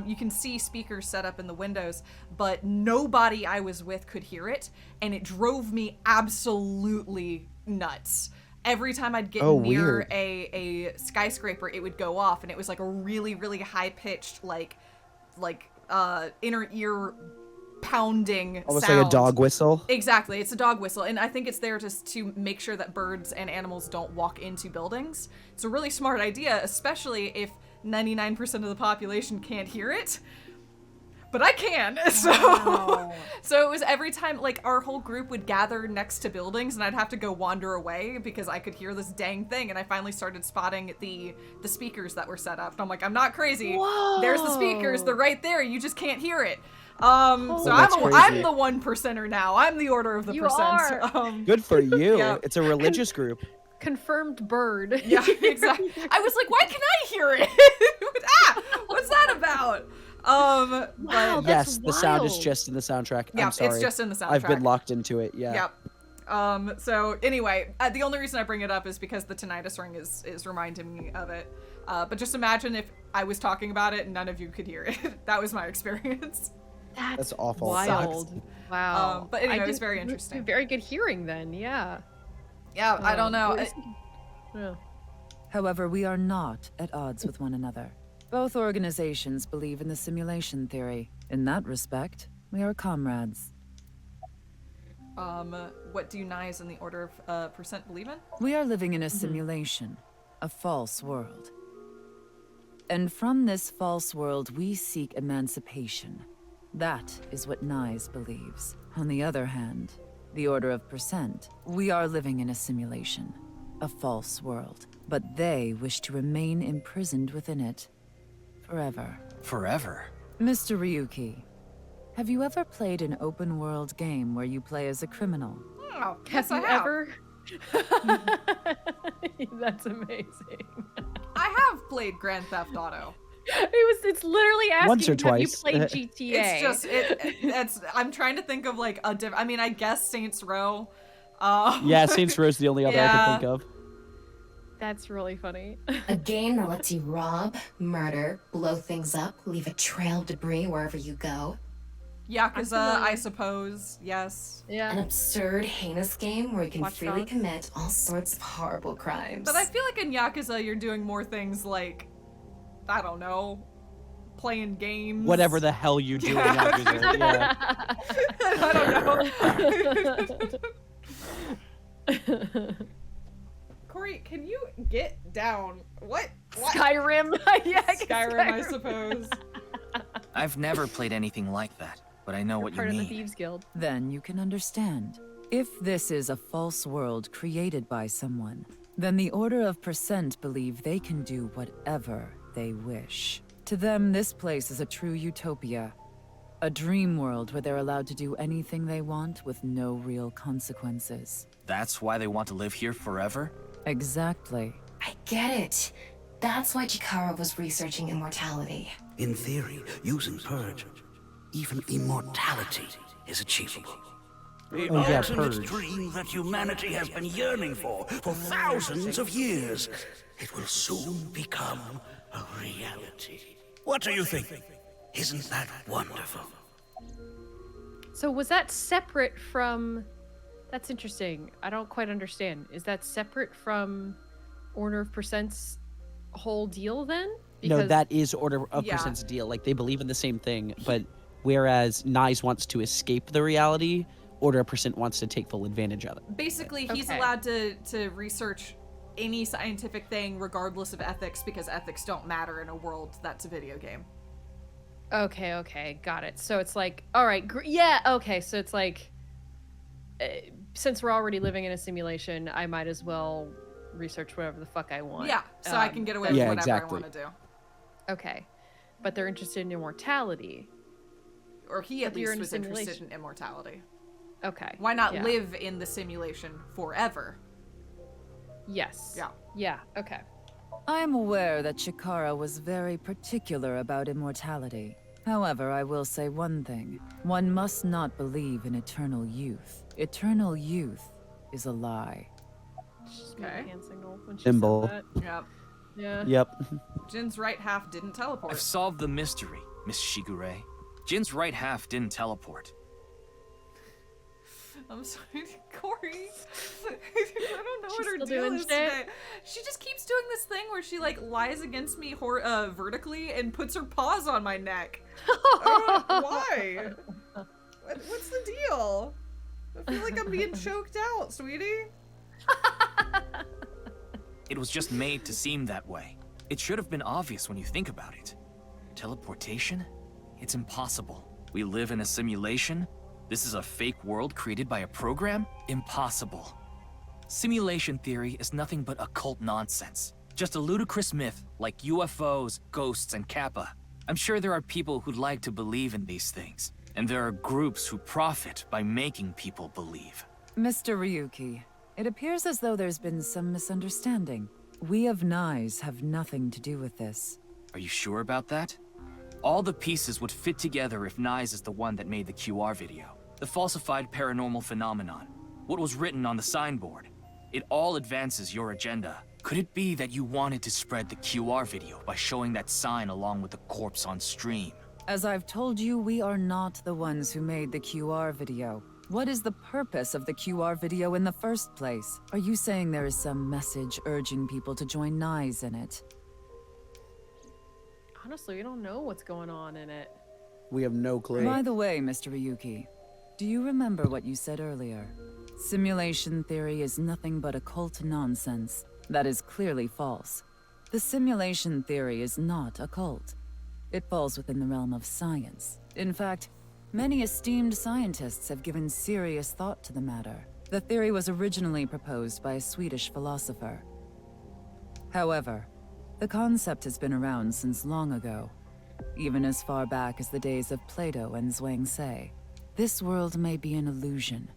You can see speakers set up in the windows, but nobody I was with could hear it, and it drove me absolutely nuts. Every time I'd get near weird. a skyscraper, it would go off, and it was like a really, really high-pitched, like inner ear pounding Almost sound. like a dog whistle. Exactly, it's a dog whistle, and I think it's there just to make sure that birds and animals don't walk into buildings. It's a really smart idea, especially if 99% of the population can't hear it. But I can, so it was every time, like, our whole group would gather next to buildings, and I'd have to go wander away because I could hear this dang thing, and I finally started spotting the speakers that were set up, and I'm like, I'm not crazy. Whoa. There's the speakers, they're right there, you just can't hear it. So that's I'm crazy. the 1%er now. I'm the Order of the You Percent. are. Good for you. Yeah. It's a religious group. Confirmed bird. Yeah, exactly. I was like, why can I hear it? What's that about? Wow, But Yes, the sound is wild. just in the soundtrack. yeah, I'm sorry. it's just in the soundtrack. I've been locked into it. Yeah. Yep. So anyway, the only reason I bring it up is because the tinnitus ring is reminding me of it. But just imagine if I was talking about it and none of you could hear it. That was my experience. That's awful. Wild. Wow. But anyway, I it was did- very interesting. Very good hearing then, yeah. Yeah, I don't know. Yeah. However, we are not at odds with one another. Both organizations believe in the simulation theory. In that respect, we are comrades. What do NICE and the Order of Percent believe in? We are living in a simulation, a false world. And from this false world, we seek emancipation. That is what NICE believes. On the other hand, the Order of Percent, we are living in a simulation, a false world. But they wish to remain imprisoned within it. Forever. Forever? Mr. Ryuki, have you ever played an open-world game where you play as a criminal? Oh, Have yes, I you have. ever? That's amazing. I have played Grand Theft Auto. It's literally asking Once or have you twice. played GTA? It's just I'm trying to think of like a different. I mean, I guess Saints Row. Yeah, Saints Row is the only other I Yeah. can think of. That's really funny. A game that lets you rob, murder, blow things up, leave a trail of debris wherever you go. Yakuza, Absolutely. I suppose. Yes. An Yeah. absurd, heinous game where you can Watch freely Dogs. commit all sorts of horrible crimes. But I feel like in Yakuza, you're doing more things like, I don't know, playing games. Whatever the hell you do. Yeah. I don't know. Corey, can you get down? What? Skyrim. Yeah, Skyrim, I suppose. I've never played anything like that, but I know what you Part of the mean. Thieves Guild. Then you can understand. If this is a false world created by someone, then the Order of Percent believe they can do whatever they wish. To them, this place is a true utopia. A dream world where they're allowed to do anything they want with no real consequences. That's why they want to live here forever? Exactly. I get it. That's why Chikara was researching immortality. In theory, using Purge, even immortality is achievable. The ultimate dream that humanity has been yearning for thousands of years. It will soon become a reality. What do you think? Isn't that wonderful? So was that separate from... That's interesting. I don't quite understand. Is that separate from Order of Percent's whole deal then? No, that is Order of Percent's deal. Like, they believe in the same thing, but whereas Nyes wants to escape the reality, Order of Percent wants to take full advantage of it. Basically, he's allowed to research any scientific thing regardless of ethics because ethics don't matter in a world that's a video game. Okay, got it. So it's like, all right, yeah, okay, so it's like, since we're already living in a simulation, I might as well research whatever the fuck I want. Yeah, so I can get away with whatever I want to do. Okay, but they're interested in immortality. Or he at least was interested in immortality. Okay. Why not live in the simulation forever? Yes. Yeah. Yeah, okay. I am aware that Chikara was very particular about immortality. However, I will say one thing. One must not believe in eternal youth. Eternal youth is a lie. Okay. Hand signal when she Symbol. said that. Yep. Yeah. Yep. Jin's right half didn't teleport. I've solved the mystery, Miss Shigure. Jin's right half didn't teleport. I'm sorry, Corey. I don't know what her still deal doing is shit? today. She just keeps doing this thing where she like lies against me vertically and puts her paws on my neck. I don't know why. What's the deal? I feel like I'm being choked out, sweetie. It was just made to seem that way. It should have been obvious when you think about it. Teleportation? It's impossible. We live in a simulation? This is a fake world created by a program? Impossible. Simulation theory is nothing but occult nonsense. Just a ludicrous myth like UFOs, ghosts, and Kappa. I'm sure there are people who'd like to believe in these things. And there are groups who profit by making people believe. Mr. Ryuki, it appears as though there's been some misunderstanding. We of Nyes have nothing to do with this. Are you sure about that? All the pieces would fit together if Nyes is the one that made the QR video. The falsified paranormal phenomenon. What was written on the signboard. It all advances your agenda. Could it be that you wanted to spread the QR video by showing that sign along with the corpse on stream? As I've told you, we are not the ones who made the QR video. What is the purpose of the QR video in the first place? Are you saying there is some message urging people to join Nyes in it? Honestly, we don't know what's going on in it. We have no clue. By the way, Mr. Ryuki, do you remember what you said earlier? Simulation theory is nothing but occult nonsense. That is clearly false. The simulation theory is not occult. It falls within the realm of science. In fact, many esteemed scientists have given serious thought to the matter. The theory was originally proposed by a Swedish philosopher. However, the concept has been around since long ago, even as far back as the days of Plato and Zhuangzi. This world may be an illusion.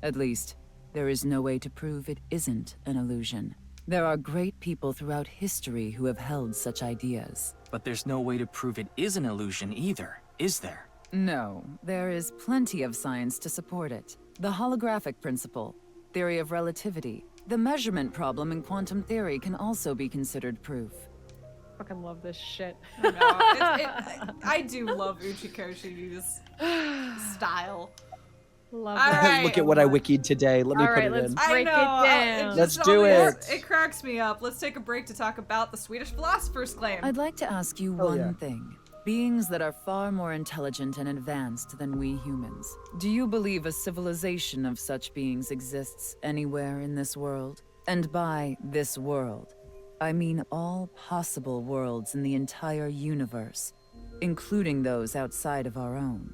At least, there is no way to prove it isn't an illusion. There are great people throughout history who have held such ideas. But there's no way to prove it is an illusion either, is there? No, there is plenty of science to support it. The holographic principle, theory of relativity, the measurement problem in quantum theory can also be considered proof. Fucking love this shit. I do love Uchikoshi's style. Love All that. right. Look at what I wikied today. Let me All put right, it let's in. break it down. Let's do it. It cracks me up. Let's take a break to talk about the Swedish philosopher's claim. I'd like to ask you Oh, one yeah. thing. Beings that are far more intelligent and advanced than we humans. Do you believe a civilization of such beings exists anywhere in this world? And by this world, I mean all possible worlds in the entire universe, including those outside of our own.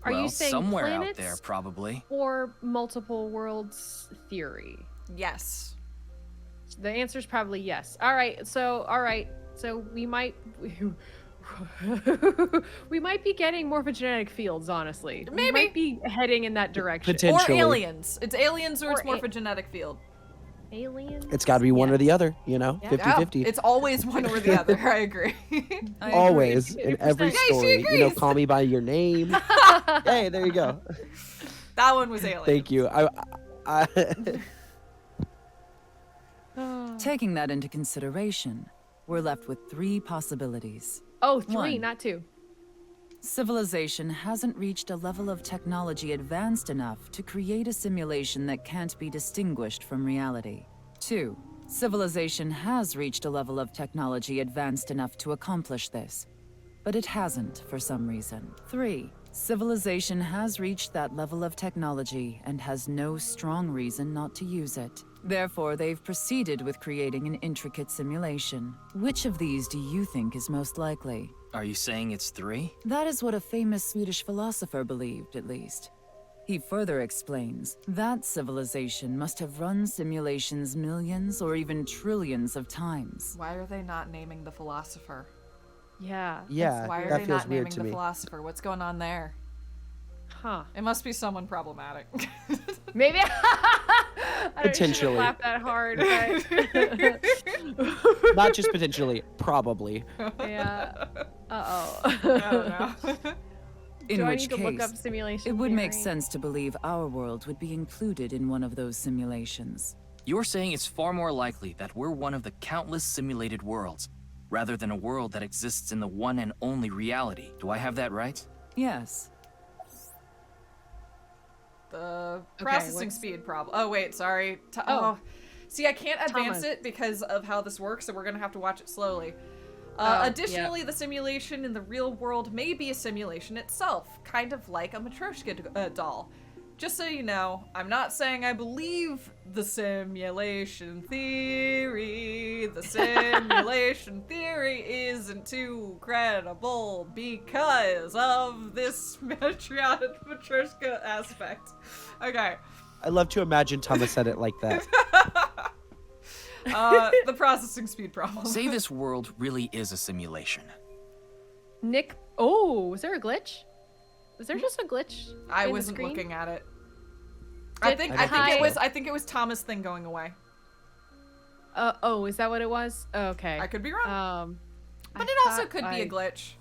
Are you saying somewhere planets out there, probably. or multiple worlds theory? Yes. The answer is probably yes. All right, so we might we might be getting morphogenetic fields, honestly. Maybe. We might be heading in that direction. Potentially. Or aliens. It's aliens or it's Or morphogenetic field. Aliens? It's got to be one or the other, you know, Yeah. 50-50. It's always one or the other. I agree. Always, in every Yay, she story. You know, agrees. call me by your name. Hey, there you go. That one was alien. Thank you. Taking that into consideration, we're left with 3 possibilities. Oh, 3, 1. not 2. Civilization hasn't reached a level of technology advanced enough to create a simulation that can't be distinguished from reality. 2. Civilization has reached a level of technology advanced enough to accomplish this, but it hasn't for some reason. 3. Civilization has reached that level of technology and has no strong reason not to use it. Therefore, they've proceeded with creating an intricate simulation. Which of these do you think is most likely? Are you saying it's 3? That is what a famous Swedish philosopher believed, at least. He further explains that civilization must have run simulations millions or even trillions of times. Why are they not naming the philosopher? Yeah. Yeah, Why are that they feels not weird naming to the me. philosopher? What's going on there? Huh. It must be someone problematic. Maybe. I don't Potentially. laugh that hard. Not just potentially, probably. Yeah. Uh-oh. I don't know. In Do I which need to case, look up simulation it would make theory? sense to believe our world would be included in one of those simulations. You're saying it's far more likely that we're one of the countless simulated worlds, rather than a world that exists in the one and only reality. Do I have that right? Yes. The Okay, processing what's- speed problem. Oh, wait, sorry. Oh. See, I can't advance Thomas. it because of how this works, so we're going to have to watch it slowly. Oh, Additionally, the simulation in the real world may be a simulation itself, kind of like a Matryoshka doll. Just so you know, I'm not saying I believe the simulation theory. The simulation theory isn't too credible because of this Matryoshka aspect. Okay. I love to imagine Thomas said it like that. The processing speed problem. Say this world really is a simulation. Nick. Oh, was there a glitch? Was there just a glitch? I in the wasn't screen? looking at it. Did- I think it was Thomas' thing going away. Oh, is that what it was? Okay. I could be wrong. But I it also thought could be a glitch.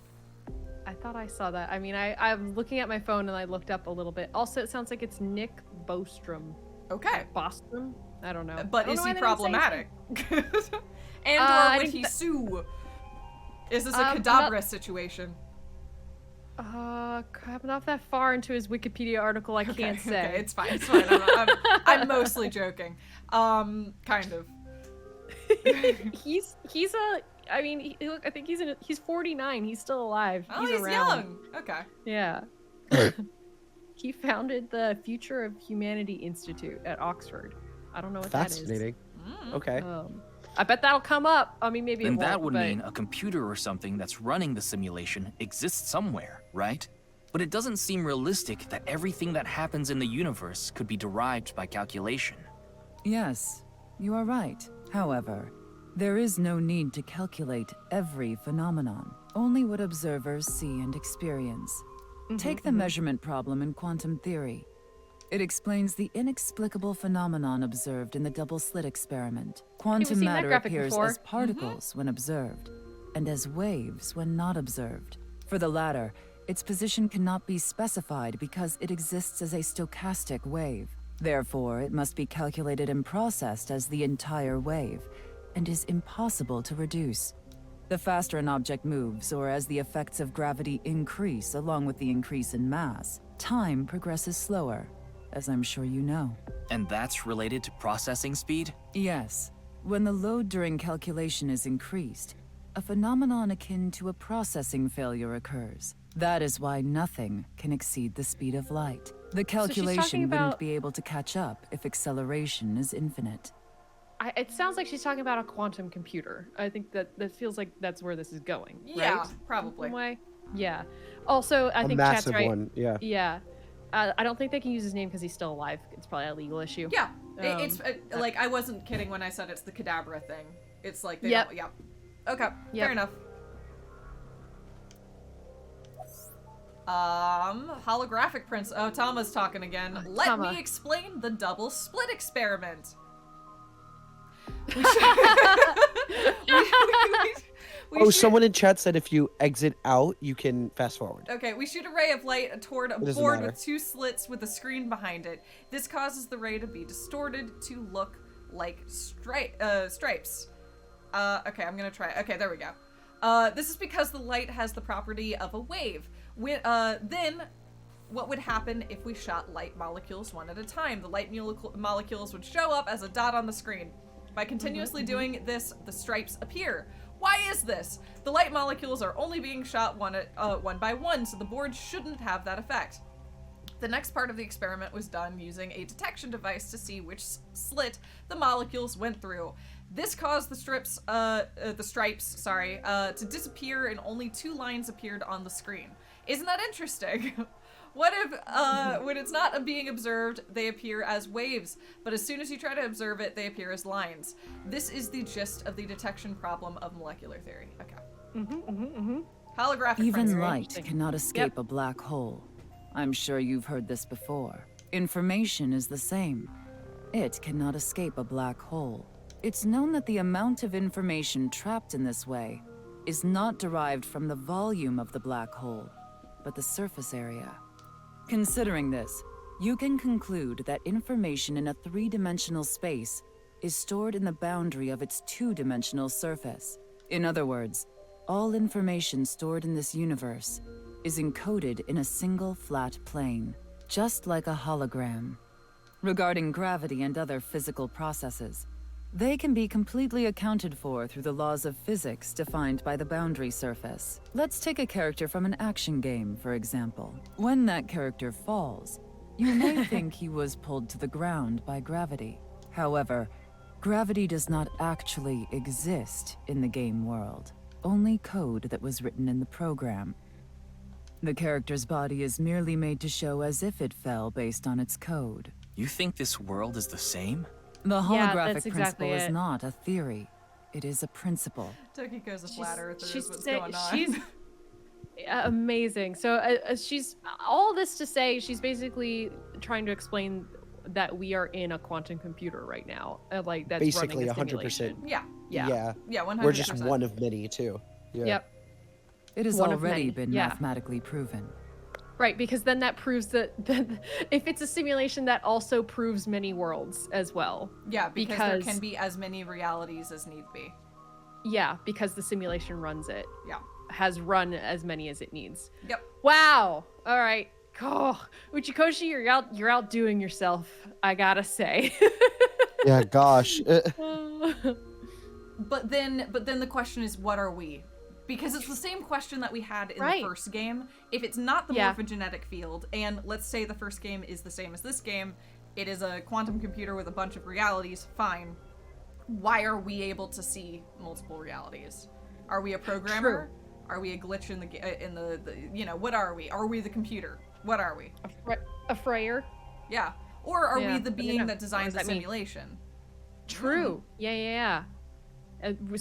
I thought I saw that. I mean, I'm looking at my phone and I looked up a little bit. Also, it sounds like it's Nick Bostrom. Okay. Bostrom? I don't know. But I don't is know he why they didn't say problematic? And I or would think he that- sue? Is this a not- Kadabra situation? Crap, not that far into his Wikipedia article, I can't say. Okay, it's fine. It's fine. I'm mostly joking. Kind of. he's a. I mean, look. I think he's 49. He's still alive. Oh, he's he's around. young. Okay. Yeah. He founded the Future of Humanity Institute at Oxford. I don't know what Fascinating. Mm. that Okay. is. I bet that'll come up. I mean, maybe Then it won't, that would but- mean a computer or something that's running the simulation exists somewhere, right? But it doesn't seem realistic that everything that happens in the universe could be derived by calculation. Yes, you are right. However, there is no need to calculate every phenomenon, only what observers see and experience. Take the measurement problem in quantum theory. It explains the inexplicable phenomenon observed in the double-slit experiment. Quantum seen that matter graphic appears before. as particles when observed, and as waves when not observed. For the latter, its position cannot be specified because it exists as a stochastic wave. Therefore, it must be calculated and processed as the entire wave, and is impossible to reduce. The faster an object moves, or as the effects of gravity increase along with the increase in mass, time progresses slower, as I'm sure you know. And that's related to processing speed? Yes. When the load during calculation is increased, a phenomenon akin to a processing failure occurs. That is why nothing can exceed the speed of light. The calculation wouldn't be able to catch up if acceleration is infinite. It sounds like she's talking about a quantum computer. I think that feels like that's where this is going, Yeah, right? probably. Some way. Yeah. Also, I A think massive chat's right. one, yeah. Yeah. I don't think they can use his name because he's still alive. It's probably a legal issue. Yeah, it's like I wasn't kidding when I said it's the Kadabra thing. It's like they Yep. don't. Yeah. Okay. Yep. Fair enough. Holographic prints. Oh, Tama's talking again. Let Tama. me explain the double split experiment. Someone in chat said if you exit out, you can fast forward. Okay, we shoot a ray of light toward a doesn't board matter. with two slits with a screen behind it. This causes the ray to be distorted to look like stripes. Okay, I'm gonna try. Okay, there we go. This is because the light has the property of a wave. Then, what would happen if we shot light molecules one at a time? The light molecules would show up as a dot on the screen. By continuously doing this, the stripes appear. Why is this? The light molecules are only being shot one by one, so the board shouldn't have that effect. The next part of the experiment was done using a detection device to see which slit the molecules went through. This caused the stripes to disappear and only 2 lines appeared on the screen. Isn't that interesting? What if, when it's not being observed, they appear as waves, but as soon as you try to observe it, they appear as lines? This is the gist of the detection problem of molecular theory. Okay. Holographic Even prints. light cannot escape a black hole. I'm sure you've heard this before. Information is the same. It cannot escape a black hole. It's known that the amount of information trapped in this way is not derived from the volume of the black hole, but the surface area. Considering this, you can conclude that information in a 3-dimensional space is stored in the boundary of its 2-dimensional surface. In other words, all information stored in this universe is encoded in a single flat plane, just like a hologram. Regarding gravity and other physical processes, they can be completely accounted for through the laws of physics defined by the boundary surface. Let's take a character from an action game, for example. When that character falls, you may think he was pulled to the ground by gravity. However, gravity does not actually exist in the game world, only code that was written in the program. The character's body is merely made to show as if it fell based on its code. You think this world is the same? The holographic that's principle exactly is it. not a theory. It is a principle. Tokiko's a flat earther. She's Is what's going on. She's amazing. So she's all this to say she's basically trying to explain that we are in a quantum computer right now. Like that's Basically, running a 100%. simulation. Yeah. Yeah. Yeah, 100%. We're just one of many, too. Yeah. Yep. It has One of already many, been yeah. mathematically proven. Right, because then that proves that if it's a simulation, that also proves many worlds as well. Yeah, because there can be as many realities as need be. Yeah, because the simulation runs it. Yeah. Has run as many as it needs. Yep. Wow. All right. Oh, Uchikoshi, you're outdoing yourself, I gotta say. Yeah, gosh. But then the question is, what are we? Because it's the same question that we had in the first game. If it's not the morphogenetic field, and let's say the first game is the same as this game, it is a quantum computer with a bunch of realities, fine. Why are we able to see multiple realities? Are we a programmer? True. Are we a glitch in the what are we? Are we the computer? What are we? A frayer? Yeah. Or are Yeah, we the I being don't know. that designs the What does that mean? simulation? True. Yeah.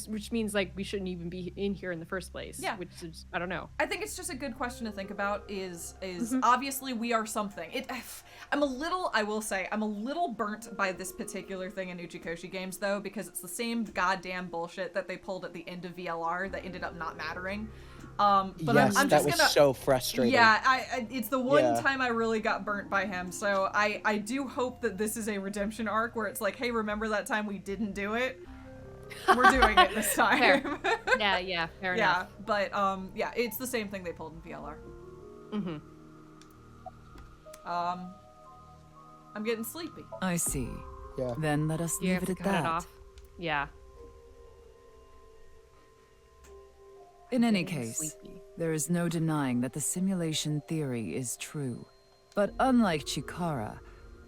Which means like we shouldn't even be in here in the first place. Yeah. Which is, I don't know. I think it's just a good question to think about is obviously we are something. I will say, I'm a little burnt by this particular thing in Uchikoshi games though, because it's the same goddamn bullshit that they pulled at the end of VLR that ended up not mattering. But yes, I'm that just was gonna, so frustrating. Yeah, it's the one time I really got burnt by him. So I do hope that this is a redemption arc where it's like, hey, remember that time we didn't do it? We're doing it this time. Fair. Yeah, fair enough. But it's the same thing they pulled in VLR. I'm getting sleepy. I see. Yeah. Then let us You leave have it to at cut that. it off. Yeah. In any Getting case, sleepy. there is no denying that the simulation theory is true. But unlike Chikara,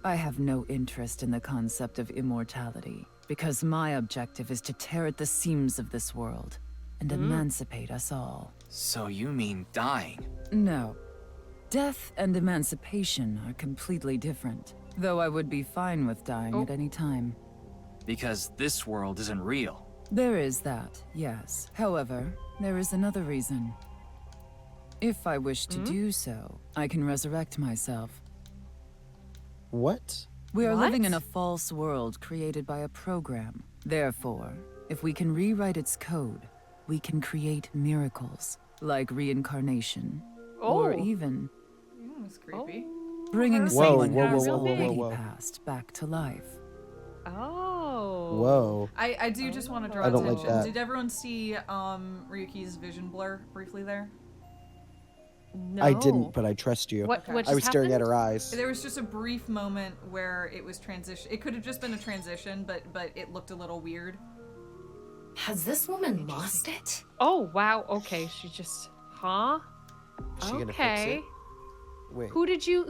I have no interest in the concept of immortality, because my objective is to tear at the seams of this world and emancipate us all. So you mean dying? No. Death and emancipation are completely different, though I would be fine with dying at any time. Because this world isn't real. There is that, yes. However, there is another reason. If I wish to do so, I can resurrect myself. What? We are living in a false world created by a program. Therefore, if we can rewrite its code, we can create miracles, like reincarnation, or even That's creepy. bringing Whoa, someone whoa, who has whoa, whoa, whoa, already whoa. passed back to life. Oh. Whoa. I do just want to draw I don't like attention. that. Did everyone see Ryuki's vision blur briefly there? No. I didn't, but I trust you. What Okay. I was staring at her eyes. There was just a brief moment where it was transition. It could have just been a transition, but it looked a little weird. Has this woman lost it? Oh wow. Okay. She just. Huh. Is she gonna fix Okay. it? Wait. Who did you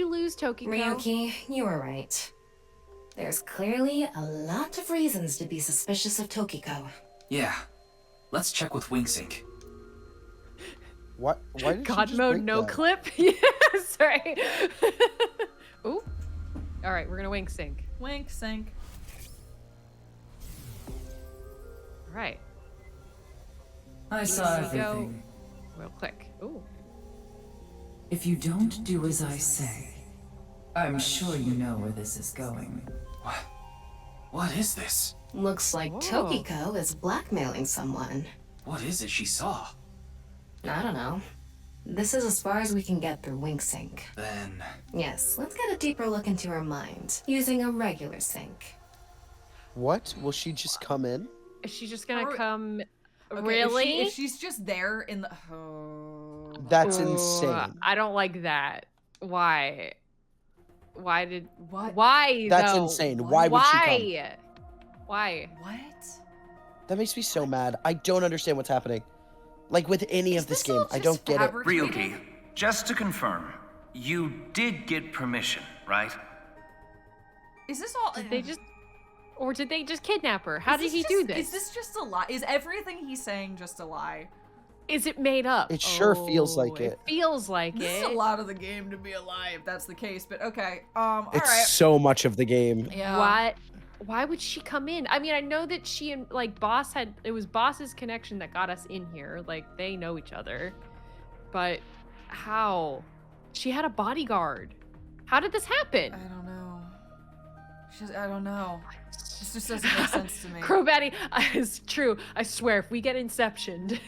lose, Tokiko? Ryuki, you were right. There's clearly a lot of reasons to be suspicious of Tokiko. Yeah. Let's check with WingSync. What? Why did God she just mode break no that? clip. Yeah, sorry. Ooh. All right, we're gonna wink sync. Wink, sync. All right. I saw Here we go. everything. Real quick. Ooh. If you don't do as I say, I'm sure you know where this is going. What is this? Looks like Tokiko is blackmailing someone. What is it she saw? I don't know. This is as far as we can get through WingSync. Then... Yes, let's get a deeper look into her mind, using a regular sync. What? Will she just come in? Is she just gonna come? Okay, Really? If she's just there in the. Oh. That's Ooh, insane. I don't like that. Why? Why did? What? Why? That's though? insane. Why would she come? Why? What? That makes me so mad. I don't understand what's happening. Like with any of this game, I don't get it. Ryuki, just to confirm, you did get permission, right? Is this all? Did they just? Or did they just kidnap her? How Is did he just- do this? Is this just a lie? Is everything he's saying just a lie? Is it made up? It sure feels like it. Feels like This it. is a lot of the game to be a lie if that's the case. But okay. All It's right. so much of the game. Yeah. What? Why would she come in? I mean, I know that she and like Boss had it was Boss's connection that got us in here. Like they know each other. But how? She had a bodyguard. How did this happen? I don't know. I don't know. This just doesn't make sense to me. Crowbatty, it's true. I swear, if we get Inceptioned.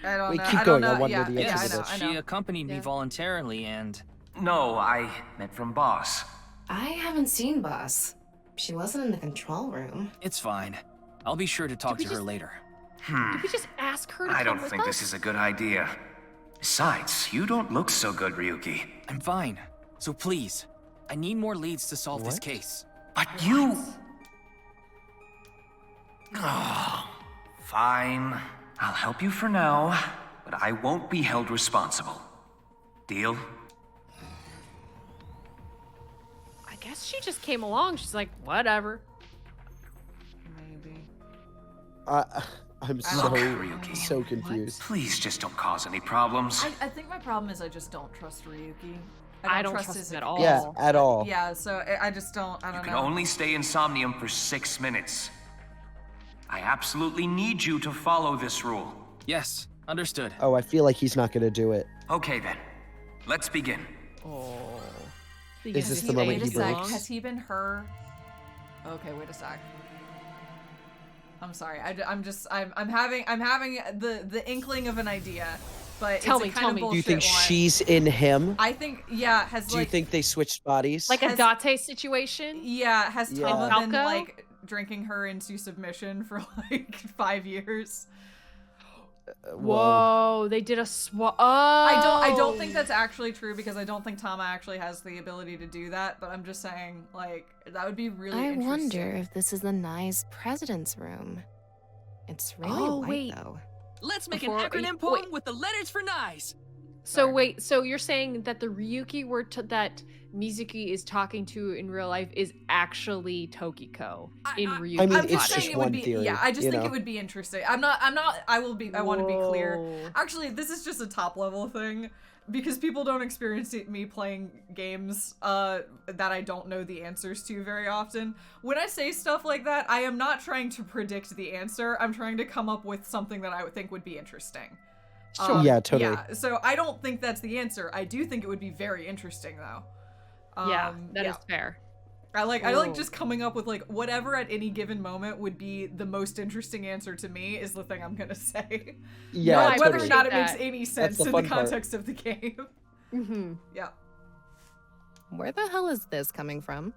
I don't Wait, know. keep I going. don't I know. wonder Yeah, the yeah, answer I to know. this. I She know. accompanied me voluntarily and... No, I meant from boss. I haven't seen Boss. She wasn't in the control room. It's fine. I'll be sure to talk to her later. Did we just ask her to I come don't with think us? this is a good idea. Besides, you don't look so good, Ryuki. I'm fine. So please, I need more leads to solve this case. But you... Oh, fine. I'll help you for now, but I won't be held responsible. Deal? I guess she just came along. She's like, whatever. Maybe. I'm so confused. Please just don't cause any problems. I think my problem is I just don't trust Ryuki. I don't trust his him at all. Yeah, at all. Yeah, so I just don't. I don't You can know. only stay in Somnium for 6 minutes. I absolutely need you to follow this rule. Yes, understood. Oh, I feel like he's not gonna do it. Okay then, let's begin. Oh. Is this the moment he breaks? Has he been her? Okay, wait a sec. I'm sorry. I'm having the inkling of an idea, but Tell it's me, a kind tell of me. bullshit Do you think one. she's in him? I think Has Do you think they switched bodies? Like a Date situation? Yeah. Has Yeah. Tama been Falco? like drinking her into submission for like 5 years? Whoa, they did a swap. Oh, I don't think that's actually true because I don't think Tama actually has the ability to do that. But I'm just saying, like, that would be really I interesting. wonder if this is the Nye's president's room. It's really white, wait. though. Let's make Before- an acronym wait. poem with the letters for nice. So wait, so you're saying that the Ryuki that Mizuki is talking to in real life is actually Tokiko in Ryuki's I mean, I'm just it's saying just it would one be, theory, yeah, I just you think know? it would be interesting. I want to be clear. Whoa. Actually, this is just a top level thing because people don't experience me playing games that I don't know the answers to very often. When I say stuff like that, I am not trying to predict the answer. I'm trying to come up with something that I would think would be interesting. Sure. Yeah, totally. Yeah, so I don't think that's the answer. I do think it would be very interesting though. That is fair. I like just coming up with like whatever at any given moment would be the most interesting answer to me is the thing I'm gonna say. Yeah, Not whether totally. or not it makes any That's sense the in fun the part. context of the game. Mm-hmm. Yeah. Where the hell is this coming from?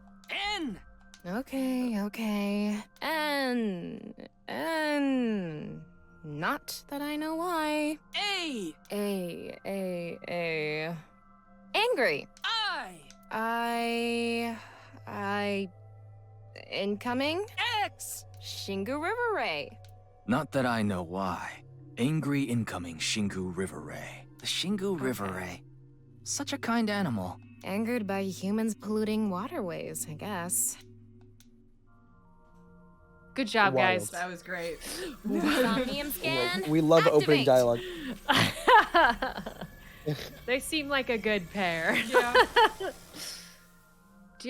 N. Okay. N. Not that I know why. A. Angry. I. Incoming. X. Shingu River Ray. Not that I know why. Angry incoming Shingu River Ray. The Shingu River Ray. Such a kind animal. Angered by humans polluting waterways, I guess. Good job, Wild. guys. That was great. Somnium scan. We love opening Activate. dialogue. They seem like a good pair. Yeah.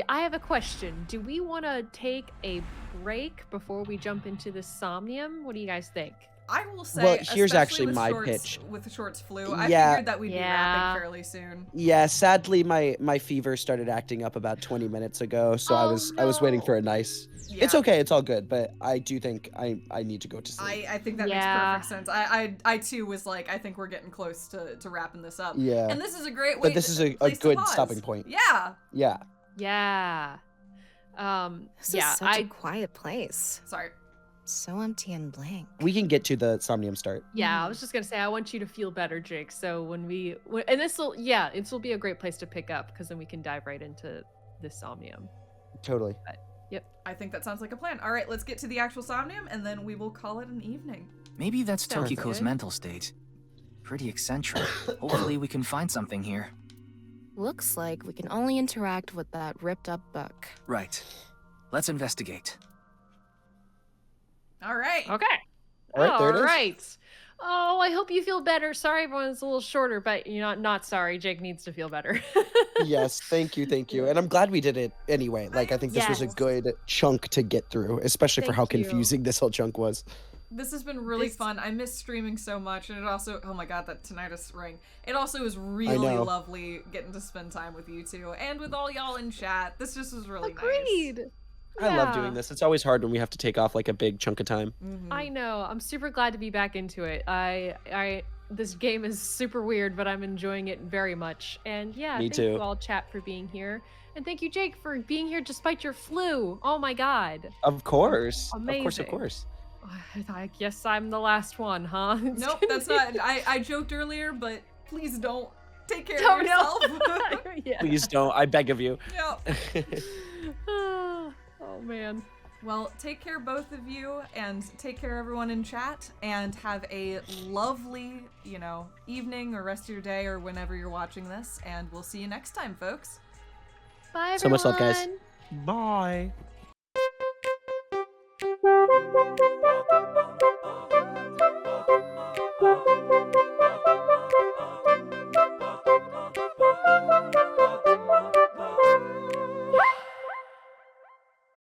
I have a question. Do we want to take a break before we jump into the Somnium? What do you guys think? I will say, Well, here's especially actually with my Short's, pitch. With the Short's flu, I Yeah. figured that we'd be wrapping fairly soon. Yeah, sadly, my fever started acting up about 20 minutes ago, so I was waiting for a nice. Yeah. It's okay, it's all good, but I do think I need to go to sleep. I think that makes perfect sense. I too was like, I think we're getting close to wrapping this up. Yeah. And this is a great way. But this is a place to good pause. stopping point. Yeah. Yeah. Yeah. This is such a quiet place. Sorry. So empty and blank. We can get to the Somnium start. Yeah, I was just gonna say I want you to feel better, Jake. So when and this will be a great place to pick up because then we can dive right into this Somnium. Totally. Yep. I think that sounds like a plan. All right, let's get to the actual Somnium and then we will call it an evening. Maybe that's Sounds Tokiko's good. mental state. Pretty eccentric. Hopefully we can find something here. Looks like we can only interact with that ripped up book. Right. Let's investigate. All right. Okay. All right, there it is. right. Oh, I hope you feel better. Sorry, everyone's a little shorter, but you're not sorry. Jake needs to feel better. Yes, thank you. And I'm glad we did it anyway. Like, I think this was a good chunk to get through, especially for Thank how you. confusing this whole chunk was. This has been really fun. I miss streaming so much, and it also, oh my god, that tinnitus ring. It also is really know. lovely getting to spend time with you two and with all y'all in chat. This just was really Agreed. I love Yeah. doing this. It's always hard when we have to take off like a big chunk of time. nice. I know. I'm super glad to be back into it. This game is super weird, but I'm enjoying it very much. And yeah, Me thank too. you all chat for being here. And thank you, Jake, for being here despite your flu. Oh my god. Of course. Amazing. Of course. I guess I'm the last one, huh? Nope, that's not. I joked earlier, but please don't. Take care Don't of yourself. Yeah. Please don't. I beg of you. Yep. Oh man. Well, take care, both of you, and take care, everyone in chat, and have a lovely, evening or rest of your day or whenever you're watching this. And we'll see you next time, folks. Bye, everyone. So much love, guys. Bye.